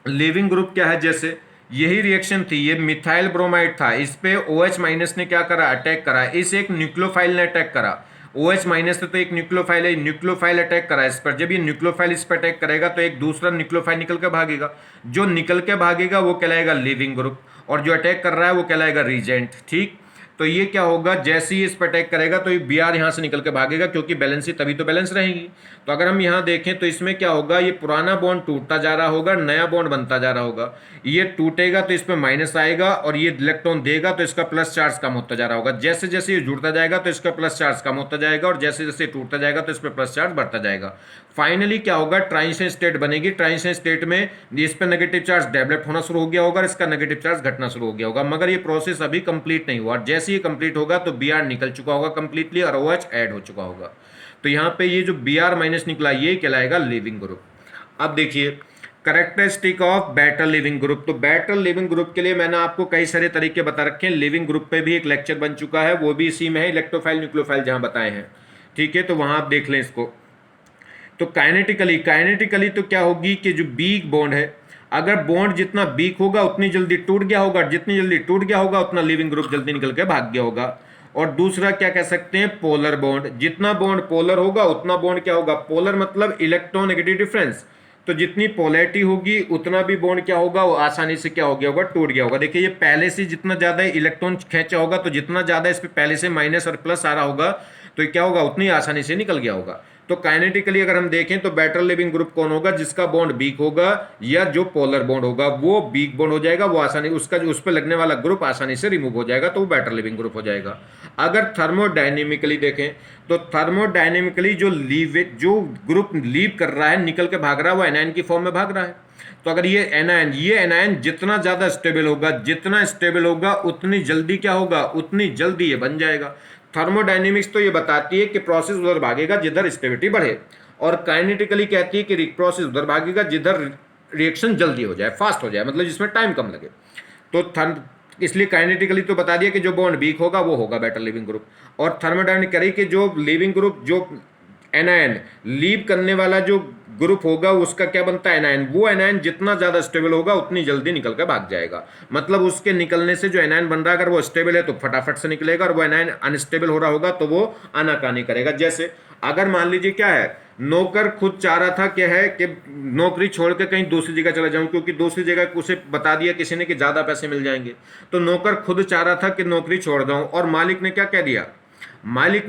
लीविंग ग्रुप क्या है? जैसे यही रिएक्शन थी, ये मिथाइल ब्रोमाइड था, इस पे OH माइनस ने क्या करा? अटैक करा, इस एक न्यूक्लियोफाइल ने अटैक करा। OH माइनस तो एक न्यूक्लियोफाइल है, न्यूक्लियोफाइल अटैक करा इस पर। जब ये न्यूक्लियोफाइल इस पर अटैक करेगा तो एक दूसरा न्यूक्लियोफाइल निकल के भागेगा, जो निकल के भागेगा वो कहलाएगा लीविंग ग्रुप, और जो अटैक कर रहा है वो कहलाएगा रीजेंट। ठीक, तो ये क्या होगा? जैसे ही इस पर अटैक करेगा तो ये Br यहाँ से निकल के भागेगा, क्योंकि बैलेंस ही तभी तो बैलेंस रहेगी। तो अगर हम यहाँ देखें तो इसमें क्या होगा? ये पुराना बॉन्ड टूटता जा रहा होगा, नया बॉन्ड बनता जा रहा होगा। ये टूटेगा तो इस पर माइनस आएगा, और ये इलेक्ट्रॉन देगा तो इसका प्लस चार्ज कम होता जा रहा होगा। जैसे जैसे ये जुड़ता जाएगा तो इसका प्लस चार्ज कम होता जाएगा, और जैसे जैसे टूटता जाएगा तो इस पर प्लस चार्ज बढ़ता जाएगा। फाइनली क्या होगा? ट्रांजिशन स्टेट बनेगी। ट्रांजिशन स्टेट में इस पर नेगेटिव चार्ज डेवलप होना शुरू हो गया होगा, इसका नेगेटिव चार्ज घटना शुरू हो गया होगा, मगर ये प्रोसेस अभी कंप्लीट नहीं हुआ। जैसे ही कंप्लीट होगा तो Br निकल चुका होगा कंप्लीटली और OH ऐड हो चुका होगा। तो यहाँ पे ये जो Br माइनस निकला ये कहलाएगा लिविंग ग्रुप। अब देखिए characteristic of better leaving group. तो बेटर लिविंग ग्रुप के लिए मैंने आपको कई सारे तरीके बता रखे हैं। लिविंग ग्रुप पे भी एक लेक्चर बन चुका है, वो भी इसी में है, इलेक्ट्रोफाइल न्यूक्लियोफाइल जहां बताए हैं। ठीक है, तो वहां आप देख लें इसको। तो काइनेटिकली तो क्या होगी कि जो वीक बॉन्ड है, अगर बॉन्ड जितना वीक होगा उतनी जल्दी टूट गया होगा, जितनी जल्दी टूट गया होगा उतना लिविंग ग्रुप जल्दी निकल के भाग गया होगा। और दूसरा क्या कह सकते हैं? पोलर बॉन्ड, जितना बॉन्ड पोलर होगा उतना बॉन्ड क्या होगा? पोलर मतलब इलेक्ट्रोनेगेटिव डिफरेंस, तो जितनी पोलैरिटी होगी उतना भी बॉन्ड क्या होगा? वो आसानी से क्या हो गया होगा? टूट गया होगा। देखिए ये पहले से जितना ज्यादा इलेक्ट्रॉन खींचा होगा, तो जितना ज्यादा इस पर पहले से माइनस और प्लस आ रहा होगा तो ये क्या होगा? उतनी आसानी से निकल गया होगा। तो काइनेटिकली अगर हम देखें तो बेटर लिविंग ग्रुप कौन होगा? जिसका बॉन्ड वीक होगा या जो पोलर बॉन्ड होगा वो वीक बॉन्ड हो जाएगा, वो आसानी उसका जो उस पर लगने वाला ग्रुप आसानी से रिमूव हो जाएगा, तो वो बेटर लिविंग ग्रुप हो जाएगा। अगर थर्मोडायनेमिकली देखें तो थर्मोडायनेमिकली जो ग्रुप लीव कर रहा है, निकल के भाग रहा है, वो एनायन की फॉर्म में भाग रहा है। तो अगर ये एनायन जितना ज्यादा स्टेबल होगा, जितना स्टेबल होगा उतनी जल्दी क्या होगा? उतनी जल्दी ये बन जाएगा। थर्मोडायनेमिक्स तो ये बताती है कि प्रोसेस उधर भागेगा जिधर स्टेबिलिटी बढ़े, और काइनेटिकली कहती है कि प्रोसेस उधर भागेगा जिधर रिएक्शन जल्दी हो जाए, फास्ट हो जाए, मतलब जिसमें टाइम कम लगे। तो इसलिए काइनेटिकली तो बता दिया कि जो बॉन्ड वीक होगा वो होगा बेटर लिविंग ग्रुप, और थर्मोडायनेमिकली कि जो लिविंग ग्रुप, जो एनायन लीव करने वाला जो ग्रुप होगा उसका क्या बनता है एनायन, वो एनायन जितना ज्यादा स्टेबल होगा उतनी जल्दी निकल कर भाग जाएगा। मतलब उसके निकलने से जो एनायन बन रहा है अगर वो स्टेबल है तो फटाफट से निकलेगा, और वो एनायन अनस्टेबल हो रहा होगा तो वो आनाकानी करेगा। जैसे अगर मान लीजिए क्या है, नौकर खुद चाह रहा था क्या है कि नौकरी छोड़ के कहीं दूसरी जगह चला जाऊं, क्योंकि दूसरी जगह उसे बता दिया किसी ने कि ज्यादा पैसे मिल जाएंगे, तो नौकर खुद चाह रहा था कि नौकरी छोड़ दूं, और मालिक ने क्या कह दिया, मालिक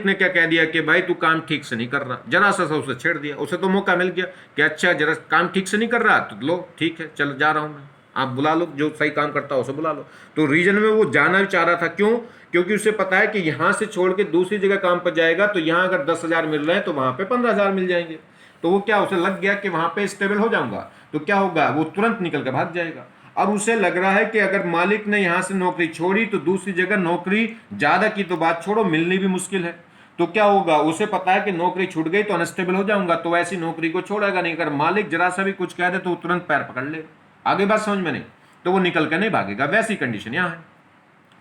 ने क्या कह दिया कि भाई तू काम ठीक से नहीं कर रहा, जरा सा उसे छेड़ दिया, उसे तो मौका मिल गया कि अच्छा जरा काम ठीक से नहीं कर रहा तो लो ठीक है चल जा रहा हूं मैं, आप बुला लो जो सही काम करता हो उसे बुला लो। तो रीजन में वो जाना भी चाह रहा था, क्यों, क्योंकि उसे पता है कि यहां से छोड़ के दूसरी जगह काम पर जाएगा तो यहां अगर 10,000 मिल रहे हैं तो वहां पे 15,000 मिल जाएंगे, तो वो क्या उसे लग गया कि वहां पे स्टेबल हो जाऊंगा, तो क्या होगा वो तुरंत निकल कर भाग जाएगा। अब उसे लग रहा है कि अगर मालिक ने यहां से नौकरी छोड़ी तो दूसरी जगह नौकरी ज्यादा की तो बात छोड़ो मिलनी भी मुश्किल है, तो क्या होगा, उसे पता है कि नौकरी छूट गई तो अनस्टेबल हो जाऊंगा, तो ऐसी नौकरी को छोड़ेगा नहीं। अगर मालिक जरा सा भी कुछ कह दे तो तुरंत पैर पकड़ ले, आगे बात समझ में नहीं, तो वो निकल कर नहीं भागेगा। वैसी कंडीशन यहां है।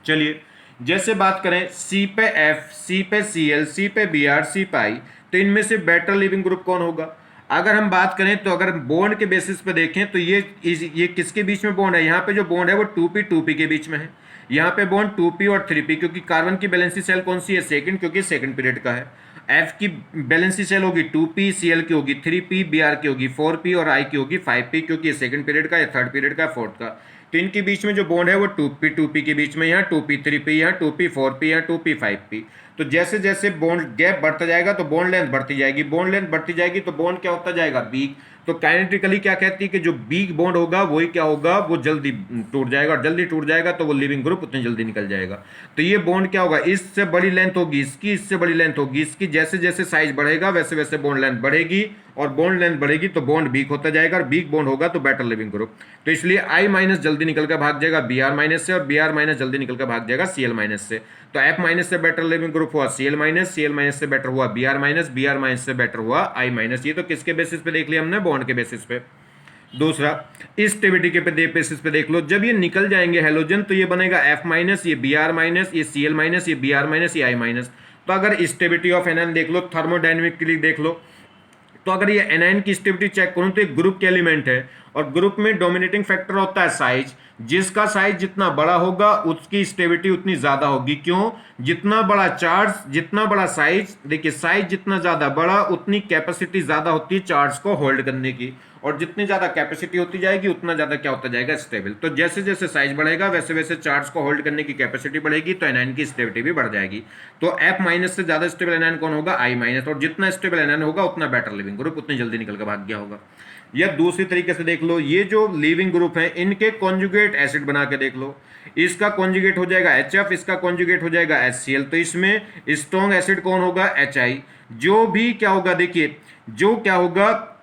चलिए जैसे बात करें सी पे एफ, सी पे सी एल, सी पे बी आर, सी पे आई, तो इनमें से बेटर लिविंग ग्रुप कौन होगा। अगर हम बात करें तो अगर बॉन्ड के बेसिस पे देखें तो ये किसके बीच में बॉन्ड है, यहाँ पे जो बॉन्ड है वो 2p के बीच में है, यहाँ पे बॉन्ड 2p और 3p, क्योंकि कार्बन की बैलेंसी सेल कौन सी है, सेकंड, क्योंकि सेकंड पीरियड का है। एफ की बैलेंसी सेल होगी 2p, Cl की होगी 3p, Br की होगी 4p और I की होगी 5p, क्योंकि ये सेकंड पीरियड का, या थर्ड पीरियड का, फोर्थ का। तो इनके बीच में जो बॉन्ड है वो 2p के बीच में, यहाँ 2p 3p, यहाँ 2p 4p, यहाँ 2p 5p। तो जैसे जैसे बॉन्ड गैप बढ़ता जाएगा तो बॉन्ड लेंथ बढ़ती जाएगी, बॉन्ड लेंथ बढ़ती जाएगी तो बॉन्ड क्या होता जाएगा, वीक। तो काइनेटिकली क्या कहती है कि जो वीक बॉन्ड होगा वही क्या होगा, वो जल्दी टूट जाएगा, और जल्दी टूट जाएगा तो वो लिविंग ग्रुप उतनी जल्दी निकल जाएगा। तो ये बॉन्ड क्या होगा, इससे बड़ी लेंथ होगी इसकी, इससे बड़ी लेंथ होगी इसकी, जैसे जैसे साइज बढ़ेगा वैसे वैसे बॉन्ड लेंथ बढ़ेगी, और बॉन्ड लेंथ बढ़ेगी तो बॉन्ड वीक होता जाएगा, और वीक बॉन्ड होगा तो बेटर लिविंग ग्रुप। तो इसलिए आई माइनस जल्दी निकल कर भाग जाएगा Br माइनस से, और Br माइनस जल्दी निकल कर भाग जाएगा Cl माइनस से। तो F माइनस से बेटर लिविंग ग्रुप हुआ Cl माइनस, Cl माइनस से बेटर हुआ Br माइनस, Br माइनस से बेटर हुआ I माइनस। ये तो किसके बेसिस पे देख लिया हमने, बॉन्ड के बेसिस पे। दूसरा स्टेबिलिटी के बेसिस पे देख लो, जब ये निकल जाएंगे हेलोजन तो ये बनेगा F माइनस, ये Br माइनस, ये Cl माइनस, ये Br माइनस, ये I माइनस। तो अगर स्टेबिलिटी ऑफ एनायन देख लो, थर्मोडायनेमिकली देख लो, तो अगर ये एनायन की स्टेबिलिटी चेक करूं तो एक ग्रुप के एलिमेंट है, और ग्रुप में डोमिनेटिंग फैक्टर होता है साइज, जिसका साइज जितना बड़ा होगा उसकी स्टेबिलिटी उतनी ज्यादा होगी। क्यों, जितना बड़ा चार्ज, जितना बड़ा साइज, देखिए साइज जितना ज्यादा बड़ा उतनी कैपेसिटी ज्यादा होती है चार्ज को होल्ड करने की, और जितनी ज्यादा कैपेसिटी होती जाएगी उतना ज्यादा क्या होता जाएगा, स्टेबल। तो जैसे जैसे साइज बढ़ेगा वैसे वैसे चार्ज को होल्ड करने की कैपेसिटी बढ़ेगी, तो एनायन की स्टेबिलिटी भी बढ़ जाएगी। तो F माइनस से ज्यादा स्टेबल एनायन कौन होगा, I माइनस, और जितना स्टेबल एनायन होगा उतना बेटर लिविंग ग्रुप, उतनी जल्दी निकल कर भाग गया होगा। या दूसरी तरीके से देख लो, ये जो लिविंग ग्रुप है इनके कॉन्जुगेट एसिड बना के देख लो, इसका कॉन्जुगेट हो जाएगा HF, इसका कॉन्जुगेट हो जाएगा HCl, तो इसमें स्ट्रॉन्ग एसिड कौन होगा, HI। जो भी क्या होगा, देखिए जो क्या होगा,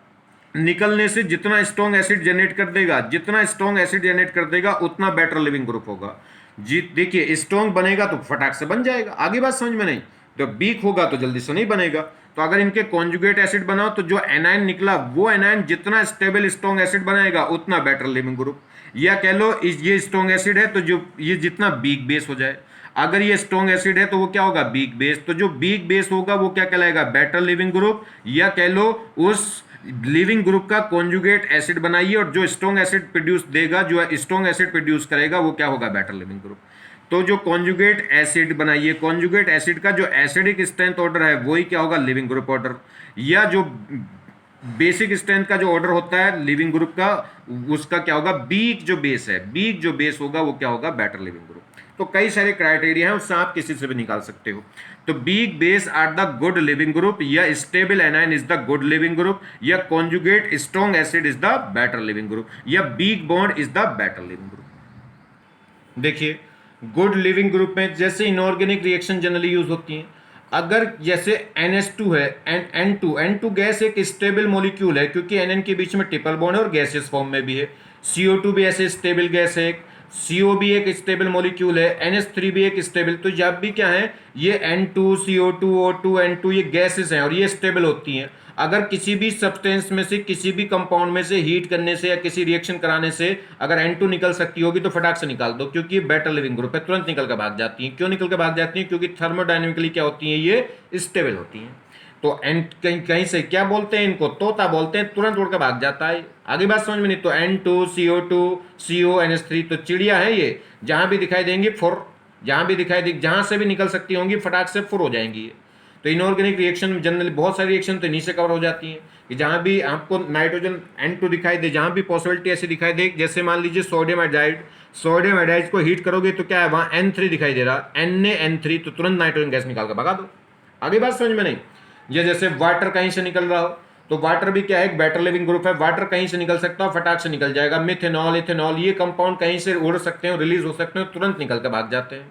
निकलने से जितना स्ट्रॉन्ग एसिड जनरेट कर देगा, जितना स्ट्रॉन्ग एसिड जनरेट कर देगा उतना बेटर लिविंग ग्रुप होगा। जी देखिए स्ट्रॉन्ग बनेगा तो फटाक से बन जाएगा, आगे बात समझ में नहीं, तो वीक होगा तो जल्दी से नहीं बनेगा। तो अगर इनके कॉन्जुगेट एसिड बनाओ तो जो एनायन निकला वो एनायन जितना स्टेबल स्ट्रॉन्ग एसिड बनाएगा उतना बेटर लिविंग ग्रुप। या कह लो ये स्ट्रॉन्ग एसिड है तो जो ये जितना वीक बेस हो जाए, अगर ये स्ट्रॉन्ग एसिड है तो वो क्या होगा, वीक बेस, तो जो वीक बेस होगा वो क्या कहलाएगा, बेटर लिविंग ग्रुप। या कह लो उस लिविंग ग्रुप का कॉन्जुगेट एसिड बनाइए, और जो स्ट्रॉन्ग एसिड प्रोड्यूस देगा, जो स्ट्रॉन्ग एसिड प्रोड्यूस करेगा वो क्या होगा, बेटर लिविंग ग्रुप। तो जो कॉन्जुगेट एसिड बनाइए, कॉन्जुगेट एसिड का जो एसिडिक स्ट्रेंथ ऑर्डर है वही क्या होगा, लिविंग ग्रुप ऑर्डर। या जो बेसिक स्ट्रेंथ का जो ऑर्डर होता है लिविंग ग्रुप का, उसका क्या होगा, बीक जो बेस है, बीक जो बेस होगा वो क्या होगा, बेटर लिविंग ग्रुप। तो कई सारे क्राइटेरिया हैं, उससे आप किसी से भी निकाल सकते हो। तो weak base are the good leaving group, या stable anion is the good leaving group, या conjugate strong acid is the better leaving group, या weak bond is the better leaving group. देखिए गुड लिविंग ग्रुप में जैसे inorganic reaction generally use होती हैं, अगर जैसे NH2 है, N2 गैस एक स्टेबल मॉलिक्यूल है, क्योंकि NN के बीच में ट्रिपल बॉन्ड है और गैसियस फॉर्म में भी है। CO2 भी ऐसे स्टेबल गैस है, CO भी एक स्टेबल मॉलिक्यूल है, NH3 भी एक स्टेबल। तो जब भी क्या है, ये N2 CO2 O2 N2 ये गैसेस हैं और ये स्टेबल होती हैं। अगर किसी भी सब्सटेंस में से, किसी भी कंपाउंड में से हीट करने से या किसी रिएक्शन कराने से अगर N2 निकल सकती होगी तो फटाक से निकाल दो, क्योंकि बेटर लिविंग ग्रुप है, तुरंत निकल कर भाग जाती हैं। क्यों निकल कर भाग जाती हैं, क्योंकि थर्मोडायनेमिकली क्या होती हैं, ये स्टेबल होती हैं। तो एन कहीं कहीं से क्या बोलते हैं, इनको तोता बोलते हैं, तुरंत उड़ के भाग जाता है। आगे बात समझ में नहीं? तो N2CO2 CONH3, तो चिड़िया है ये, जहां भी दिखाई देंगी फुर, जहां भी दिखाई दे, जहां से भी निकल सकती होंगी फटाक से फुर हो जाएंगी ये। तो इनऑर्गेनिक रिएक्शन जनरली बहुत सारी रिएक्शन तो इन्हीं से कवर हो जाती हैं कि जहां भी आपको नाइट्रोजन N2 दिखाई दे, जहां भी पॉसिबिलिटी ऐसी दिखाई दे, जैसे मान लीजिए सोडियम हाइड्राइड, सोडियम हाइड्राइड को हीट करोगे तो क्या है, वहां N3 दिखाई दे रहा, Na N3, तो तुरंत नाइट्रोजन गैस निकाल कर भगा दो। आगे बात समझ में नहीं? ये जैसे वाटर कहीं से निकल रहा हो, तो वाटर भी क्या है, एक बेटर लिविंग ग्रुप है, वाटर कहीं से निकल सकता है, फटाक से निकल जाएगा। मिथेनॉल, इथेनॉल, ये कंपाउंड कहीं से उड़ सकते हैं, रिलीज हो सकते हैं, तुरंत निकल कर भाग जाते हैं।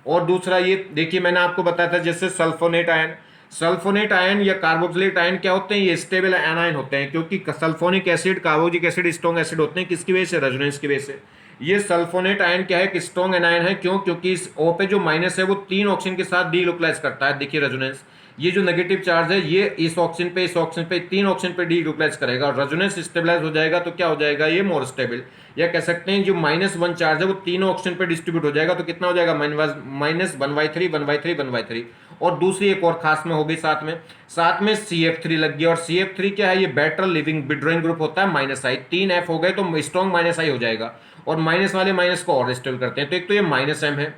और दूसरा ये देखिए, मैंने आपको बताया था जैसे सल्फोनेट आयन, सल्फोनेट आयन या कार्बोक्सिलेट आयन क्या होते हैं, ये स्टेबल एनायन होते हैं, क्योंकि sulphonic acid, carboxylic acid strong acid होते हैं, किसकी वजह से, रेजोनेंस की वजह से। ये सल्फोनेट आयन क्या है, स्ट्रॉन्ग एनायन है, क्यों, क्योंकि इस O पे जो माइनस है वो 3 ऑक्सीजन के साथ डीलोकलाइज करता है। देखिए रेजोनेंस, ये जो नेगेटिव चार्ज है ये इस ऑक्सीजन पे 3 ऑक्सीजन पे डीलोकलाइज करेगा, और रेजोनेंस स्टेबलाइज हो जाएगा, तो क्या हो जाएगा, ये मोर स्टेबल। या कह सकते हैं जो -1 चार्ज है वो 3 ऑक्सीजन पे डिस्ट्रीब्यूट हो जाएगा, तो कितना हो जाएगा, -1/3 1/3 1/3। और दूसरी एक और खास में हो गई, साथ में CF3 लग गया, और CF3 क्या है, ये बेटर लिविंग विड्रॉइंग ग्रुप होता है, -I, 3 F हो गए तो स्ट्रॉन्ग -I हो जाएगा, और माइनस वाले माइनस को और स्टेबल करते हैं। तो एक तो ये -M है,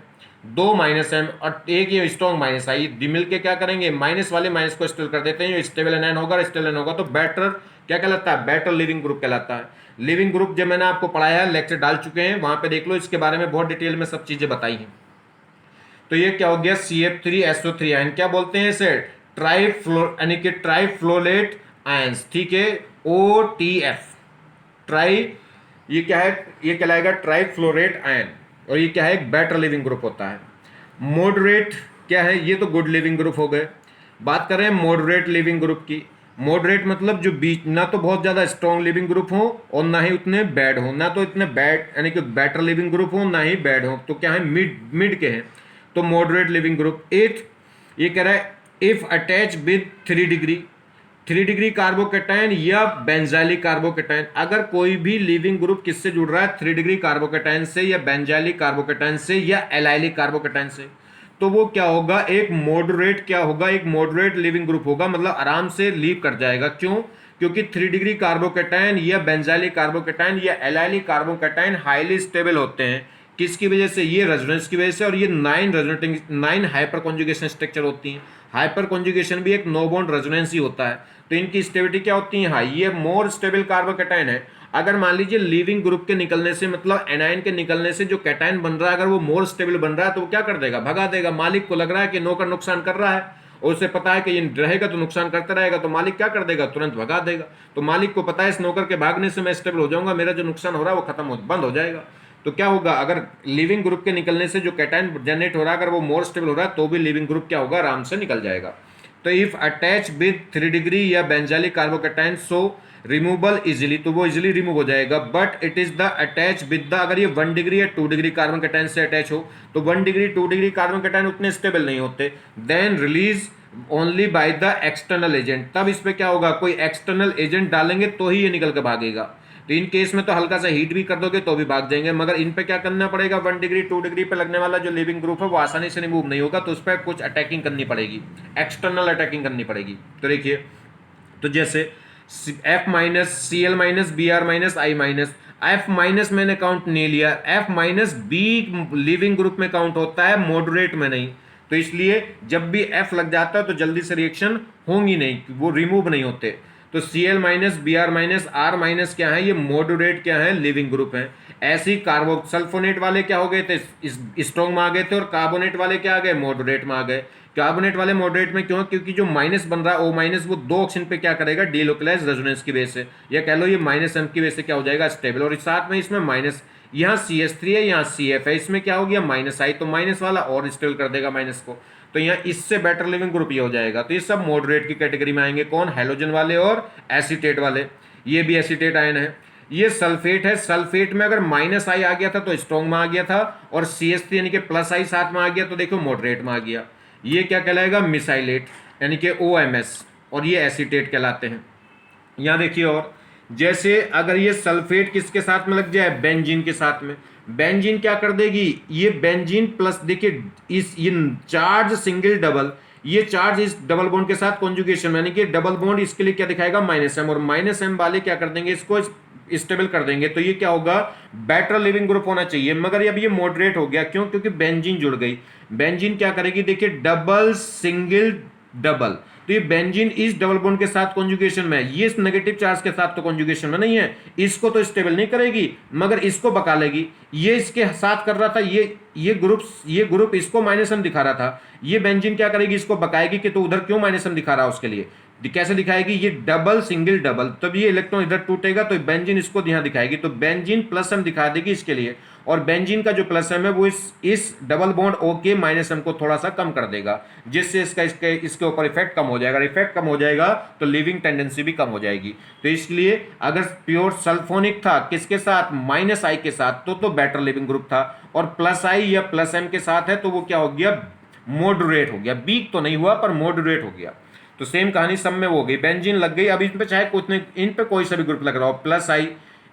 2 -M, और एक ये स्ट्रॉन्ग -I, मिल के क्या करेंगे, माइनस वाले माइनस को स्टेबल कर देते हैं, ये स्टेबल एनायन होगा, स्टेबल एनायन होगा, तो बेटर क्या कहलाता है, बेटर लिविंग ग्रुप कहलाता है। लिविंग ग्रुप जब मैंने आपको पढ़ाया है, लेक्चर डाल चुके हैं, वहां पे देख लो, इसके बारे में बहुत डिटेल में सब चीजें बताई हैं। तो ये क्या हो गया, CF3SO3 आयन, क्या बोलते हैं इसे, यानी कि ट्राइफ्लोरेट आयंस, ठीक है, OTF, ट्राई, ये क्या है, ये कहलाएगा ट्राइफ्लोरेट आयन, और ये क्या है, एक बेटर लिविंग ग्रुप होता है। मॉडरेट क्या है, ये तो गुड लिविंग ग्रुप हो गए। बात कर रहे हैं मॉडरेट लिविंग ग्रुप की। मॉडरेट मतलब जो बीच, ना तो बहुत ज्यादा स्ट्रॉन्ग लिविंग ग्रुप हो और ना ही उतने बैड हो, ना तो इतने बैड यानी कि बेटर लिविंग ग्रुप हो, ना ही बैड हो, तो क्या है, मिड के हैं, तो मॉडरेट लिविंग ग्रुप। 8 ये कह रहा है, if attach with 3 degree carbocation या बेंजाइलिक कार्बोकेटायन, अगर कोई भी लिविंग ग्रुप किससे जुड़ रहा है, 3 डिग्री कार्बोकेटायन से, या बेंजाइलिक कार्बोकेटायन से, या एलाइलिक कार्बोकेटायन से, तो वो क्या होगा, एक मॉडरेट, क्या होगा, एक मॉडरेट लिविंग ग्रुप होगा, मतलब आराम से लीव कर जाएगा। क्यों, क्योंकि 3 डिग्री कार्बोकेटायन या बेंजाइलिक कार्बोकेटायन या एलाइलिक कार्बोकेटायन हाईली स्टेबल होते हैं, किसकी वजह से, ये रेजोनेंस की वजह से, और ये 9 हाइपर कॉन्जुगेशन स्ट्रक्चर होती हैं। हाइपर कॉन्जुगेशन भी एक नो बॉन्ड रेजोनेंस ही होता है, तो इनकी स्टेबिलिटी क्या होती है, हाई। ये मोर स्टेबल कार्बोकेटायन है। अगर मान लीजिए लिविंग ग्रुप के निकलने से, मतलब एनायन के निकलने से जो कैटायन बन रहा है, अगर वो मोर स्टेबल बन रहा है, तो वो क्या कर देगा, भगा देगा। मालिक को लग रहा है कि नौकर नुकसान कर रहा है, और उसे पता है कि ये रहेगा तो नुकसान करता रहेगा, तो मालिक क्या कर देगा, तुरंत भगा देगा। तो मालिक को पता है इस नौकर के भागने से मैं स्टेबल हो जाऊंगा, मेरा जो नुकसान हो रहा है वो खत्म बंद हो जाएगा। तो क्या होगा, अगर लिविंग ग्रुप के निकलने से जो कैटायन जनरेट हो रहा है, अगर वो मोर स्टेबल हो रहा है, तो भी लिविंग ग्रुप क्या होगा, आराम से निकल जाएगा। तो इफ अटैच विद 3 डिग्री या benzylic carbocation so removal easily, तो वो इजिली रिमूव हो जाएगा। But it is the attach with the, अगर ये 1 डिग्री या 2 डिग्री कार्बन कैटायन से अटैच हो, तो 1 डिग्री 2 डिग्री कार्बन कैटायन उतने स्टेबल नहीं होते। Then release only by the external agent, तब इस पे क्या होगा, कोई एक्सटर्नल एजेंट डालेंगे तो ही ये निकल के भागेगा। तो इन केस में तो हल्का सा हीट भी कर दोगे तो भी भाग जाएंगे, मगर इन पे क्या करना पड़ेगा, 1 डिग्री 2 डिग्री पे लगने वाला जो लिविंग ग्रुप है वो आसानी से रिमूव नहीं होगा, तो उस पर कुछ अटैकिंग करनी पड़ेगी, एक्सटर्नल अटैकिंग करनी पड़ेगी। तो देखिए, तो जैसे F-, Cl-, Br-, I-, F- मैंने काउंट नहीं लिया, F- B लिविंग ग्रुप में काउंट होता है, मॉडरेट में नहीं, तो इसलिए जब भी F लग जाता है तो जल्दी से रिएक्शन होंगी नहीं, वो रिमूव नहीं होते। तो Cl-, Br-, R- क्या है, ये मॉडरेट क्या है, लिविंग ग्रुप है। ऐसे ही कार्बो सल्फोनेट वाले क्या हो गए थे, स्ट्रॉन्ग में आ गए थे, और कार्बोनेट वाले क्या आ गए, मॉडरेट में आ गए। कार्बोनेट वाले मॉडरेट में क्यों, क्योंकि जो माइनस बन रहा है O-, वो 2 ऑक्सीजन पे क्या करेगा, डीलोकलाइज रेजोनेंस की वजह से, या कह लो ये -M की वजह से क्या हो जाएगा, स्टेबल। और साथ में इसमें माइनस, यहाँ CH3 है, यहाँ CF है, इसमें क्या हो गया, -I, तो माइनस वाला और स्टेबल कर देगा माइनस को, तो यहाँ इससे बेटर लिविंग ग्रुप ये हो जाएगा। तो ये सब मॉडरेट की कैटेगरी में आएंगे, कौन, हैलोजन वाले और एसीटेट वाले। ये भी एसीटेट आयन है। ये सल्फेट है, सल्फेट में अगर -I आ गया था तो स्ट्रॉन्ग में आ गया था, और CH3 यानी कि +I साथ में आ गया तो देखो मॉडरेट में आ गया। ये क्या कहलाएगा, मिसाइलेट यानी कि OMS, और ये एसीटेट कहलाते हैं। यहाँ देखिए, और जैसे अगर ये सल्फेट किसके साथ में लग जाए, बेंजीन के साथ में, बेंजीन क्या कर देगी, ये बेंजीन प्लस, देखिए इस ये चार्ज सिंगल डबल, ये चार्ज इस डबल बॉन्ड के साथ कॉन्जुगेशन, यानी कि डबल बॉन्ड इसके लिए क्या दिखाएगा -m, और -m वाले क्या कर देंगे, इसको स्टेबल कर देंगे। तो ये क्या होगा, बेटर लिविंग ग्रुप होना चाहिए, मगर अब ये मॉडरेट हो गया। क्यों? क्योंकि बेंजीन जुड़ गई। बेंजीन क्या करेगी, देखिए डबल सिंगल डबल, तो ये बेंजीन इस डबल बॉन्ड के साथ कॉन्जुगेशन में है, ये इस नेगेटिव चार्ज के साथ तो कॉन्जुगेशन में नहीं है, इसको तो स्टेबल नहीं करेगी मगर इसको बका लेगी। ये इसके साथ कर रहा था, ये ग्रुप इसको -m दिखा रहा था, ये बेंजीन क्या करेगी, इसको बकाएगी कि तो उधर क्यों -m दिखा रहा है, उसके लिए कैसे दिखाएगी, ये डबल सिंगल डबल, तब ये इलेक्ट्रॉन इधर टूटेगा तो बेंजीन इसको यहाँ दिखाएगी, तो बेंजीन +m दिखा देगी इसके लिए, और बेंजीन का जो +m है वो इस डबल बॉन्ड O के -m को थोड़ा सा कम कर देगा, जिससे इसके ऊपर इफेक्ट कम हो जाएगा। इफेक्ट कम हो जाएगा तो लिविंग टेंडेंसी भी कम हो जाएगी। तो इसलिए अगर प्योर सल्फोनिक था किसके साथ, -I के साथ, तो बेटर लिविंग ग्रुप था, और +I या +m के साथ है तो वो क्या हो गया, मॉडरेट हो गया। वीक तो नहीं हुआ पर मॉडरेट हो गया। तो सेम कहानी सब में हो गई, बेंजीन लग गई। अब इन पे चाहे कुछ नहीं, इन पे कोई सा भी ग्रुप लग रहा हो, +I,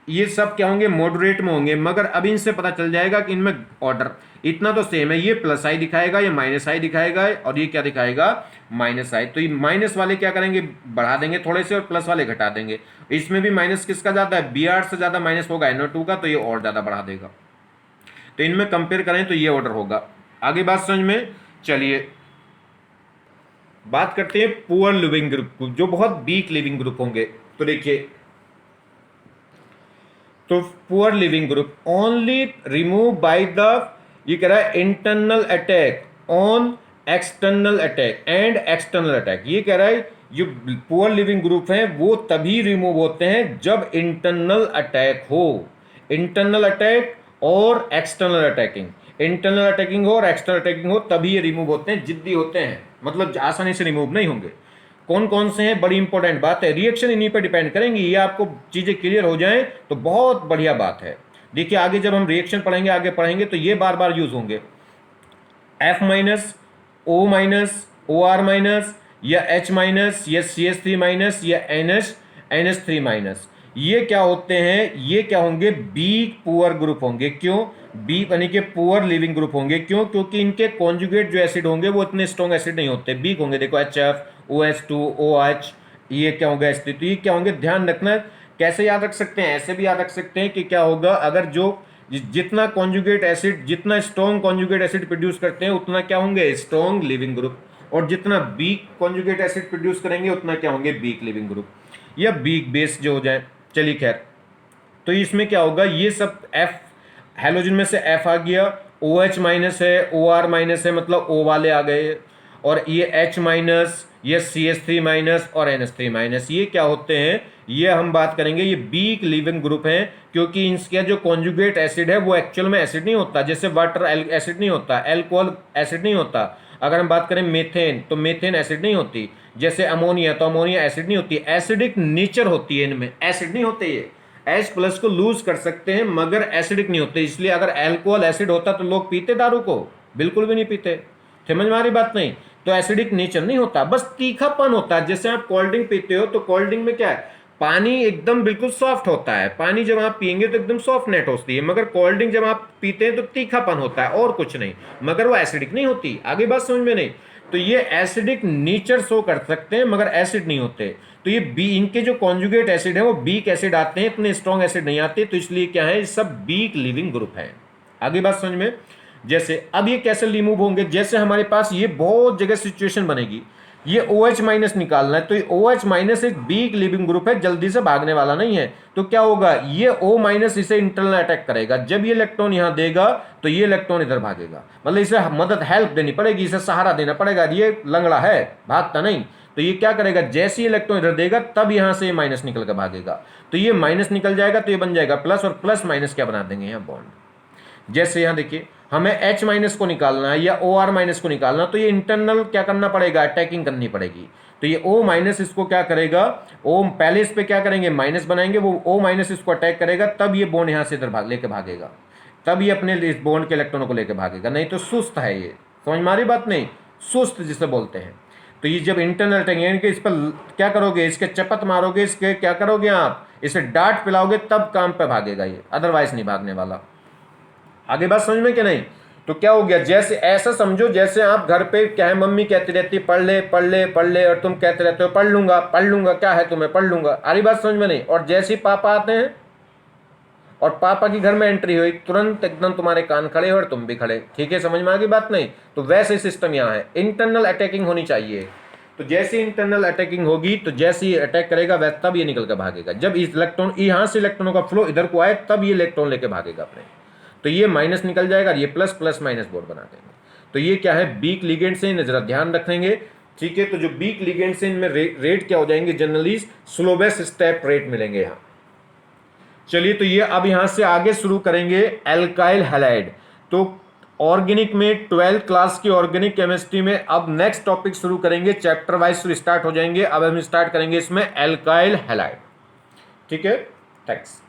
ये सब क्या होंगे, मॉडरेट में होंगे, मगर अब इनसे पता चल जाएगा कि इनमें ऑर्डर इतना तो सेम है, ये +I दिखाएगा, ये -I दिखाएगा, और ये क्या दिखाएगा, -I। तो ये माइनस वाले क्या करेंगे, बढ़ा देंगे थोड़े से, और प्लस वाले घटा देंगे। इसमें भी माइनस किसका ज्यादा है, Br से ज्यादा माइनस होगा NO2 का, तो ये और ज्यादा बढ़ा देगा। तो इनमें कंपेयर करें तो ये ऑर्डर होगा। आगे बात समझ में, चलिए बात करते हैं पुअर लिविंग ग्रुप, जो बहुत वीक लिविंग ग्रुप होंगे। तो देखिए, तो poor leaving group only remove by the, ये कह रहा है internal attack on external attack and external attack. ये कह रहा है जो पुअर लिविंग ग्रुप हैं वो तभी रिमूव होते हैं जब इंटरनल अटैक हो, इंटरनल अटैक और एक्सटर्नल अटैकिंग, इंटरनल अटैकिंग हो और एक्सटर्नल अटैकिंग हो, तभी ये रिमूव होते हैं, जिद्दी होते हैं, मतलब आसानी से रिमूव नहीं होंगे। कौन कौन से हैं, बड़ी इंपॉर्टेंट बात है, रिएक्शन इन्हीं पर डिपेंड करेंगी। ये आपको चीजें क्लियर हो जाएं तो बहुत बढ़िया बात है। देखिए आगे जब हम रिएक्शन पढ़ेंगे, आगे पढ़ेंगे, तो ये बार बार यूज होंगे, F-, O-, OR-, या H-, या CH3- या NH3-। ये क्या होते हैं, ये क्या होंगे, वीक पुअर ग्रुप होंगे। क्यों वीक, यानी कि पुअर लिविंग ग्रुप होंगे, क्यों, क्योंकि इनके कॉन्जुगेट जो एसिड होंगे वो इतने स्ट्रॉन्ग एसिड नहीं होते, वीक होंगे। देखो HF, OH2, OH, ये क्या होगा एसिड, तो ये क्या होंगे, ध्यान रखना। कैसे याद रख सकते हैं, ऐसे भी याद रख सकते हैं कि क्या होगा, अगर जो जितना कॉन्जुगेट एसिड, जितना स्ट्रॉन्ग कॉन्जुगेट एसिड प्रोड्यूस करते हैं उतना क्या होंगे, स्ट्रॉन्ग लिविंग ग्रुप, और जितना वीक कॉन्जुगेट एसिड प्रोड्यूस करेंगे उतना क्या होंगे, वीक लिविंग ग्रुप या वीक बेस जो हो जाए। चलिए खैर, तो इसमें क्या होगा, ये सब F हैलोजन में से F आ गया, OH- है, OR- है, मतलब O वाले आ गए, और ये H-, ये CH3- और NH3-। ये क्या होते हैं, ये हम बात करेंगे, ये वीक लिविंग ग्रुप हैं, क्योंकि इनका जो कॉन्जुगेट एसिड है वो एक्चुअल में एसिड नहीं होता, जैसे वाटर एसिड नहीं होता, एल्कोहल एसिड नहीं होता। अगर हम बात करें मेथेन, तो मेथेन एसिड नहीं होती, जैसे अमोनिया, तो अमोनिया एसिड नहीं होती, एसिडिक नेचर होती है इनमें, एसिड नहीं होते ये। H+ को लूज कर सकते हैं मगर एसिडिक नहीं होते, इसलिए अगर अल्कोहल एसिड होता तो लोग पीते दारू को, बिल्कुल भी नहीं पीते। समझ में आ रही बात नहीं, तो एसिडिक नेचर नहीं होता, बस तीखापन होता है। जैसे आप कोल्ड ड्रिंक पीते हो तो कोल्ड ड्रिंक में क्या है, पानी एकदम बिल्कुल सॉफ्ट होता है, पानी जब आप पियेंगे तो एकदम सॉफ्ट नेट होती है, मगर कोल्ड ड्रिंक जब आप पीते हैं तो तीखापन होता है और कुछ नहीं, मगर वो एसिडिक नहीं होती। आगे बात समझ में नहीं, तो ये एसिडिक नेचर शो कर सकते हैं मगर एसिड नहीं होते। तो ये बी, इनके जो कॉन्जुगेट एसिड है वो वीक एसिड आते हैं, इतने स्ट्रॉन्ग एसिड नहीं आते, तो इसलिए क्या है, सब वीक लिविंग ग्रुप है। आगे बात समझ में, जैसे अब ये कैसे रिमूव होंगे, जैसे हमारे पास ये बहुत जगह सिचुएशन बनेगी, ये OH- निकालना है, तो ये OH- एक वीक लिविंग ग्रुप है, जल्दी से भागने वाला नहीं है, तो क्या होगा, ये O- इसे इंटरनल अटैक करेगा, जब ये इलेक्ट्रॉन यहां देगा तो ये इलेक्ट्रॉन इधर भागेगा, मतलब इसे मदद हेल्प देनी पड़ेगी, इसे सहारा देना पड़ेगा, ये लंगड़ा है भागता नहीं, तो ये क्या करेगा, जैसे ही इलेक्ट्रॉन इधर देगा तब यहां से माइनस निकल कर भागेगा, तो ये माइनस निकल जाएगा, तो ये बन जाएगा प्लस, और प्लस माइनस क्या बना देंगे यहाँ बॉन्ड। जैसे यहां देखिए, हमें H- को निकालना है या OR- को निकालना, तो ये इंटरनल क्या करना पड़ेगा, अटैकिंग करनी पड़ेगी, तो ये O- इसको क्या करेगा, O पहले इस पे क्या करेंगे, माइनस बनाएंगे, वो O- इसको अटैक करेगा, तब ये बॉन्ड यहां से इधर लेके भागेगा, तब ये अपने इस बॉन्ड के इलेक्ट्रॉनों को लेकर भागेगा, नहीं तो सुस्त है ये, समझ में आ रही बात नहीं, सुस्त जिसे बोलते हैं। तो ये जब इंटरनल अटैक, इस पर क्या करोगे, इसके चपत मारोगे, इसके क्या करोगे आप, इसे डांट पिलाओगे, तब काम पे भागेगा ये, अदरवाइज नहीं भागने वाला। आगे बात समझ में कि नहीं, तो क्या हो गया, जैसे ऐसा समझो जैसे आप घर पे क्या है, मम्मी कहती रहती पढ़ ले पढ़ ले पढ़ ले, और तुम कहते रहते हो पढ़ लूंगा, क्या है तुम्हें, पढ़ लूंगा। आ रही बात समझ में नहीं? और जैसे ही पापा आते हैं और पापा की घर में एंट्री हुई, तुरंत एकदम तुम्हारे कान खड़े और तुम भी खड़े। ठीक है, समझ में आ गई बात? नहीं तो वैसे सिस्टम यहाँ है, इंटरनल अटैकिंग होनी चाहिए। तो जैसे इंटरनल अटैकिंग होगी तो जैसे ये अटैक करेगा वैसे तब ये निकल कर भागेगा। जब इलेक्ट्रॉन यहाँ से इलेक्ट्रॉनों का फ्लो इधर को आए तब ये इलेक्ट्रॉन लेके भागेगा अपने। तो ये माइनस निकल जाएगा, ये प्लस प्लस माइनस बोर्ड बना देंगे। तो ये क्या है, वीक लिगेंड से जरा ध्यान रखेंगे। ठीक है, तो जो वीक लिगेंड से इनमें रेट क्या हो जाएंगे, जनरली स्लोवेस्ट स्टेप रेट मिलेंगे यहाँ। चलिए, तो ये अब यहां से आगे शुरू करेंगे एल्काइल हैलाइड। तो ऑर्गेनिक में 12th क्लास की ऑर्गेनिक केमिस्ट्री में अब नेक्स्ट टॉपिक शुरू करेंगे, चैप्टर वाइज स्टार्ट हो जाएंगे। अब हम स्टार्ट करेंगे इसमें एल्काइल हैलाइड। ठीक है, थैंक्स।